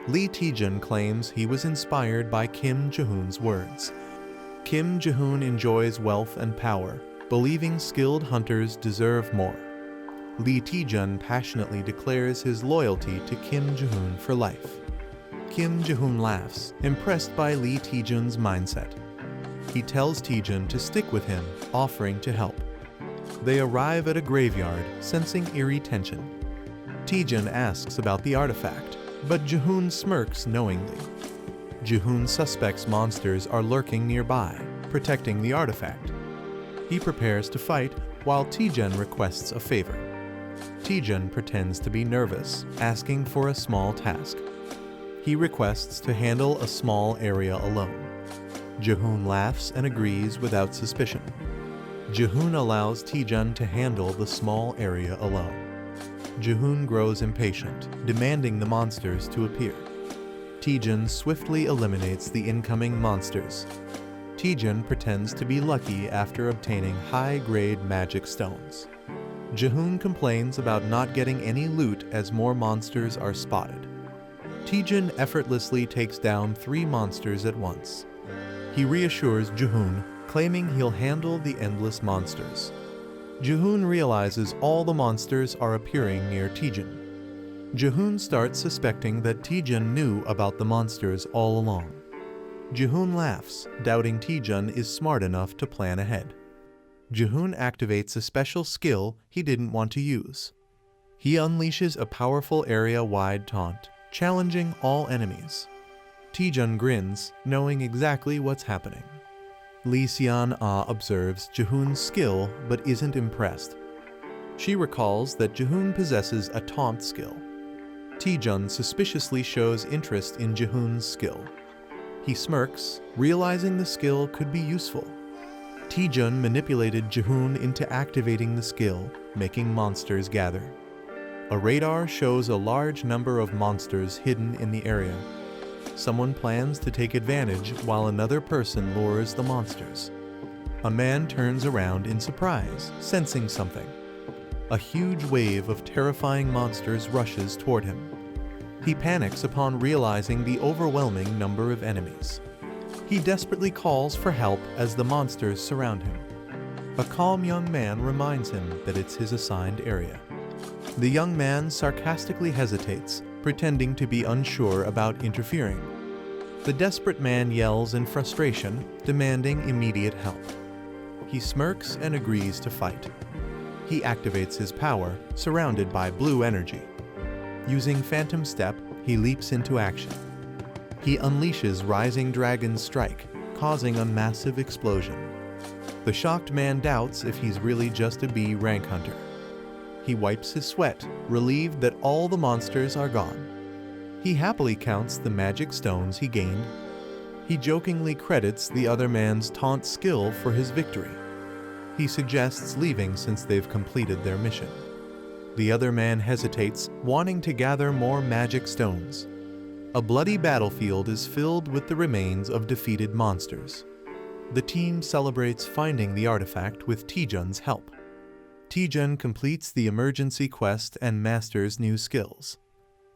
Lee Taejun claims he was inspired by Kim Ji-hoon's words. Kim Ji-hoon enjoys wealth and power, believing skilled hunters deserve more. Lee Taejun passionately declares his loyalty to Kim Ji-hoon for life. Kim Ji-hoon laughs, impressed by Lee Taejun's mindset. He tells Taejun to stick with him, offering to help. They arrive at a graveyard, sensing eerie tension. Taejun asks about the artifact, but Ji-hoon smirks knowingly. Ji-hoon suspects monsters are lurking nearby, protecting the artifact. He prepares to fight, while Taejun requests a favor. Taejun pretends to be nervous, asking for a small task. He requests to handle a small area alone. Ji-hoon laughs and agrees without suspicion. Ji-hoon allows Taejun to handle the small area alone. Ji-hoon grows impatient, demanding the monsters to appear. Taejun swiftly eliminates the incoming monsters. Taejun pretends to be lucky after obtaining high-grade magic stones. Ji-hoon complains about not getting any loot as more monsters are spotted. Taejun effortlessly takes down 3 monsters at once. He reassures Ji-hoon, claiming he'll handle the endless monsters. Ji-hoon realizes all the monsters are appearing near Taejun. Ji-hoon starts suspecting that Taejun knew about the monsters all along. Ji-hoon laughs, doubting Taejun is smart enough to plan ahead. Ji-hoon activates a special skill he didn't want to use. He unleashes a powerful area-wide taunt, challenging all enemies. Taejun grins, knowing exactly what's happening. Lee Seon-ah observes Ji-hoon's skill but isn't impressed. She recalls that Ji-hoon possesses a taunt skill. Taejun suspiciously shows interest in Ji-hoon's skill. He smirks, realizing the skill could be useful. Taejun manipulated Ji-hoon into activating the skill, making monsters gather. A radar shows a large number of monsters hidden in the area. Someone plans to take advantage while another person lures the monsters. A man turns around in surprise, sensing something. A huge wave of terrifying monsters rushes toward him. He panics upon realizing the overwhelming number of enemies. He desperately calls for help as the monsters surround him. A calm young man reminds him that it's his assigned area. The young man sarcastically hesitates, pretending to be unsure about interfering. The desperate man yells in frustration, demanding immediate help. He smirks and agrees to fight. He activates his power, surrounded by blue energy. Using Phantom Step, he leaps into action. He unleashes Rising Dragon's Strike, causing a massive explosion. The shocked man doubts if he's really just a B rank hunter. He wipes his sweat, relieved that all the monsters are gone. He happily counts the magic stones he gained. He jokingly credits the other man's taunt skill for his victory. He suggests leaving since they've completed their mission. The other man hesitates, wanting to gather more magic stones. A bloody battlefield is filled with the remains of defeated monsters. The team celebrates finding the artifact with Taejun's help. Taejun completes the emergency quest and masters new skills.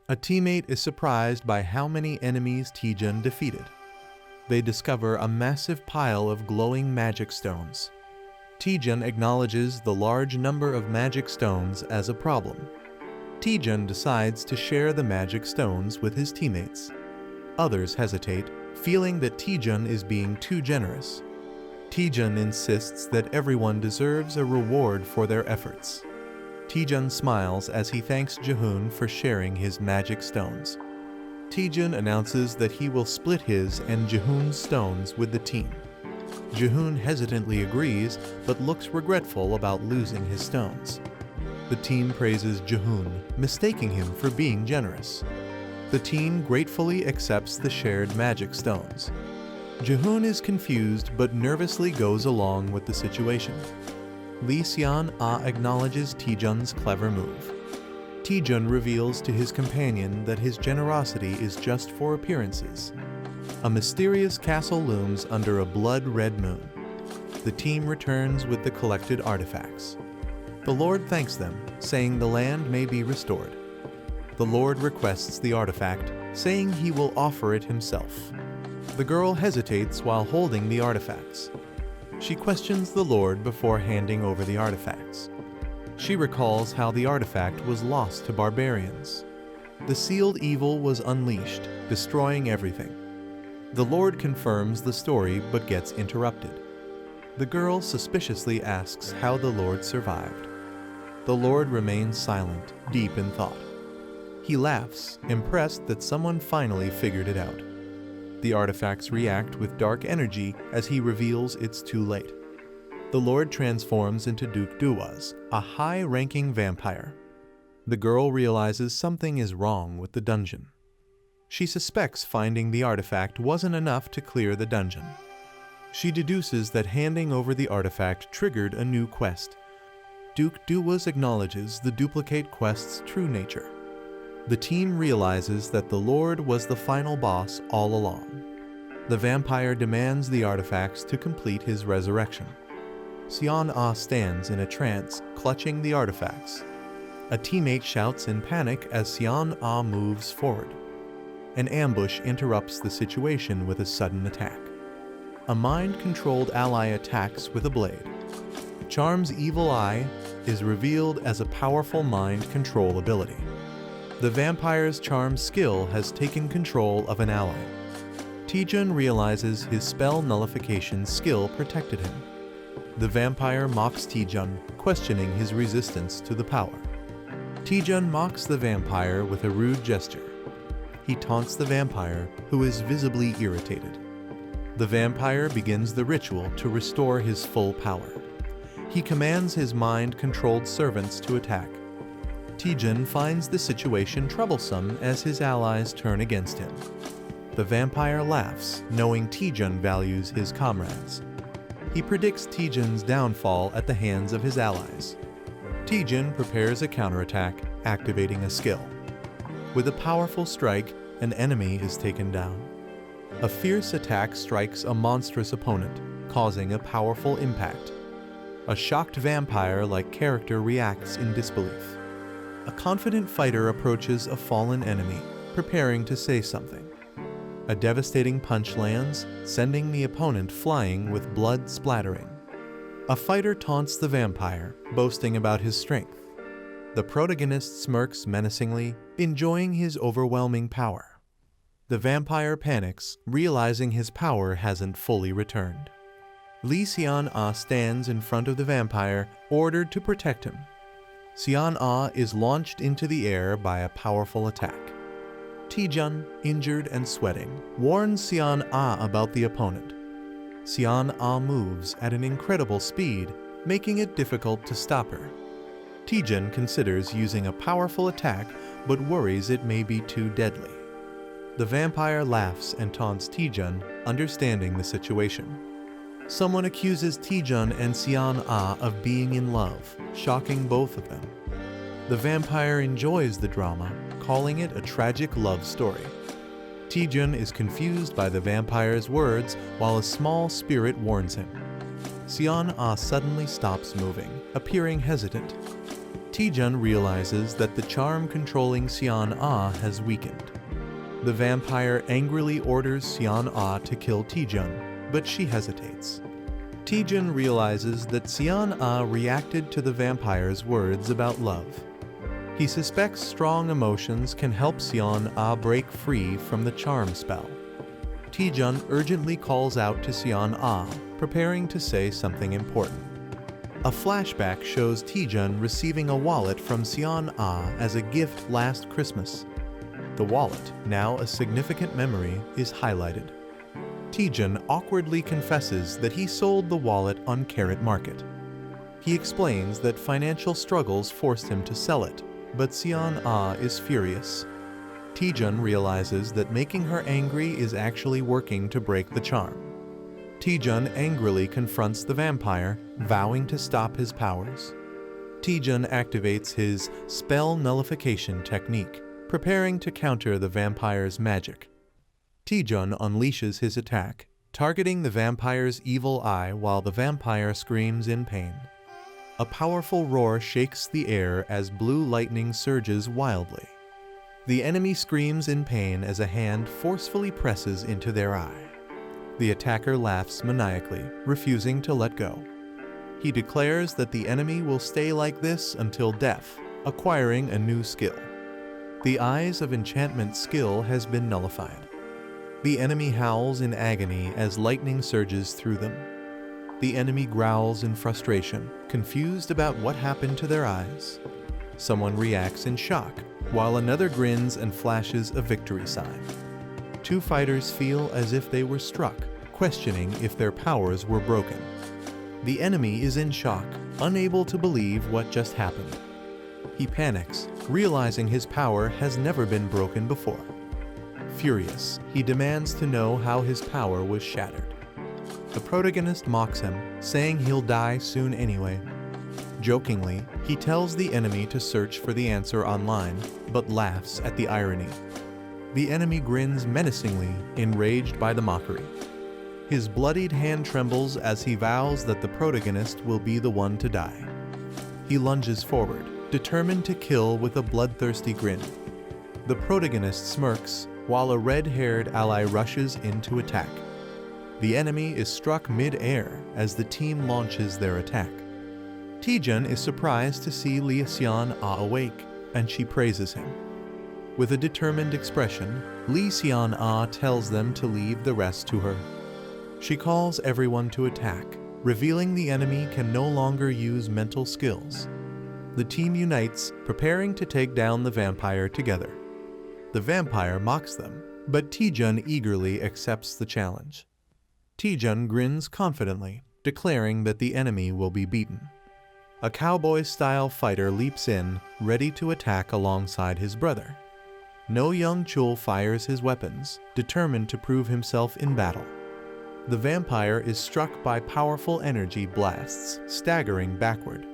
A teammate is surprised by how many enemies Taejun defeated. They discover a massive pile of glowing magic stones. Taejun acknowledges the large number of magic stones as a problem. Taejun decides to share the magic stones with his teammates. Others hesitate, feeling that Taejun is being too generous. Taejun insists that everyone deserves a reward for their efforts. Taejun smiles as he thanks Ji-hoon for sharing his magic stones. Taejun announces that he will split his and Ji-hoon's stones with the team. Ji-hoon hesitantly agrees, but looks regretful about losing his stones. The team praises Ji-hoon, mistaking him for being generous. The team gratefully accepts the shared magic stones. Ji-hoon is confused but nervously goes along with the situation. Lee Seon-ah acknowledges Taejun's clever move. Taejun reveals to his companion that his generosity is just for appearances. A mysterious castle looms under a blood-red moon. The team returns with the collected artifacts. The Lord thanks them, saying the land may be restored. The Lord requests the artifact, saying he will offer it himself. The girl hesitates while holding the artifacts. She questions the Lord before handing over the artifacts. She recalls how the artifact was lost to barbarians. The sealed evil was unleashed, destroying everything. The Lord confirms the story but gets interrupted. The girl suspiciously asks how the Lord survived. The Lord remains silent, deep in thought. He laughs, impressed that someone finally figured it out. The artifacts react with dark energy as he reveals it's too late. The Lord transforms into Duke Duwas, a high-ranking vampire. The girl realizes something is wrong with the dungeon. She suspects finding the artifact wasn't enough to clear the dungeon. She deduces that handing over the artifact triggered a new quest. Duke Duwas acknowledges the duplicate quest's true nature. The team realizes that the Lord was the final boss all along. The vampire demands the artifacts to complete his resurrection. Sion-Ah stands in a trance, clutching the artifacts. A teammate shouts in panic as Sion-Ah moves forward. An ambush interrupts the situation with a sudden attack. A mind-controlled ally attacks with a blade. Charm's evil eye is revealed as a powerful mind control ability. The vampire's charm skill has taken control of an ally. Taejun realizes his spell nullification skill protected him. The vampire mocks Taejun, questioning his resistance to the power. Taejun mocks the vampire with a rude gesture. He taunts the vampire, who is visibly irritated. The vampire begins the ritual to restore his full power. He commands his mind-controlled servants to attack. Taejun finds the situation troublesome as his allies turn against him. The vampire laughs, knowing Taejun values his comrades. He predicts Taejun's downfall at the hands of his allies. Taejun prepares a counterattack, activating a skill. With a powerful strike, an enemy is taken down. A fierce attack strikes a monstrous opponent, causing a powerful impact. A shocked vampire-like character reacts in disbelief. A confident fighter approaches a fallen enemy, preparing to say something. A devastating punch lands, sending the opponent flying with blood splattering. A fighter taunts the vampire, boasting about his strength. The protagonist smirks menacingly, enjoying his overwhelming power. The vampire panics, realizing his power hasn't fully returned. Lee Sion-Ah stands in front of the vampire, ordered to protect him. Sion-Ah is launched into the air by a powerful attack. Taejun, injured and sweating, warns Sion-Ah about the opponent. Sion-Ah moves at an incredible speed, making it difficult to stop her. Taejun considers using a powerful attack, but worries it may be too deadly. The vampire laughs and taunts Taejun, understanding the situation. Someone accuses Taejun and Sion-Ah of being in love, shocking both of them. The vampire enjoys the drama, calling it a tragic love story. Taejun is confused by the vampire's words while a small spirit warns him. Sion-Ah suddenly stops moving, appearing hesitant. Taejun realizes that the charm controlling Sion-Ah has weakened. The vampire angrily orders Sion-Ah to kill Taejun, but she hesitates. Taejun realizes that Sion-Ah reacted to the vampire's words about love. He suspects strong emotions can help Sion-Ah break free from the charm spell. Taejun urgently calls out to Sion-Ah, preparing to say something important. A flashback shows Taejun receiving a wallet from Sion-Ah as a gift last Christmas. The wallet, now a significant memory, is highlighted. Taejun awkwardly confesses that he sold the wallet on Carrot Market. He explains that financial struggles forced him to sell it, but Sion-Ah is furious. Taejun realizes that making her angry is actually working to break the charm. Taejun angrily confronts the vampire, vowing to stop his powers. Taejun activates his spell nullification technique, preparing to counter the vampire's magic. Taejun unleashes his attack, targeting the vampire's evil eye while the vampire screams in pain. A powerful roar shakes the air as blue lightning surges wildly. The enemy screams in pain as a hand forcefully presses into their eye. The attacker laughs maniacally, refusing to let go. He declares that the enemy will stay like this until death, acquiring a new skill. The Eyes of Enchantment skill has been nullified. The enemy howls in agony as lightning surges through them. The enemy growls in frustration, confused about what happened to their eyes. Someone reacts in shock, while another grins and flashes a victory sign. Two fighters feel as if they were struck, questioning if their powers were broken. The enemy is in shock, unable to believe what just happened. He panics, realizing his power has never been broken before. Furious, he demands to know how his power was shattered. The protagonist mocks him, saying he'll die soon anyway. Jokingly, he tells the enemy to search for the answer online, but laughs at the irony. The enemy grins menacingly, enraged by the mockery. His bloodied hand trembles as he vows that the protagonist will be the one to die. He lunges forward, determined to kill with a bloodthirsty grin. The protagonist smirks, while a red-haired ally rushes in to attack. The enemy is struck mid-air as the team launches their attack. Taejun is surprised to see Lee Seon-ah awake, and she praises him. With a determined expression, Lee Seon-ah tells them to leave the rest to her. She calls everyone to attack, revealing the enemy can no longer use mental skills. The team unites, preparing to take down the vampire together. The vampire mocks them, but Taejun eagerly accepts the challenge. Taejun grins confidently, declaring that the enemy will be beaten. A cowboy-style fighter leaps in, ready to attack alongside his brother. No Young Chul fires his weapons, determined to prove himself in battle. The vampire is struck by powerful energy blasts, staggering backward.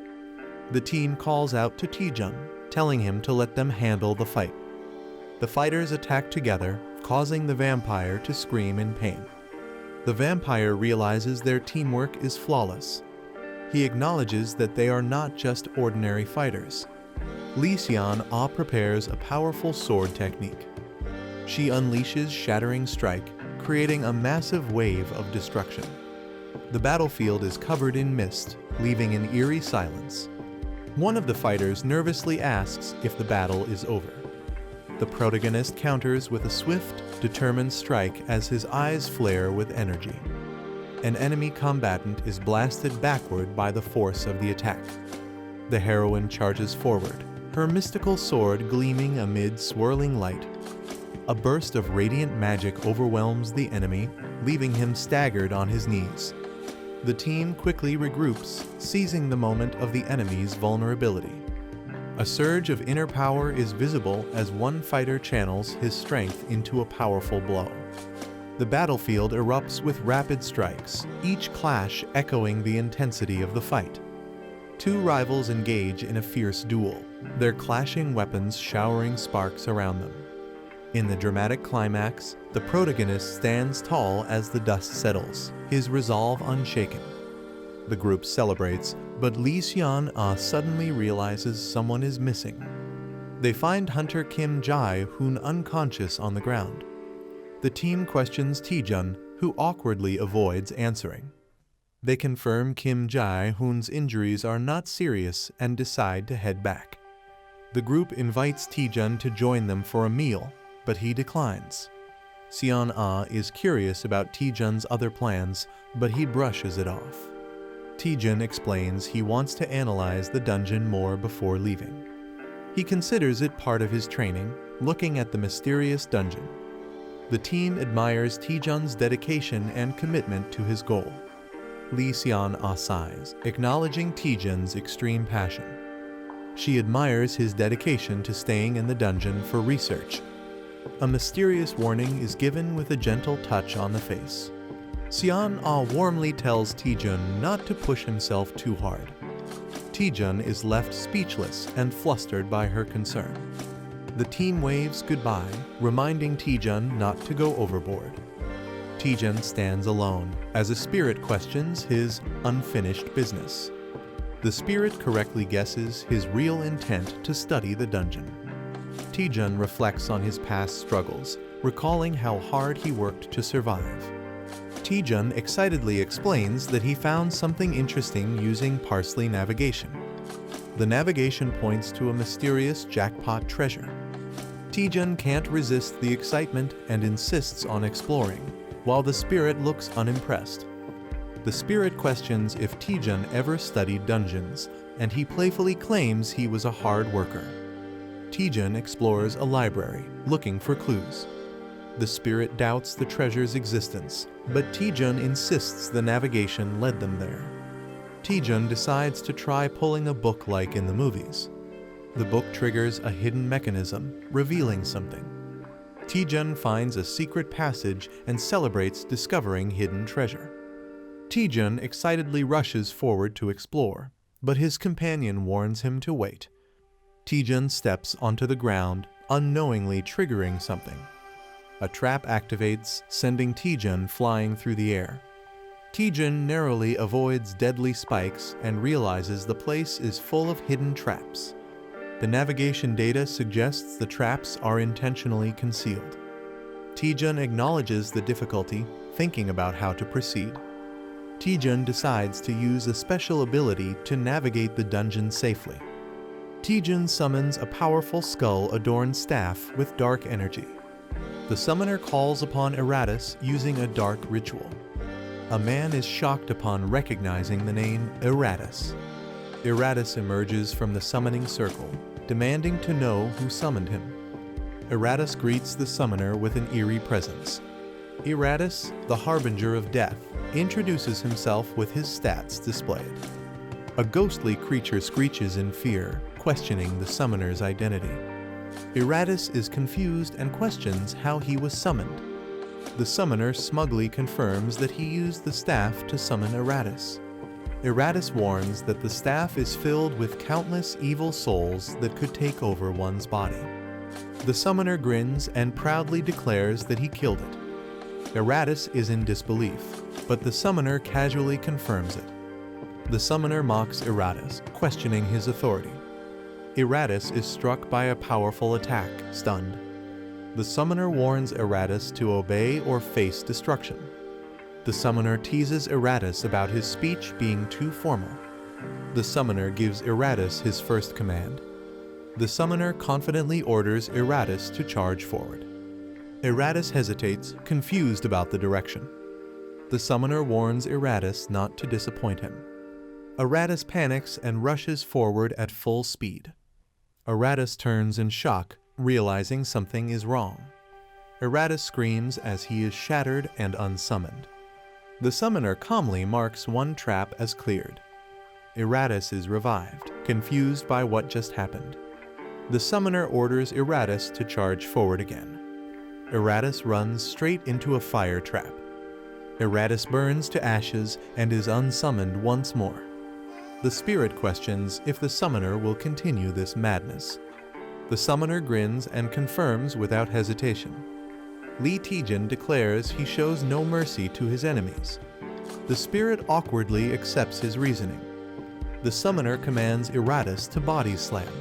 The team calls out to Taejun, telling him to let them handle the fight. The fighters attack together, causing the vampire to scream in pain. The vampire realizes their teamwork is flawless. He acknowledges that they are not just ordinary fighters. Lee Seon-ah prepares a powerful sword technique. She unleashes Shattering Strike, creating a massive wave of destruction. The battlefield is covered in mist, leaving an eerie silence. One of the fighters nervously asks if the battle is over. The protagonist counters with a swift, determined strike as his eyes flare with energy. An enemy combatant is blasted backward by the force of the attack. The heroine charges forward, her mystical sword gleaming amid swirling light. A burst of radiant magic overwhelms the enemy, leaving him staggered on his knees. The team quickly regroups, seizing the moment of the enemy's vulnerability. A surge of inner power is visible as one fighter channels his strength into a powerful blow. The battlefield erupts with rapid strikes, each clash echoing the intensity of the fight. Two rivals engage in a fierce duel, their clashing weapons showering sparks around them. In the dramatic climax, the protagonist stands tall as the dust settles, his resolve unshaken. The group celebrates, but Lee Seon-ah suddenly realizes someone is missing. They find Hunter Kim Jae-hoon unconscious on the ground. The team questions Taejun, who awkwardly avoids answering. They confirm Kim Jae-hoon's injuries are not serious and decide to head back. The group invites Taejun to join them for a meal, but he declines. Seon-ah is curious about Taejun's other plans, but he brushes it off. Taejun explains he wants to analyze the dungeon more before leaving. He considers it part of his training, looking at the mysterious dungeon. The team admires Taejun's dedication and commitment to his goal. Lee Seon-ah sighs, acknowledging Taejun's extreme passion. She admires his dedication to staying in the dungeon for research. A mysterious warning is given with a gentle touch on the face. Seon-ah warmly tells Taejun not to push himself too hard. Taejun is left speechless and flustered by her concern. The team waves goodbye, reminding Taejun not to go overboard. Taejun stands alone as a spirit questions his unfinished business. The spirit correctly guesses his real intent to study the dungeon. Taejun reflects on his past struggles, recalling how hard he worked to survive. Taejun excitedly explains that he found something interesting using parsley navigation. The navigation points to a mysterious jackpot treasure. Taejun can't resist the excitement and insists on exploring, while the spirit looks unimpressed. The spirit questions if Taejun ever studied dungeons, and he playfully claims he was a hard worker. Taejun explores a library, looking for clues. The spirit doubts the treasure's existence, but Taejun insists the navigation led them there. Taejun decides to try pulling a book like in the movies. The book triggers a hidden mechanism, revealing something. Taejun finds a secret passage and celebrates discovering hidden treasure. Taejun excitedly rushes forward to explore, but his companion warns him to wait. Taejun steps onto the ground, unknowingly triggering something. A trap activates, sending Taejun flying through the air. Taejun narrowly avoids deadly spikes and realizes the place is full of hidden traps. The navigation data suggests the traps are intentionally concealed. Taejun acknowledges the difficulty, thinking about how to proceed. Taejun decides to use a special ability to navigate the dungeon safely. Taejun summons a powerful skull-adorned staff with dark energy. The summoner calls upon Eratus using a dark ritual. A man is shocked upon recognizing the name Eratus. Eratus emerges from the summoning circle, demanding to know who summoned him. Eratus greets the summoner with an eerie presence. Eratus, the harbinger of death, introduces himself with his stats displayed. A ghostly creature screeches in fear, questioning the summoner's identity. Eratus is confused and questions how he was summoned. The summoner smugly confirms that he used the staff to summon Eratus. Eratus warns that the staff is filled with countless evil souls that could take over one's body. The summoner grins and proudly declares that he killed it. Eratus is in disbelief, but the summoner casually confirms it. The summoner mocks Eratus, questioning his authority. Eratus is struck by a powerful attack, stunned. The summoner warns Eratus to obey or face destruction. The summoner teases Eratus about his speech being too formal. The summoner gives Eratus his first command. The summoner confidently orders Eratus to charge forward. Eratus hesitates, confused about the direction. The summoner warns Eratus not to disappoint him. Eratus panics and rushes forward at full speed. Eratus turns in shock, realizing something is wrong. Eratus screams as he is shattered and unsummoned. The summoner calmly marks one trap as cleared. Eratus is revived, confused by what just happened. The summoner orders Eratus to charge forward again. Eratus runs straight into a fire trap. Eratus burns to ashes and is unsummoned once more. The spirit questions if the summoner will continue this madness. The summoner grins and confirms without hesitation. Lee Taejun declares he shows no mercy to his enemies. The spirit awkwardly accepts his reasoning. The summoner commands Eratus to body slam.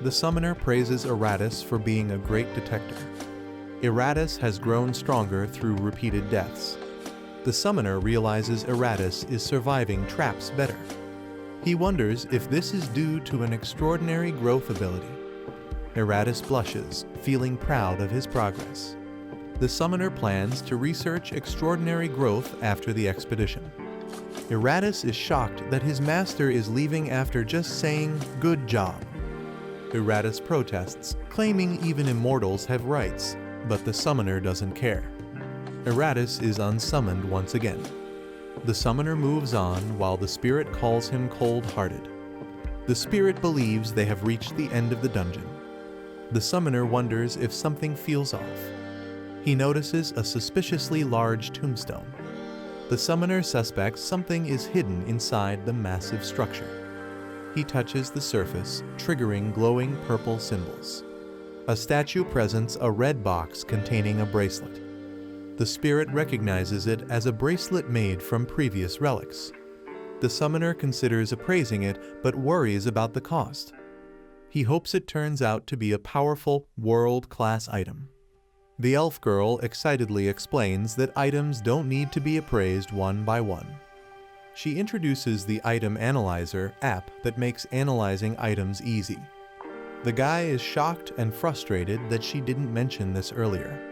The summoner praises Eratus for being a great detector. Eratus has grown stronger through repeated deaths. The summoner realizes Eratus is surviving traps better. He wonders if this is due to an extraordinary growth ability. Eratus blushes, feeling proud of his progress. The summoner plans to research extraordinary growth after the expedition. Eratus is shocked that his master is leaving after just saying, "Good job." Eratus protests, claiming even immortals have rights, but the summoner doesn't care. Eratus is unsummoned once again. The summoner moves on while the spirit calls him cold-hearted. The spirit believes they have reached the end of the dungeon. The summoner wonders if something feels off. He notices a suspiciously large tombstone. The summoner suspects something is hidden inside the massive structure. He touches the surface, triggering glowing purple symbols. A statue presents a red box containing a bracelet. The spirit recognizes it as a bracelet made from previous relics. The summoner considers appraising it but worries about the cost. He hopes it turns out to be a powerful, world-class item. The elf girl excitedly explains that items don't need to be appraised one by one. She introduces the Item Analyzer app that makes analyzing items easy. The guy is shocked and frustrated that she didn't mention this earlier.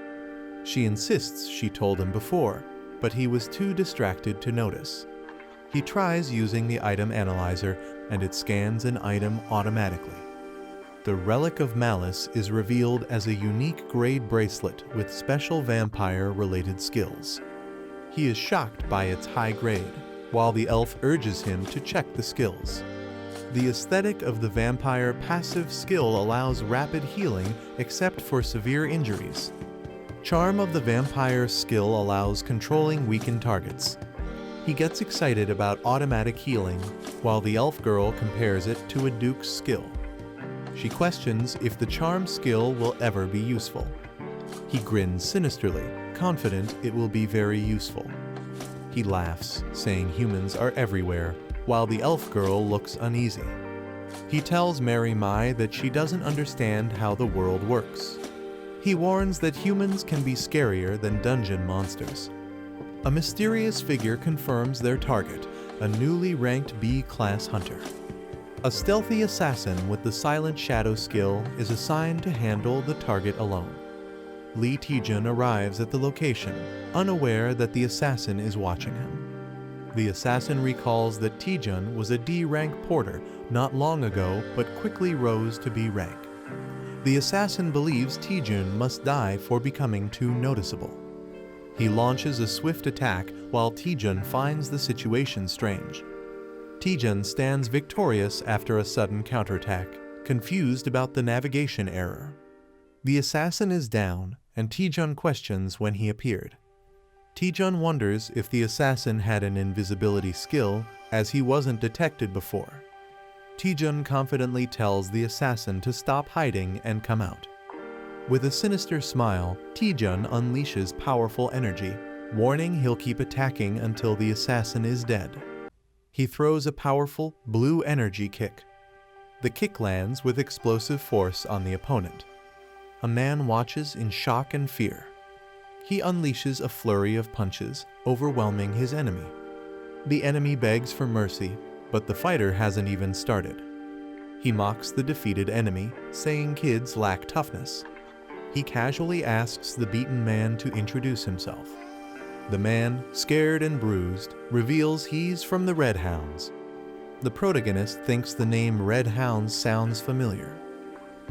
She insists she told him before, but he was too distracted to notice. He tries using the Item Analyzer and it scans an item automatically. The Relic of Malice is revealed as a unique grade bracelet with special vampire-related skills. He is shocked by its high grade, while the elf urges him to check the skills. The aesthetic of the vampire passive skill allows rapid healing except for severe injuries. Charm of the vampire skill allows controlling weakened targets. He gets excited about automatic healing, while the elf girl compares it to a duke's skill. She questions if the charm skill will ever be useful. He grins sinisterly, confident it will be very useful. He laughs, saying humans are everywhere, while the elf girl looks uneasy. He tells Mary Mai that she doesn't understand how the world works. He warns that humans can be scarier than dungeon monsters. A mysterious figure confirms their target, a newly ranked B-class hunter. A stealthy assassin with the Silent Shadow skill is assigned to handle the target alone. Lee Taejun arrives at the location, unaware that the assassin is watching him. The assassin recalls that Taejun was a D-rank porter not long ago but quickly rose to B rank. The assassin believes Taejun must die for becoming too noticeable. He launches a swift attack while Taejun finds the situation strange. Taejun stands victorious after a sudden counterattack, confused about the navigation error. The assassin is down, and Taejun questions when he appeared. Taejun wonders if the assassin had an invisibility skill, as he wasn't detected before. Taejun confidently tells the assassin to stop hiding and come out. With a sinister smile, Taejun unleashes powerful energy, warning he'll keep attacking until the assassin is dead. He throws a powerful, blue energy kick. The kick lands with explosive force on the opponent. A man watches in shock and fear. He unleashes a flurry of punches, overwhelming his enemy. The enemy begs for mercy, but the fighter hasn't even started. He mocks the defeated enemy, saying kids lack toughness. He casually asks the beaten man to introduce himself. The man, scared and bruised, reveals he's from the Red Hounds. The protagonist thinks the name Red Hounds sounds familiar.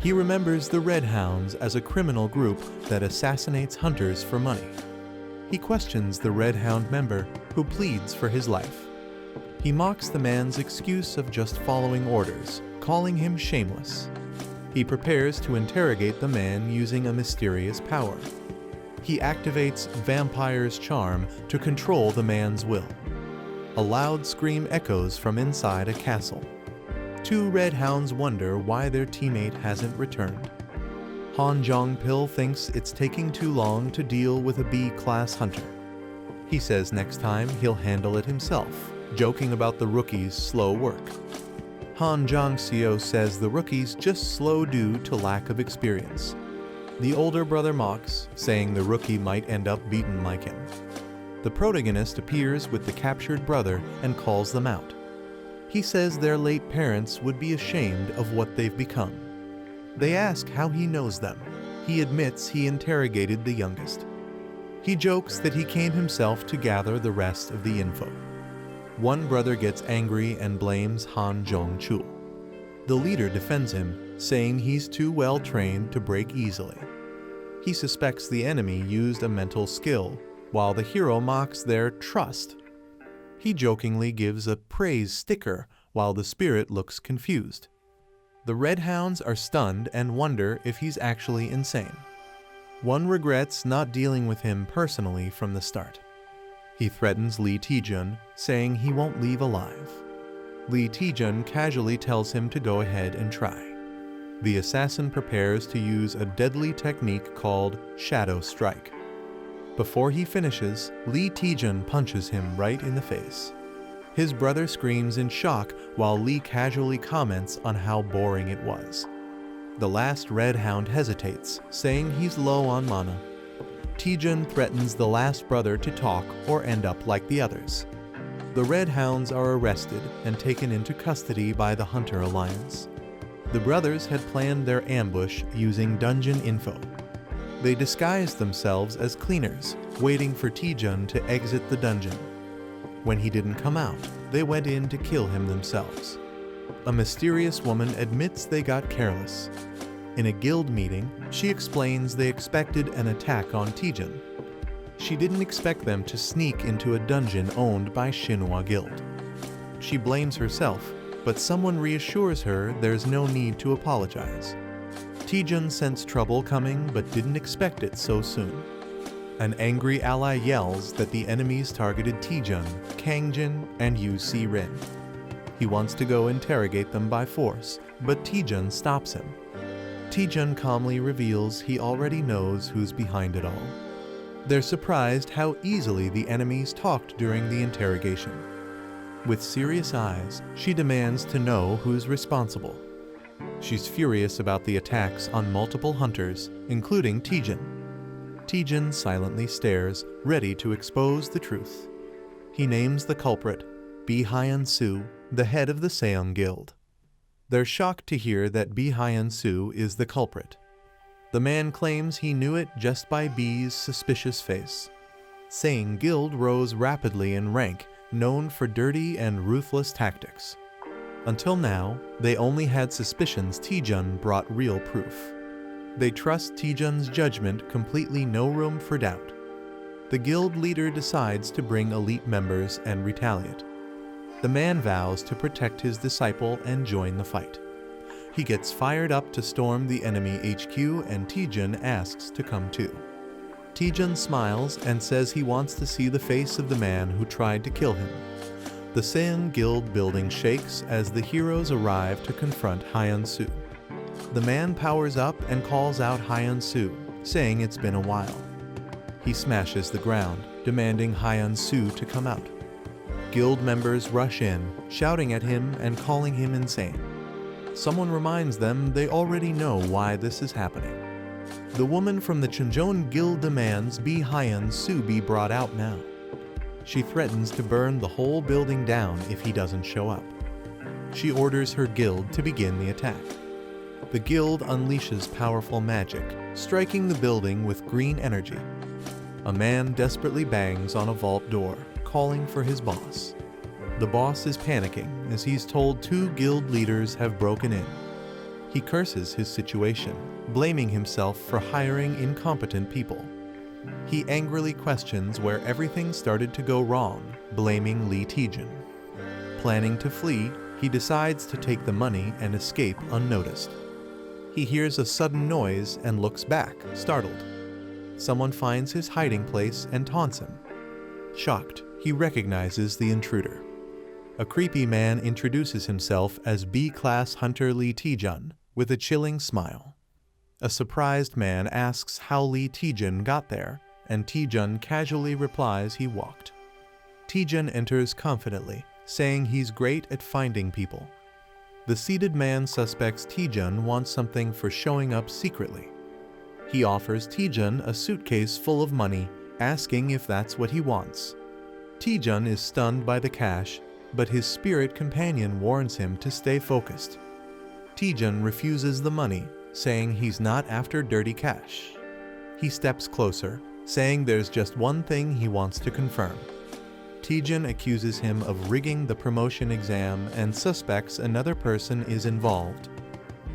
He remembers the Red Hounds as a criminal group that assassinates hunters for money. He questions the Red Hound member, who pleads for his life. He mocks the man's excuse of just following orders, calling him shameless. He prepares to interrogate the man using a mysterious power. He activates Vampire's charm to control the man's will. A loud scream echoes from inside a castle. Two Red Hounds wonder why their teammate hasn't returned. Han Jong-pil thinks it's taking too long to deal with a B-class hunter. He says next time he'll handle it himself, joking about the rookie's slow work. Han Jong-seo says the rookie's just slow due to lack of experience. The older brother mocks, saying the rookie might end up beaten like him. The protagonist appears with the captured brother and calls them out. He says their late parents would be ashamed of what they've become. They ask how he knows them. He admits he interrogated the youngest. He jokes that he came himself to gather the rest of the info. One brother gets angry and blames Han Jong-chul. The leader defends him, saying he's too well trained to break easily. He suspects the enemy used a mental skill, while the hero mocks their trust. He jokingly gives a praise sticker, while the spirit looks confused. The Red Hounds are stunned and wonder if he's actually insane. One regrets not dealing with him personally from the start. He threatens Lee Taejun, saying he won't leave alive. Lee Taejun casually tells him to go ahead and try. The assassin prepares to use a deadly technique called Shadow Strike. Before he finishes, Lee Taejun punches him right in the face. His brother screams in shock while Lee casually comments on how boring it was. The last Red Hound hesitates, saying he's low on mana. Taejun threatens the last brother to talk or end up like the others. The Red Hounds are arrested and taken into custody by the Hunter Alliance. The brothers had planned their ambush using dungeon info. They disguised themselves as cleaners, waiting for Taejun to exit the dungeon. When he didn't come out, they went in to kill him themselves. A mysterious woman admits they got careless. In a guild meeting, she explains they expected an attack on Taejun. She didn't expect them to sneak into a dungeon owned by Shinhwa Guild. She blames herself, but someone reassures her there's no need to apologize. Taejun sensed trouble coming but didn't expect it so soon. An angry ally yells that the enemies targeted Taejun, Kangjin, and Yu Si-rin. He wants to go interrogate them by force, but Taejun stops him. Taejun calmly reveals he already knows who's behind it all. They're surprised how easily the enemies talked during the interrogation. With serious eyes, she demands to know who's responsible. She's furious about the attacks on multiple hunters, including Taejun. Taejun silently stares, ready to expose the truth. He names the culprit, Hwyong, the head of the Seong Guild. They're shocked to hear that Hwyong is the culprit. The man claims he knew it just by B's suspicious face. Seong Guild rose rapidly in rank, known for dirty and ruthless tactics. Until now, they only had suspicions Taejun brought real proof. They trust Taejun's judgment, completely no room for doubt. The guild leader decides to bring elite members and retaliate. The man vows to protect his disciple and join the fight. He gets fired up to storm the enemy HQ and Taejun asks to come too. Taejun smiles and says he wants to see the face of the man who tried to kill him. The Seong Guild building shakes as the heroes arrive to confront Hwyong. The man powers up and calls out Hwyong, saying it's been a while. He smashes the ground, demanding Hwyong to come out. Guild members rush in, shouting at him and calling him insane. Someone reminds them they already know why this is happening. The woman from the Chunjeon Guild demands Hwyong be brought out now. She threatens to burn the whole building down if he doesn't show up. She orders her guild to begin the attack. The guild unleashes powerful magic, striking the building with green energy. A man desperately bangs on a vault door, calling for his boss. The boss is panicking as he's told 2 guild leaders have broken in. He curses his situation, blaming himself for hiring incompetent people. He angrily questions where everything started to go wrong, blaming Lee Taejun. Planning to flee, he decides to take the money and escape unnoticed. He hears a sudden noise and looks back, startled. Someone finds his hiding place and taunts him. Shocked, he recognizes the intruder. A creepy man introduces himself as B-class hunter Lee Taejun with a chilling smile. A surprised man asks how Lee Taejun got there, and Taejun casually replies he walked. Taejun enters confidently, saying he's great at finding people. The seated man suspects Taejun wants something for showing up secretly. He offers Taejun a suitcase full of money, asking if that's what he wants. Taejun is stunned by the cash, but his spirit companion warns him to stay focused. Taejun refuses the money, saying he's not after dirty cash. He steps closer, saying there's just one thing he wants to confirm. Taejun accuses him of rigging the promotion exam and suspects another person is involved.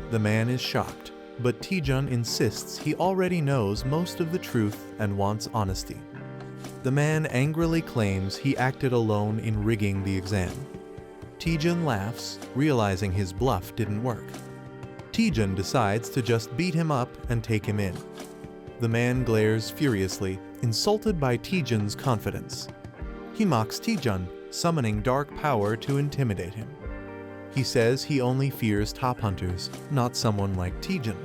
The man is shocked, but Taejun insists he already knows most of the truth and wants honesty. The man angrily claims he acted alone in rigging the exam. Taejun laughs, realizing his bluff didn't work. Taejun decides to just beat him up and take him in. The man glares furiously, insulted by Taejun's confidence. He mocks Taejun, summoning dark power to intimidate him. He says he only fears top hunters, not someone like Taejun.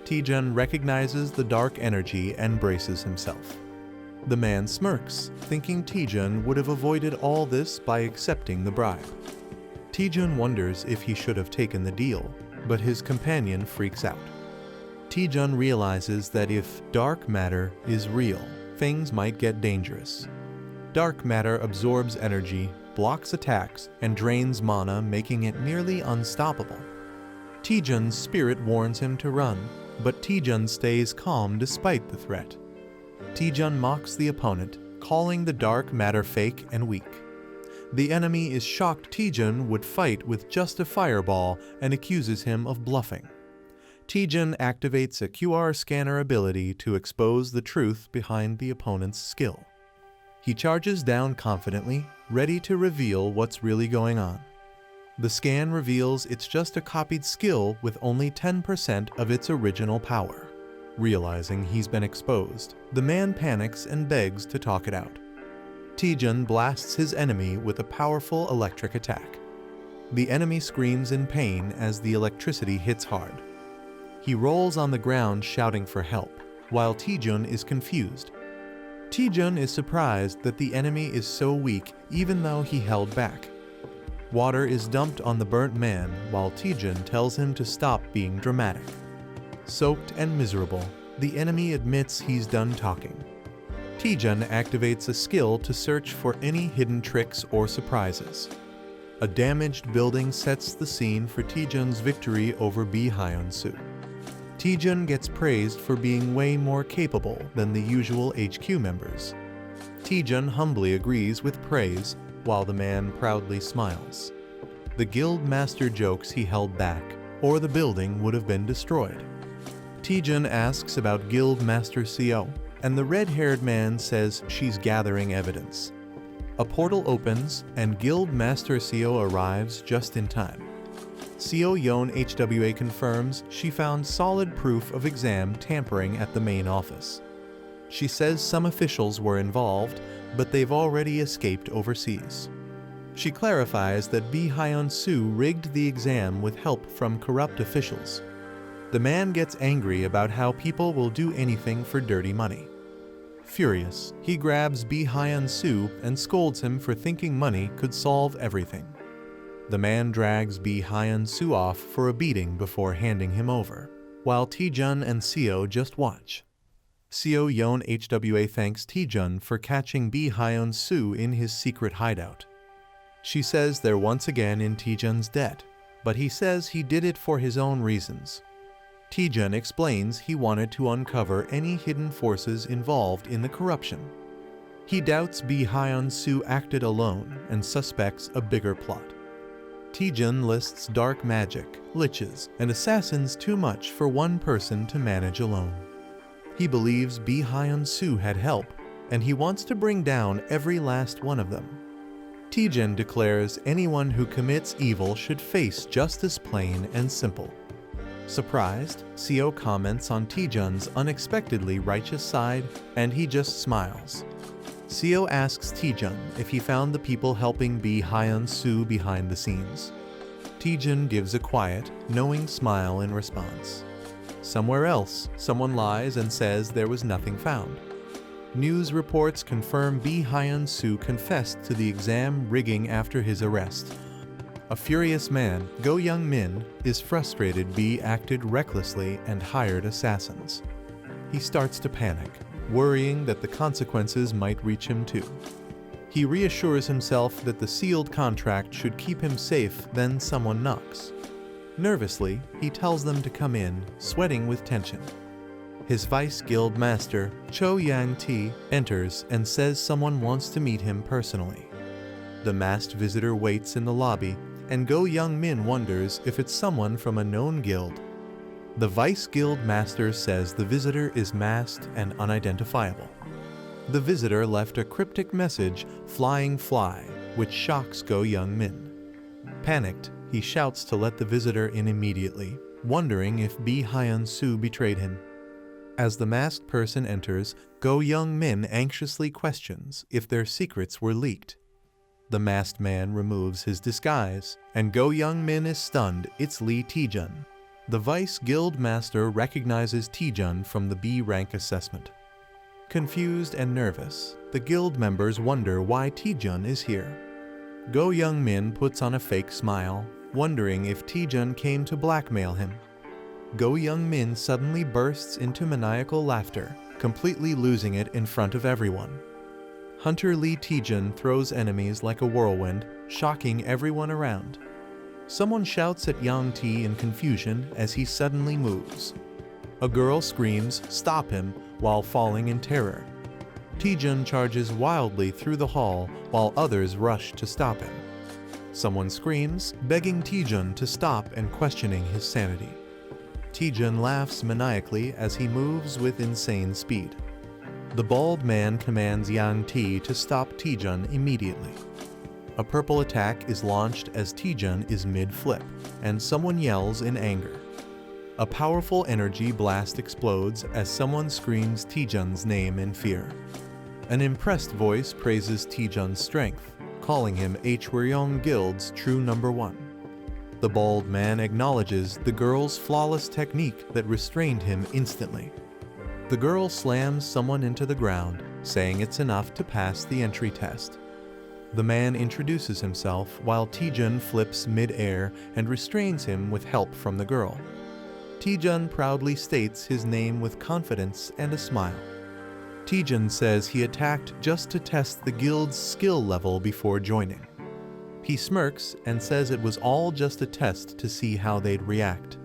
Taejun recognizes the dark energy and braces himself. The man smirks, thinking Taejun would have avoided all this by accepting the bribe. Taejun wonders if he should have taken the deal, but his companion freaks out. Taejun realizes that if dark matter is real, things might get dangerous. Dark matter absorbs energy, blocks attacks, and drains mana, making it nearly unstoppable. Taejun's spirit warns him to run, but Taejun stays calm despite the threat. Taejun mocks the opponent, calling the dark matter fake and weak. The enemy is shocked Taejun would fight with just a fireball and accuses him of bluffing. Taejun activates a QR scanner ability to expose the truth behind the opponent's skill. He charges down confidently, ready to reveal what's really going on. The scan reveals it's just a copied skill with only 10% of its original power. Realizing he's been exposed, the man panics and begs to talk it out. Taejun blasts his enemy with a powerful electric attack. The enemy screams in pain as the electricity hits hard. He rolls on the ground shouting for help, while Taejun is confused. Taejun is surprised that the enemy is so weak even though he held back. Water is dumped on the burnt man while Taejun tells him to stop being dramatic. Soaked and miserable, the enemy admits he's done talking. Taejun activates a skill to search for any hidden tricks or surprises. A damaged building sets the scene for Taejun's victory over Hwyong. Taejun gets praised for being way more capable than the usual HQ members. Taejun humbly agrees with praise, while the man proudly smiles. The guild master jokes he held back, or the building would have been destroyed. Taejun asks about guild master Seo, and the red-haired man says she's gathering evidence. A portal opens, and guild master Seo arrives just in time. Hwyong HWA confirms she found solid proof of exam tampering at the main office. She says some officials were involved, but they've already escaped overseas. She clarifies that Hwyong rigged the exam with help from corrupt officials. The man gets angry about how people will do anything for dirty money. Furious, he grabs Hwyong and scolds him for thinking money could solve everything. The man drags Hwyong off for a beating before handing him over, while Taejun and Seo just watch. Hwyong HWA thanks Taejun for catching Hwyong in his secret hideout. She says they're once again in Taejun's debt, but he says he did it for his own reasons. Taejun explains he wanted to uncover any hidden forces involved in the corruption. He doubts Hwyong acted alone and suspects a bigger plot. Taejun lists dark magic, liches, and assassins too much for one person to manage alone. He believes Hwyong had help, and he wants to bring down every last one of them. Taejun declares anyone who commits evil should face justice plain and simple. Surprised, Seo comments on Taejun's unexpectedly righteous side, and he just smiles. Seo asks Taejun if he found the people helping Hwyong behind the scenes. Taejun gives a quiet, knowing smile in response. Somewhere else, someone lies and says there was nothing found. News reports confirm Hwyong confessed to the exam rigging after his arrest. A furious man, Go Young Min, is frustrated B acted recklessly and hired assassins. He starts to panic, worrying that the consequences might reach him too. He reassures himself that the sealed contract should keep him safe, then someone knocks. Nervously, he tells them to come in, sweating with tension. His vice guild master, Cho Yang-ti, enters and says someone wants to meet him personally. The masked visitor waits in the lobby, and Go Young Min wonders if it's someone from a known guild. The vice guild master says the visitor is masked and unidentifiable. The visitor left a cryptic message, "Flying Fly," which shocks Go Young Min. Panicked, he shouts to let the visitor in immediately, wondering if Hwyong betrayed him. As the masked person enters, Go Young Min anxiously questions if their secrets were leaked. The masked man removes his disguise, and Go Young Min is stunned it's Lee Taejun. The vice guild master recognizes Taejun from the B rank assessment. Confused and nervous, the guild members wonder why Taejun is here. Go Young-min puts on a fake smile, wondering if Taejun came to blackmail him. Go Young-min suddenly bursts into maniacal laughter, completely losing it in front of everyone. Hunter Lee Taejun throws enemies like a whirlwind, shocking everyone around. Someone shouts at Yang T in confusion as he suddenly moves. A girl screams, "Stop him," while falling in terror. Taejun charges wildly through the hall while others rush to stop him. Someone screams, begging Taejun to stop and questioning his sanity. Taejun laughs maniacally as he moves with insane speed. The bald man commands Yang T to stop Taejun immediately. A purple attack is launched as Taejun is mid-flip, and someone yells in anger. A powerful energy blast explodes as someone screams Taejun's name in fear. An impressed voice praises Taejun's strength, calling him Hwyong Guild's true number one. The bald man acknowledges the girl's flawless technique that restrained him instantly. The girl slams someone into the ground, saying it's enough to pass the entry test. The man introduces himself while Taejun flips mid-air and restrains him with help from the girl. Taejun proudly states his name with confidence and a smile. Taejun says he attacked just to test the guild's skill level before joining. He smirks and says it was all just a test to see how they'd react.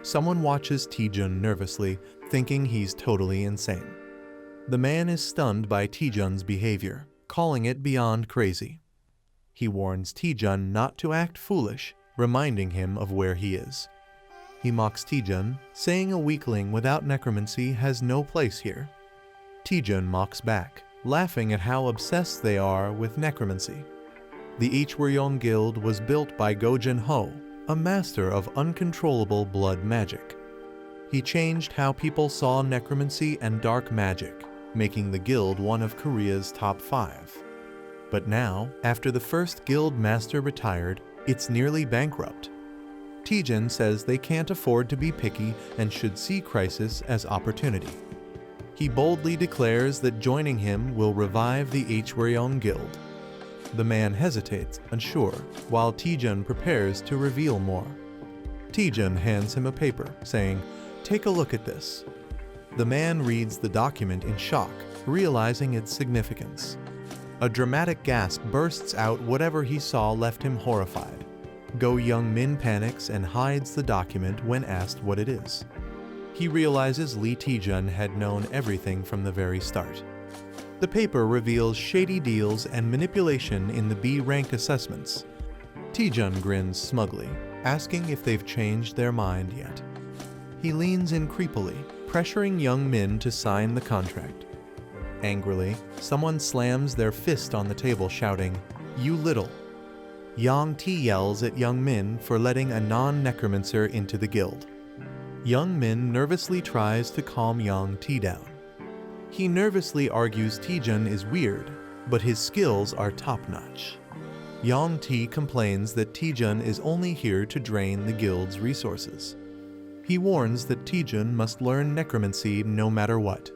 Someone watches Taejun nervously, thinking he's totally insane. The man is stunned by Taejun's behavior, calling it beyond crazy. He warns Taejun not to act foolish, reminding him of where he is. He mocks Taejun, saying a weakling without necromancy has no place here. Taejun mocks back, laughing at how obsessed they are with necromancy. The Hwyong Guild was built by Go Jin-ho, a master of uncontrollable blood magic. He changed how people saw necromancy and dark magic, making the guild one of Korea's top 5. But now, after the first guild master retired, it's nearly bankrupt. Taejun says they can't afford to be picky and should see crisis as opportunity. He boldly declares that joining him will revive the Hwyong Guild. The man hesitates, unsure, while Taejun prepares to reveal more. Taejun hands him a paper, saying, "Take a look at this." The man reads the document in shock, realizing its significance. A dramatic gasp bursts out. Whatever he saw left him horrified. Go Young-min panics and hides the document when asked what it is. He realizes Lee Taejun had known everything from the very start. The paper reveals shady deals and manipulation in the B-rank assessments. Taejun grins smugly, asking if they've changed their mind yet. He leans in creepily, pressuring Young-min to sign the contract. Angrily, someone slams their fist on the table, shouting, "You little." Yang T yells at Young-min for letting a non-necromancer into the guild. Young-min nervously tries to calm Yang T down. He nervously argues Taejun is weird, but his skills are top-notch. Yang T complains that Taejun is only here to drain the guild's resources. He warns that Taejun must learn necromancy no matter what.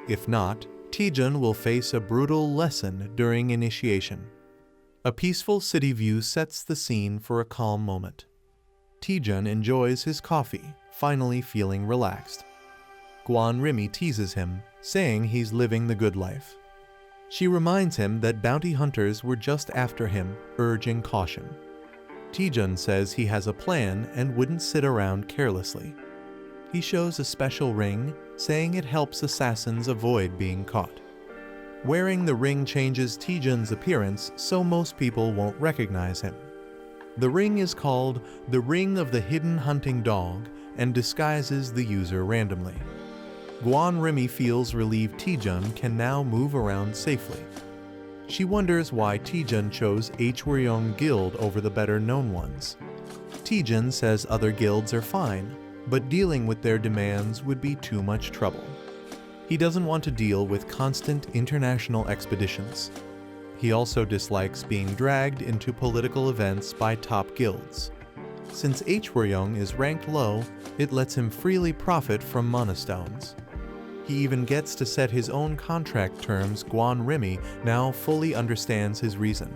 If not, Taejun will face a brutal lesson during initiation. A peaceful city view sets the scene for a calm moment. Taejun enjoys his coffee, finally feeling relaxed. Guan Rimi teases him, saying he's living the good life. She reminds him that bounty hunters were just after him, urging caution. Taejun says he has a plan and wouldn't sit around carelessly. He shows a special ring, saying it helps assassins avoid being caught. Wearing the ring changes Taejun's appearance so most people won't recognize him. The ring is called the Ring of the Hidden Hunting Dog and disguises the user randomly. Guan Rimi feels relieved Taejun can now move around safely. She wonders why Taejun chose Hwyong Guild over the better-known ones. Taejun says other guilds are fine, but dealing with their demands would be too much trouble. He doesn't want to deal with constant international expeditions. He also dislikes being dragged into political events by top guilds. Since Hwyong is ranked low, it lets him freely profit from monastones. He even gets to set his own contract terms. Gwon Rimi now fully understands his reason.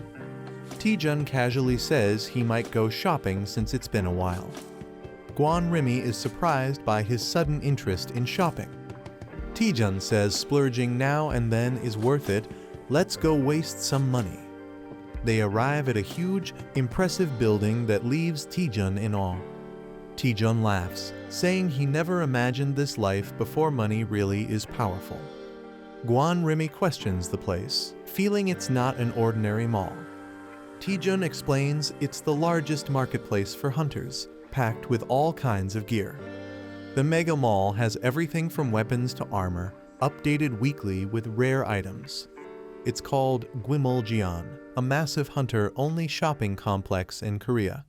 Taejun casually says he might go shopping since it's been a while. Gwon Rimi is surprised by his sudden interest in shopping. Taejun says splurging now and then is worth it. Let's go waste some money. They arrive at a huge, impressive building that leaves Taejun in awe. Taejun laughs, saying he never imagined this life before money really is powerful. Gwon Rimi questions the place, feeling it's not an ordinary mall. Taejun explains it's the largest marketplace for hunters, packed with all kinds of gear. The mega mall has everything from weapons to armor, updated weekly with rare items. It's called Gwimuljeon, a massive hunter-only shopping complex in Korea.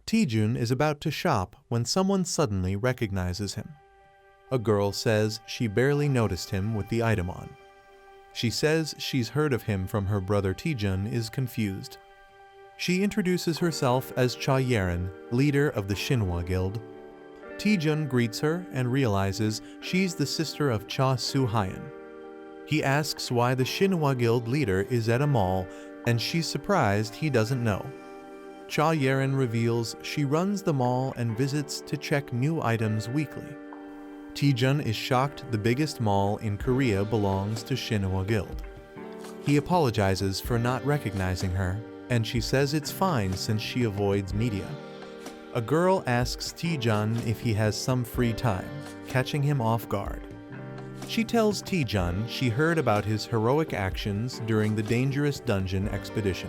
Taejun is about to shop when someone suddenly recognizes him. A girl says she barely noticed him with the item on. She says she's heard of him from her brother. Taejun is confused. She introduces herself as Cha Yerin, leader of the Shinhwa Guild. Taejun greets her and realizes she's the sister of Cha Soo-hyun. He asks why the Shinhwa Guild leader is at a mall, and she's surprised he doesn't know. Cha Yerin reveals she runs the mall and visits to check new items weekly. Taejun is shocked the biggest mall in Korea belongs to Shinhwa Guild. He apologizes for not recognizing her, and she says it's fine since she avoids media. A girl asks Taejun if he has some free time, catching him off guard. She tells Taejun she heard about his heroic actions during the dangerous dungeon expedition.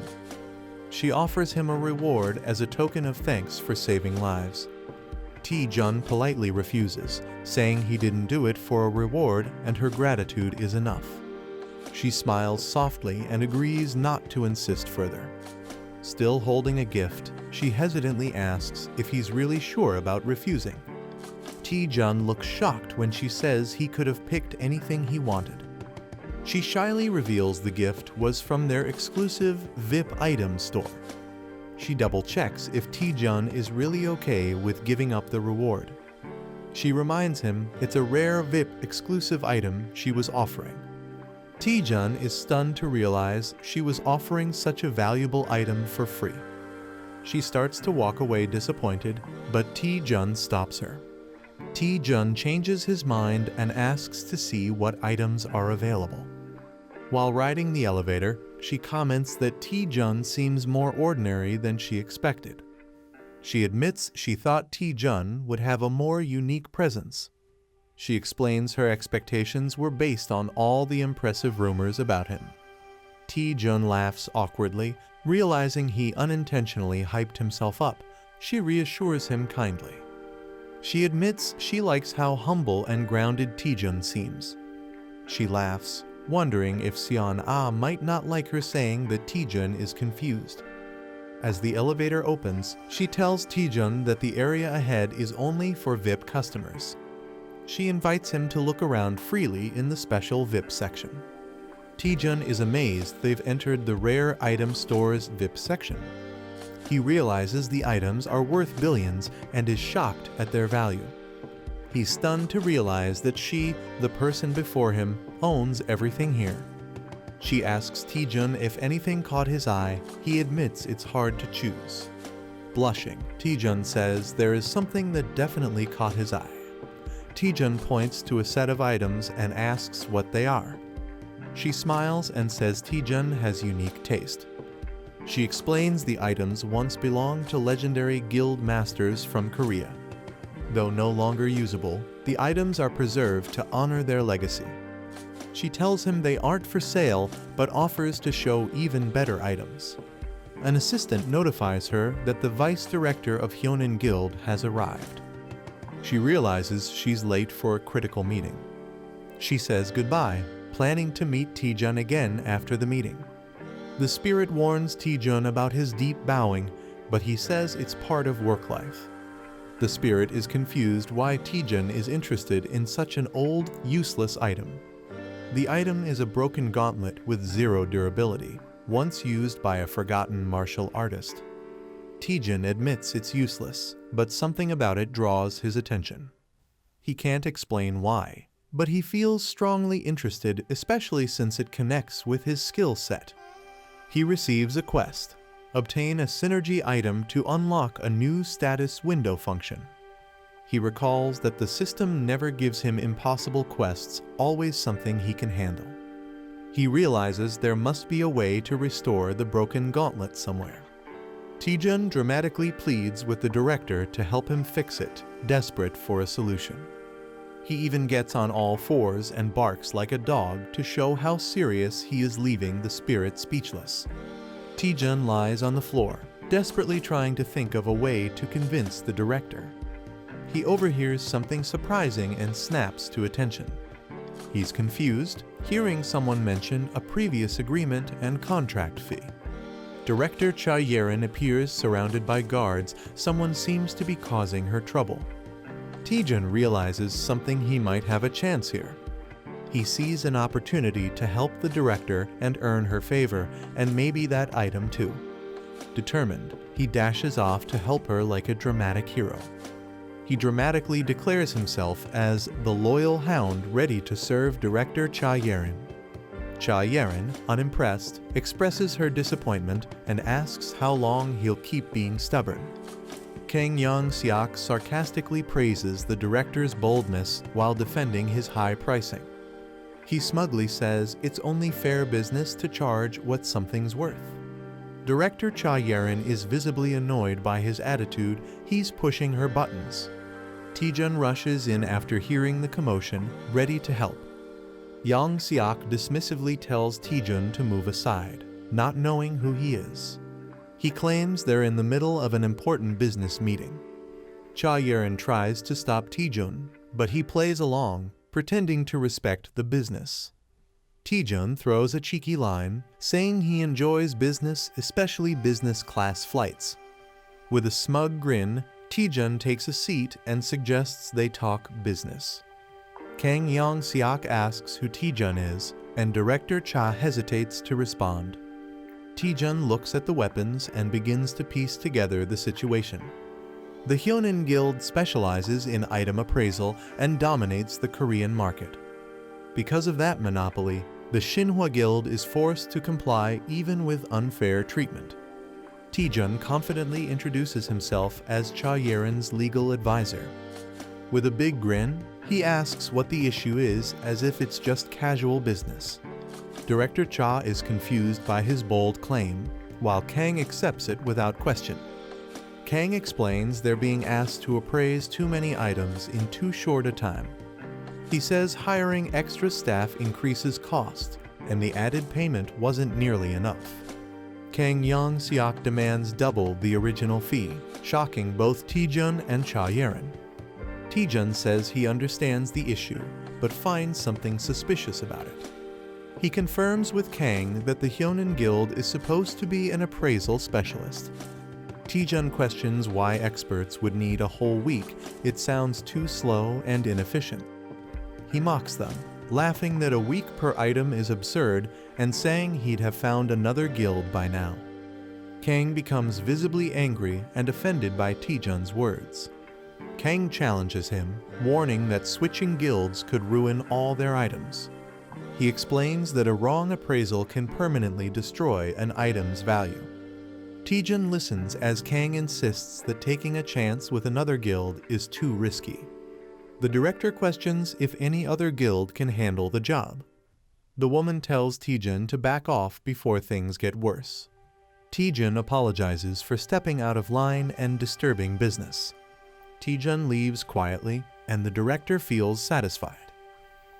She offers him a reward as a token of thanks for saving lives. Taejun politely refuses, saying he didn't do it for a reward and her gratitude is enough. She smiles softly and agrees not to insist further. Still holding a gift, she hesitantly asks if he's really sure about refusing. Taejun looks shocked when she says he could have picked anything he wanted. She shyly reveals the gift was from their exclusive VIP item store. She double-checks if Taejun is really okay with giving up the reward. She reminds him it's a rare VIP exclusive item she was offering. Taejun is stunned to realize she was offering such a valuable item for free. She starts to walk away disappointed, but Taejun stops her. Taejun changes his mind and asks to see what items are available. While riding the elevator, she comments that Taejun seems more ordinary than she expected. She admits she thought Taejun would have a more unique presence. She explains her expectations were based on all the impressive rumors about him. Taejun laughs awkwardly, realizing he unintentionally hyped himself up. She reassures him kindly. She admits she likes how humble and grounded Taejun seems. She laughs, wondering if Seon-ah might not like her saying that Taejun is confused. As the elevator opens, she tells Taejun that the area ahead is only for VIP customers. She invites him to look around freely in the special VIP section. Taejun is amazed they've entered the rare item store's VIP section. He realizes the items are worth billions and is shocked at their value. He's stunned to realize that she, the person before him, owns everything here. She asks Taejun if anything caught his eye. He admits it's hard to choose. Blushing, Taejun says there is something that definitely caught his eye. Taejun points to a set of items and asks what they are. She smiles and says Taejun has unique taste. She explains the items once belonged to legendary guild masters from Korea. Though no longer usable, the items are preserved to honor their legacy. She tells him they aren't for sale, but offers to show even better items. An assistant notifies her that the vice director of Hyonin Guild has arrived. She realizes she's late for a critical meeting. She says goodbye, planning to meet Taejun again after the meeting. The spirit warns Taejun about his deep bowing, but he says it's part of work life. The spirit is confused why Taejun is interested in such an old, useless item. The item is a broken gauntlet with zero durability, once used by a forgotten martial artist. Taejun admits it's useless, but something about it draws his attention. He can't explain why. but he feels strongly interested, especially since it connects with his skill set. He receives a quest: obtain a synergy item to unlock a new status window function. He recalls that the system never gives him impossible quests, always something he can handle. He realizes there must be a way to restore the broken gauntlet somewhere. Taejun dramatically pleads with the director to help him fix it, desperate for a solution. He even gets on all fours and barks like a dog to show how serious he is, leaving the spirit speechless. Taejun lies on the floor, desperately trying to think of a way to convince the director. He overhears something surprising and snaps to attention. He's confused, hearing someone mention a previous agreement and contract fee. Director Cha Yerin appears surrounded by guards. Someone seems to be causing her trouble. Taejun realizes something: he might have a chance here. He sees an opportunity to help the director and earn her favor, and maybe that item too. Determined, he dashes off to help her like a dramatic hero. He dramatically declares himself as the loyal hound, ready to serve Director Cha Yerin. Cha Yerin, unimpressed, expresses her disappointment and asks how long he'll keep being stubborn. Kang Young-seok sarcastically praises the director's boldness while defending his high pricing. He smugly says it's only fair business to charge what something's worth. Director Cha Yerin is visibly annoyed by his attitude. He's pushing her buttons. Taejun rushes in after hearing the commotion, ready to help. Young-seok dismissively tells Taejun to move aside, not knowing who he is. He claims they're in the middle of an important business meeting. Cha Yerin tries to stop Taejun, but he plays along, pretending to respect the business. Taejun throws a cheeky line, saying he enjoys business, especially business class flights. With a smug grin, Taejun takes a seat and suggests they talk business. Kang Young-seok asks who Taejun is, and Director Cha hesitates to respond. Taejun looks at the weapons and begins to piece together the situation. The Hyonin Guild specializes in item appraisal and dominates the Korean market. Because of that monopoly, the Shinhwa Guild is forced to comply even with unfair treatment. Taejun confidently introduces himself as Cha Yerin's legal advisor. With a big grin, he asks what the issue is, as if it's just casual business. Director Cha is confused by his bold claim, while Kang accepts it without question. Kang explains they're being asked to appraise too many items in too short a time. He says hiring extra staff increases cost, and the added payment wasn't nearly enough. Kang Young-seok demands double the original fee, shocking both Taejun and Cha Yerin. Taejun says he understands the issue, but finds something suspicious about it. He confirms with Kang that the Hyonin Guild is supposed to be an appraisal specialist. Taejun questions why experts would need a whole week. It sounds too slow and inefficient. He mocks them, laughing that a week per item is absurd and saying he'd have found another guild by now. Kang becomes visibly angry and offended by Taejun's words. Kang challenges him, warning that switching guilds could ruin all their items. He explains that a wrong appraisal can permanently destroy an item's value. Taejun listens as Kang insists that taking a chance with another guild is too risky. The director questions if any other guild can handle the job. The woman tells Taejun to back off before things get worse. Taejun apologizes for stepping out of line and disturbing business. Taejun leaves quietly, and the director feels satisfied.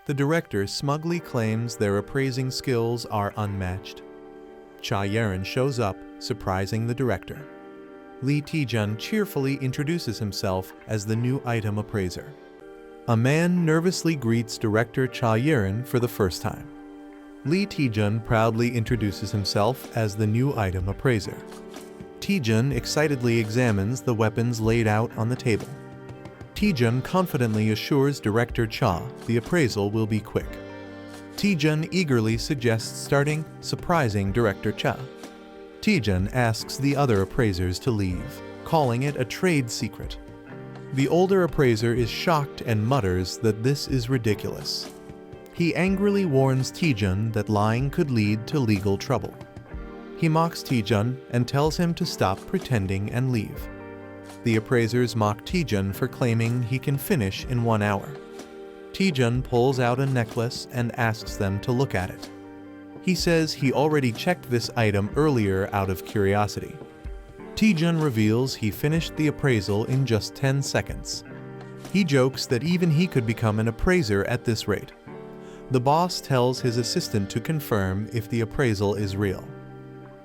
The director smugly claims their appraising skills are unmatched. Cha Yerin shows up, surprising the director. Lee Taejun cheerfully introduces himself as the new item appraiser. A man nervously greets Director Cha Yerin for the first time. Lee Taejun proudly introduces himself as the new item appraiser. Taejun excitedly examines the weapons laid out on the table. Taejun confidently assures Director Cha the appraisal will be quick. Taejun eagerly suggests starting, surprising Director Cha. Taejun asks the other appraisers to leave, calling it a trade secret. The older appraiser is shocked and mutters that this is ridiculous. He angrily warns Taejun that lying could lead to legal trouble. He mocks Taejun and tells him to stop pretending and leave. The appraisers mock Taejun for claiming he can finish in 1 hour. Taejun pulls out a necklace and asks them to look at it. He says he already checked this item earlier out of curiosity. Taejun reveals he finished the appraisal in just 10 seconds. He jokes that even he could become an appraiser at this rate. The boss tells his assistant to confirm if the appraisal is real.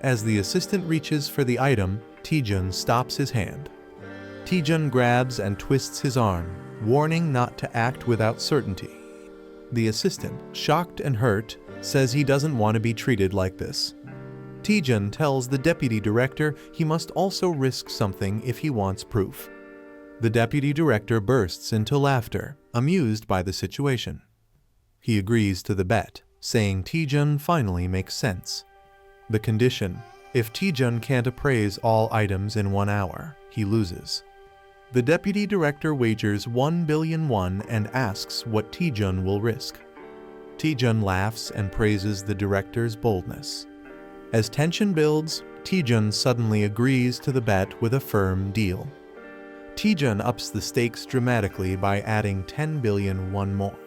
As the assistant reaches for the item, Taejun stops his hand. Taejun grabs and twists his arm, warning not to act without certainty. The assistant, shocked and hurt, says he doesn't want to be treated like this. Taejun tells the deputy director he must also risk something if he wants proof. The deputy director bursts into laughter, amused by the situation. He agrees to the bet, saying Taejun finally makes sense. The condition: if Taejun can't appraise all items in 1 hour, he loses. The deputy director wagers 1 billion won and asks what Taejun will risk. Taejun laughs and praises the director's boldness. As tension builds, Taejun suddenly agrees to the bet with a firm deal. Taejun ups the stakes dramatically by adding 10 billion won more.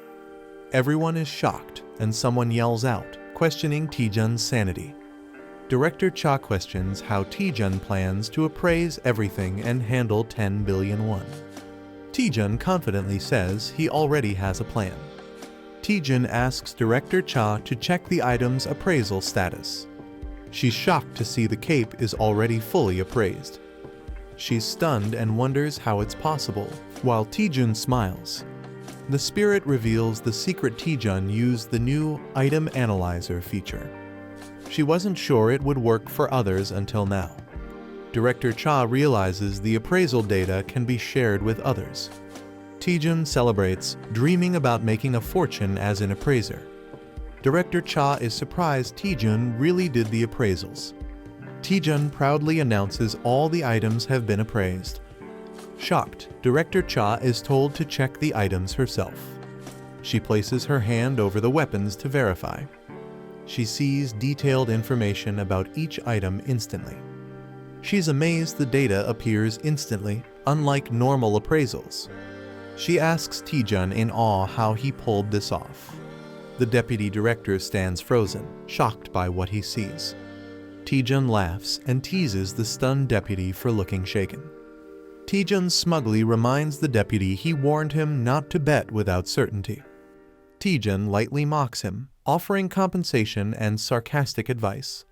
Everyone is shocked, and someone yells out, questioning Taejun's sanity. Director Cha questions how Taejun plans to appraise everything and handle 10 billion won. Taejun confidently says he already has a plan. Taejun asks Director Cha to check the item's appraisal status. She's shocked to see the cape is already fully appraised. She's stunned and wonders how it's possible, while Taejun smiles. The spirit reveals the secret Taejun used the new Item Analyzer feature. She wasn't sure it would work for others until now. Director Cha realizes the appraisal data can be shared with others. Taejun celebrates, dreaming about making a fortune as an appraiser. Director Cha is surprised Taejun really did the appraisals. Taejun proudly announces all the items have been appraised. Shocked, Director Cha is told to check the items herself. She places her hand over the weapons to verify. She sees detailed information about each item instantly. She's amazed the data appears instantly, unlike normal appraisals. She asks Taejun in awe how he pulled this off. The deputy director stands frozen, shocked by what he sees. Taejun laughs and teases the stunned deputy for looking shaken. Taejun smugly reminds the deputy he warned him not to bet without certainty. Taejun lightly mocks him, offering compensation and sarcastic advice.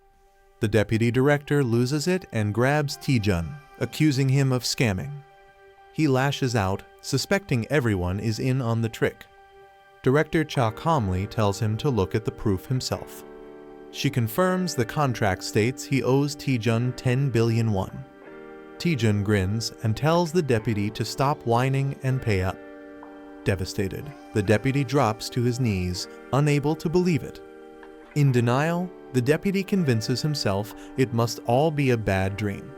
The deputy director loses it and grabs Taejun, accusing him of scamming. He lashes out, suspecting everyone is in on the trick. Director Cha calmly tells him to look at the proof himself. She confirms the contract states he owes Taejun 10 billion won. Taejun grins and tells the deputy to stop whining and pay up. Devastated, the deputy drops to his knees, unable to believe it. In denial, the deputy convinces himself it must all be a bad dream.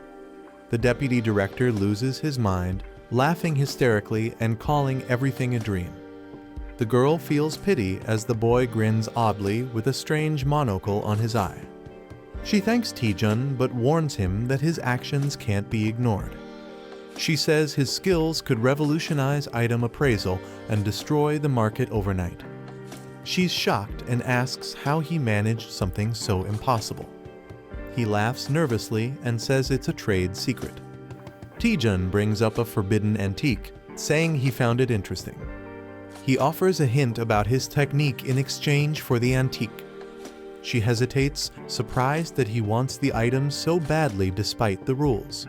The deputy director loses his mind, laughing hysterically and calling everything a dream. The girl feels pity as the boy grins oddly with a strange monocle on his eye. She thanks Taejun but warns him that his actions can't be ignored. She says his skills could revolutionize item appraisal and destroy the market overnight. She's shocked and asks how he managed something so impossible. He laughs nervously and says it's a trade secret. Taejun brings up a forbidden antique, saying he found it interesting. He offers a hint about his technique in exchange for the antique. She hesitates, surprised that he wants the item so badly despite the rules.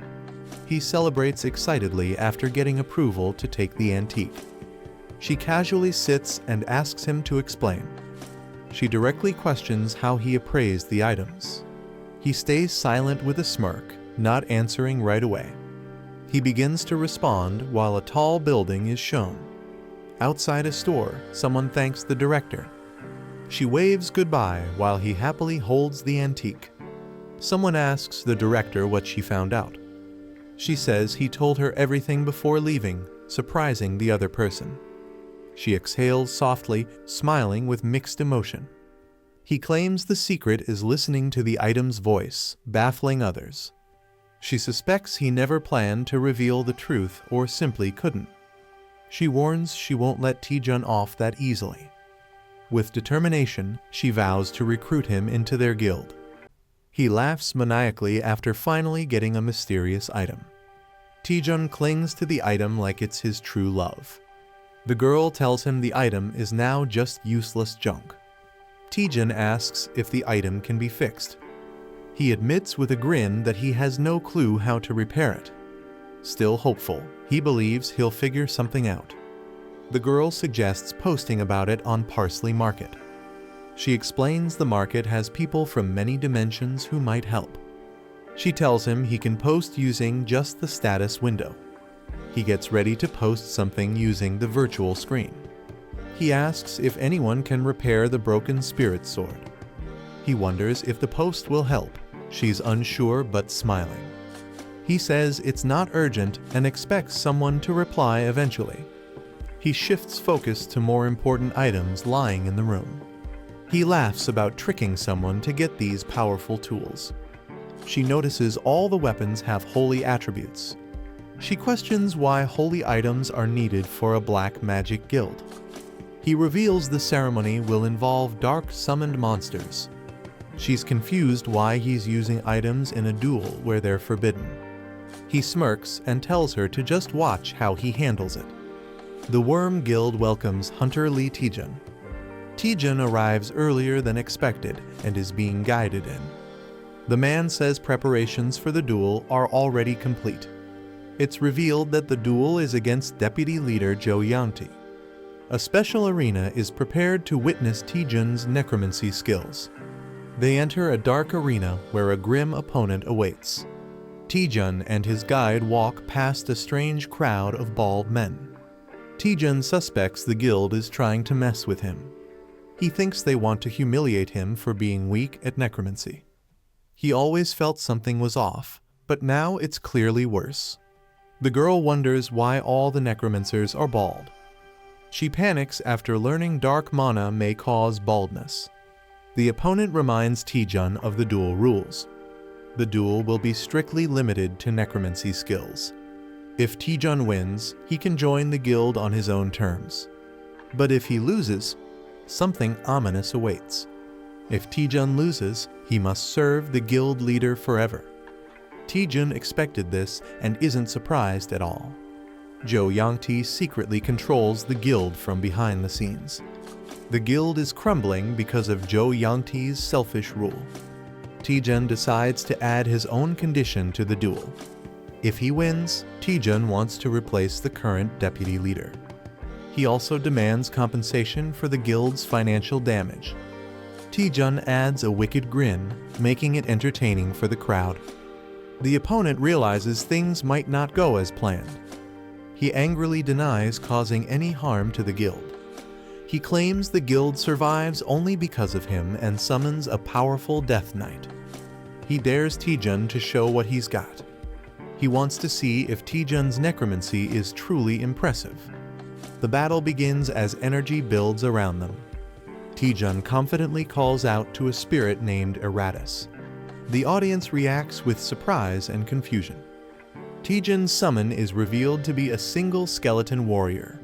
He celebrates excitedly after getting approval to take the antique. She casually sits and asks him to explain. She directly questions how he appraised the items. He stays silent with a smirk, not answering right away. He begins to respond while a tall building is shown. Outside a store, someone thanks the director. She waves goodbye while he happily holds the antique. Someone asks the director what she found out. She says he told her everything before leaving, surprising the other person. She exhales softly, smiling with mixed emotion. He claims the secret is listening to the item's voice, baffling others. She suspects he never planned to reveal the truth or simply couldn't. She warns she won't let Taejun off that easily. With determination, she vows to recruit him into their guild. He laughs maniacally after finally getting a mysterious item. Taejun clings to the item like it's his true love. The girl tells him the item is now just useless junk. Taejun asks if the item can be fixed. He admits with a grin that he has no clue how to repair it. Still hopeful, he believes he'll figure something out. The girl suggests posting about it on Parsley Market. She explains the market has people from many dimensions who might help. She tells him he can post using just the status window. He gets ready to post something using the virtual screen. He asks if anyone can repair the broken spirit sword. He wonders if the post will help. She's unsure but smiling. He says it's not urgent and expects someone to reply eventually. He shifts focus to more important items lying in the room. He laughs about tricking someone to get these powerful tools. She notices all the weapons have holy attributes. She questions why holy items are needed for a black magic guild. He reveals the ceremony will involve dark summoned monsters. She's confused why he's using items in a duel where they're forbidden. He smirks and tells her to just watch how he handles it. The Worm Guild welcomes Hunter Lee Taejun. Taejun arrives earlier than expected and is being guided in. The man says preparations for the duel are already complete. It's revealed that the duel is against Deputy Leader Jo Yanti. A special arena is prepared to witness Taejun's necromancy skills. They enter a dark arena where a grim opponent awaits. Taejun and his guide walk past a strange crowd of bald men. Taejun suspects the guild is trying to mess with him. He thinks they want to humiliate him for being weak at necromancy. He always felt something was off, but now it's clearly worse. The girl wonders why all the necromancers are bald. She panics after learning dark mana may cause baldness. The opponent reminds Taejun of the duel rules. The duel will be strictly limited to necromancy skills. If Taejun wins, he can join the guild on his own terms. But if he loses, something ominous awaits. If Taejun loses, he must serve the guild leader forever. Taejun expected this and isn't surprised at all. Jo Yanti secretly controls the guild from behind the scenes. The guild is crumbling because of Jo Yanti's selfish rule. Taejun decides to add his own condition to the duel. If he wins, Taejun wants to replace the current deputy leader. He also demands compensation for the guild's financial damage. Taejun adds a wicked grin, making it entertaining for the crowd. The opponent realizes things might not go as planned. He angrily denies causing any harm to the guild. He claims the guild survives only because of him and summons a powerful Death Knight. He dares Taejun to show what he's got. He wants to see if Taejun's necromancy is truly impressive. The battle begins as energy builds around them. Taejun confidently calls out to a spirit named Eratus. The audience reacts with surprise and confusion. Taejun's summon is revealed to be a single skeleton warrior.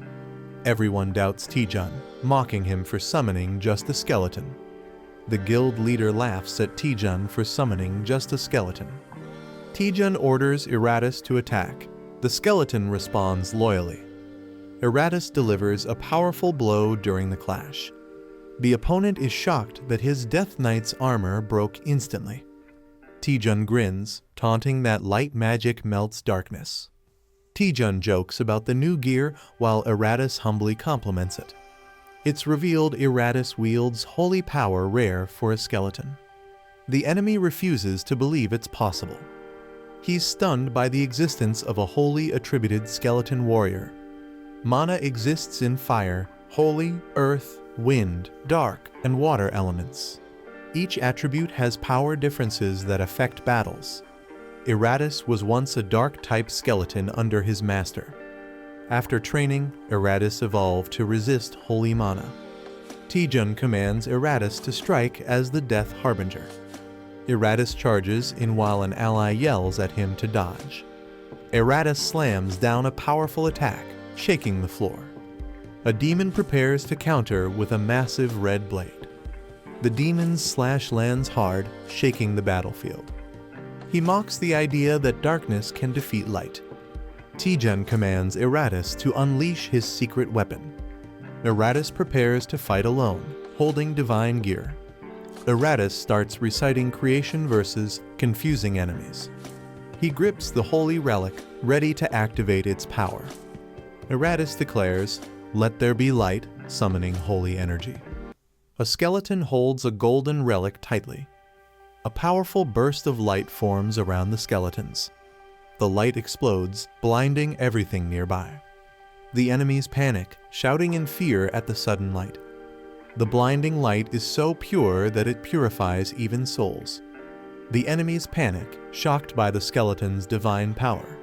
Everyone doubts Taejun, mocking him for summoning just a skeleton. The guild leader laughs at Taejun for summoning just a skeleton. Taejun orders Eratus to attack. The skeleton responds loyally. Eratus delivers a powerful blow during the clash. The opponent is shocked that his Death Knight's armor broke instantly. Taejun grins, taunting that light magic melts darkness. Taejun jokes about the new gear while Eratus humbly compliments it. It's revealed Eratus wields holy power rare for a skeleton. The enemy refuses to believe it's possible. He's stunned by the existence of a wholly attributed skeleton warrior. Mana exists in fire, holy, earth, wind, dark, and water elements. Each attribute has power differences that affect battles. Eratus was once a dark-type skeleton under his master. After training, Eratus evolved to resist holy mana. Taejun commands Eratus to strike as the Death Harbinger. Eratus charges in while an ally yells at him to dodge. Eratus slams down a powerful attack, shaking the floor. A demon prepares to counter with a massive red blade. The demon's slash lands hard, shaking the battlefield. He mocks the idea that darkness can defeat light. Taejun commands Eratus to unleash his secret weapon. Eratus prepares to fight alone, holding divine gear. Eratus starts reciting creation verses, confusing enemies. He grips the holy relic, ready to activate its power. Eratus declares, "Let there be light," summoning holy energy. A skeleton holds a golden relic tightly. A powerful burst of light forms around the skeletons. The light explodes, blinding everything nearby. The enemies panic, shouting in fear at the sudden light. The blinding light is so pure that it purifies even souls. The enemies panic, shocked by the skeleton's divine power.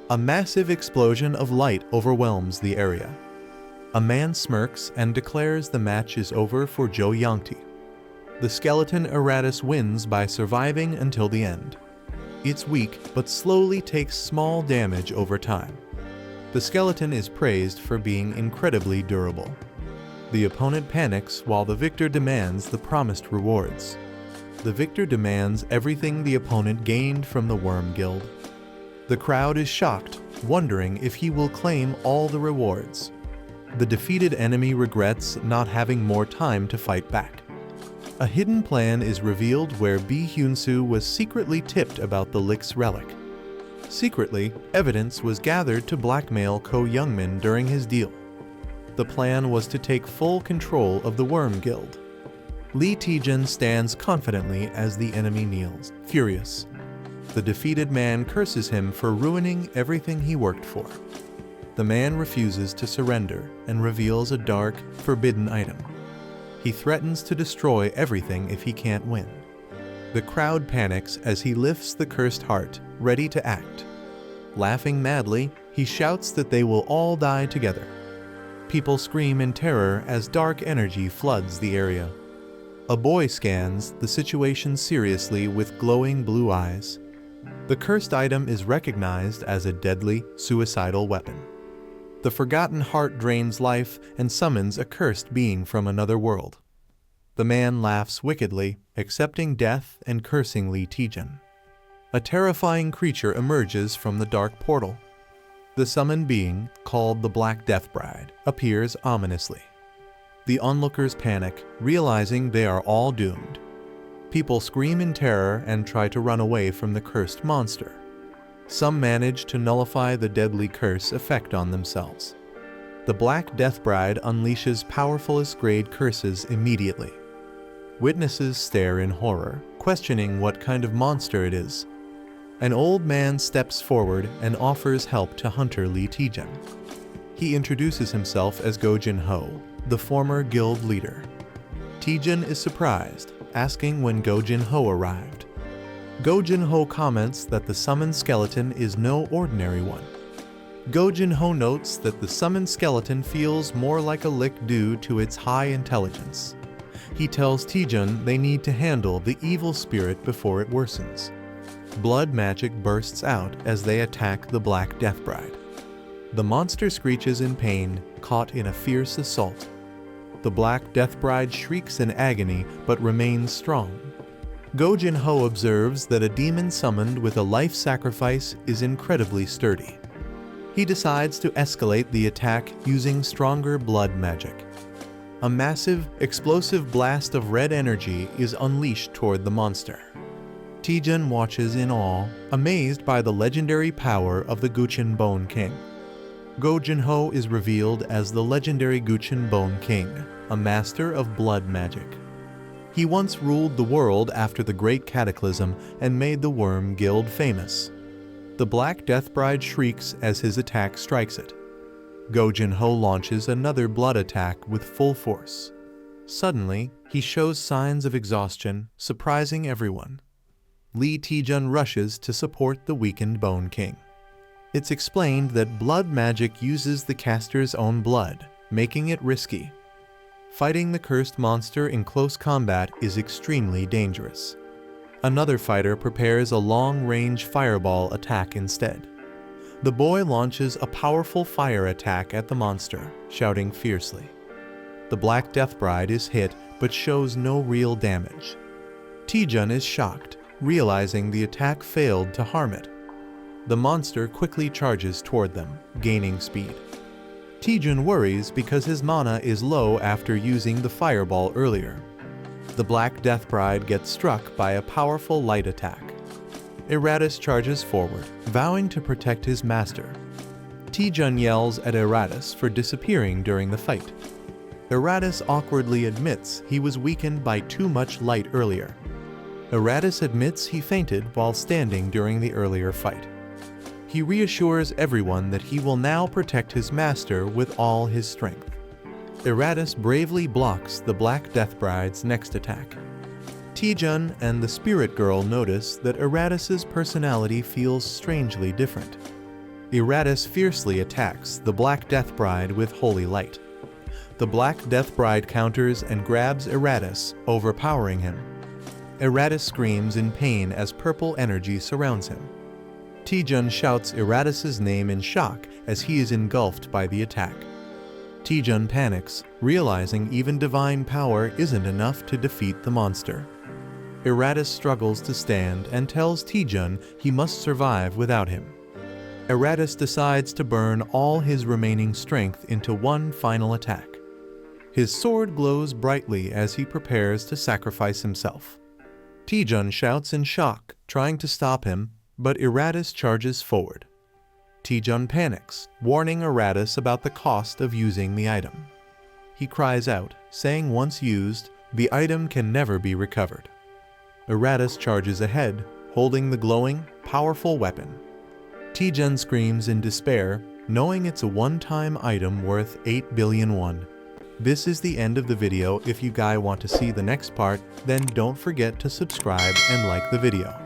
A massive explosion of light overwhelms the area. A man smirks and declares the match is over for Jo Yangti. The skeleton Eratus wins by surviving until the end. It's weak, but slowly takes small damage over time. The skeleton is praised for being incredibly durable. The opponent panics while the victor demands the promised rewards. The victor demands everything the opponent gained from the Worm Guild. The crowd is shocked, wondering if he will claim all the rewards. The defeated enemy regrets not having more time to fight back. A hidden plan is revealed where Bi Hyun-soo was secretly tipped about the Lick's relic. Secretly, evidence was gathered to blackmail Ko Youngmin during his deal. The plan was to take full control of the Worm Guild. Lee Taejun stands confidently as the enemy kneels, furious. The defeated man curses him for ruining everything he worked for. The man refuses to surrender and reveals a dark, forbidden item. He threatens to destroy everything if he can't win. The crowd panics as he lifts the cursed heart, ready to act. Laughing madly, he shouts that they will all die together. People scream in terror as dark energy floods the area. A boy scans the situation seriously with glowing blue eyes. The cursed item is recognized as a deadly, suicidal weapon. The forgotten heart drains life and summons a cursed being from another world. The man laughs wickedly, accepting death and cursing Lee Taejun. A terrifying creature emerges from the dark portal. The summoned being, called the Black Death Bride, appears ominously. The onlookers panic, realizing they are all doomed. People scream in terror and try to run away from the cursed monster. Some manage to nullify the deadly curse effect on themselves. The Black Death Bride unleashes powerfulest grade curses immediately. Witnesses stare in horror, questioning what kind of monster it is. An old man steps forward and offers help to Hunter Lee Taejun. He introduces himself as Go Jin-ho, the former guild leader. Taejun is surprised, asking when Go Jin-ho arrived. Go Jin-ho comments that the summoned skeleton is no ordinary one. Go Jin-ho notes that the summoned skeleton feels more like a lick due to its high intelligence. He tells Taejun they need to handle the evil spirit before it worsens. Blood magic bursts out as they attack the Black Death Bride. The monster screeches in pain, caught in a fierce assault. The Black Death Bride shrieks in agony but remains strong. Go Jin-ho observes that a demon summoned with a life sacrifice is incredibly sturdy. He decides to escalate the attack using stronger blood magic. A massive, explosive blast of red energy is unleashed toward the monster. Taejun watches in awe, amazed by the legendary power of the Guchin Bone King. Go Jin-ho is revealed as the legendary Guchin Bone King, a master of blood magic. He once ruled the world after the Great Cataclysm and made the Worm Guild famous. The Black Death Bride shrieks as his attack strikes it. Go Jin-ho launches another blood attack with full force. Suddenly, he shows signs of exhaustion, surprising everyone. Lee Taejun rushes to support the weakened Bone King. It's explained that blood magic uses the caster's own blood, making it risky. Fighting the cursed monster in close combat is extremely dangerous. Another fighter prepares a long-range fireball attack instead. The boy launches a powerful fire attack at the monster, shouting fiercely. The Black Death Bride is hit but shows no real damage. Taejun is shocked, realizing the attack failed to harm it. The monster quickly charges toward them, gaining speed. Taejun worries because his mana is low after using the fireball earlier. The Black Death Bride gets struck by a powerful light attack. Eratus charges forward, vowing to protect his master. Taejun yells at Eratus for disappearing during the fight. Eratus awkwardly admits he was weakened by too much light earlier. Eratus admits he fainted while standing during the earlier fight. He reassures everyone that he will now protect his master with all his strength. Eratus bravely blocks the Black Death Bride's next attack. Taejun and the Spirit Girl notice that Eratus's personality feels strangely different. Eratus fiercely attacks the Black Death Bride with Holy Light. The Black Death Bride counters and grabs Eratus, overpowering him. Eratus screams in pain as purple energy surrounds him. Taejun shouts Eratus's name in shock as he is engulfed by the attack. Taejun panics, realizing even divine power isn't enough to defeat the monster. Eratus struggles to stand and tells Taejun he must survive without him. Eratus decides to burn all his remaining strength into one final attack. His sword glows brightly as he prepares to sacrifice himself. Taejun shouts in shock, trying to stop him, but Eratus charges forward. Taejun panics, warning Eratus about the cost of using the item. He cries out, saying once used, the item can never be recovered. Eratus charges ahead, holding the glowing, powerful weapon. Taejun screams in despair, knowing it's a one-time item worth 8 billion won. This is the end of the video. If you guys want to see the next part, then don't forget to subscribe and like the video.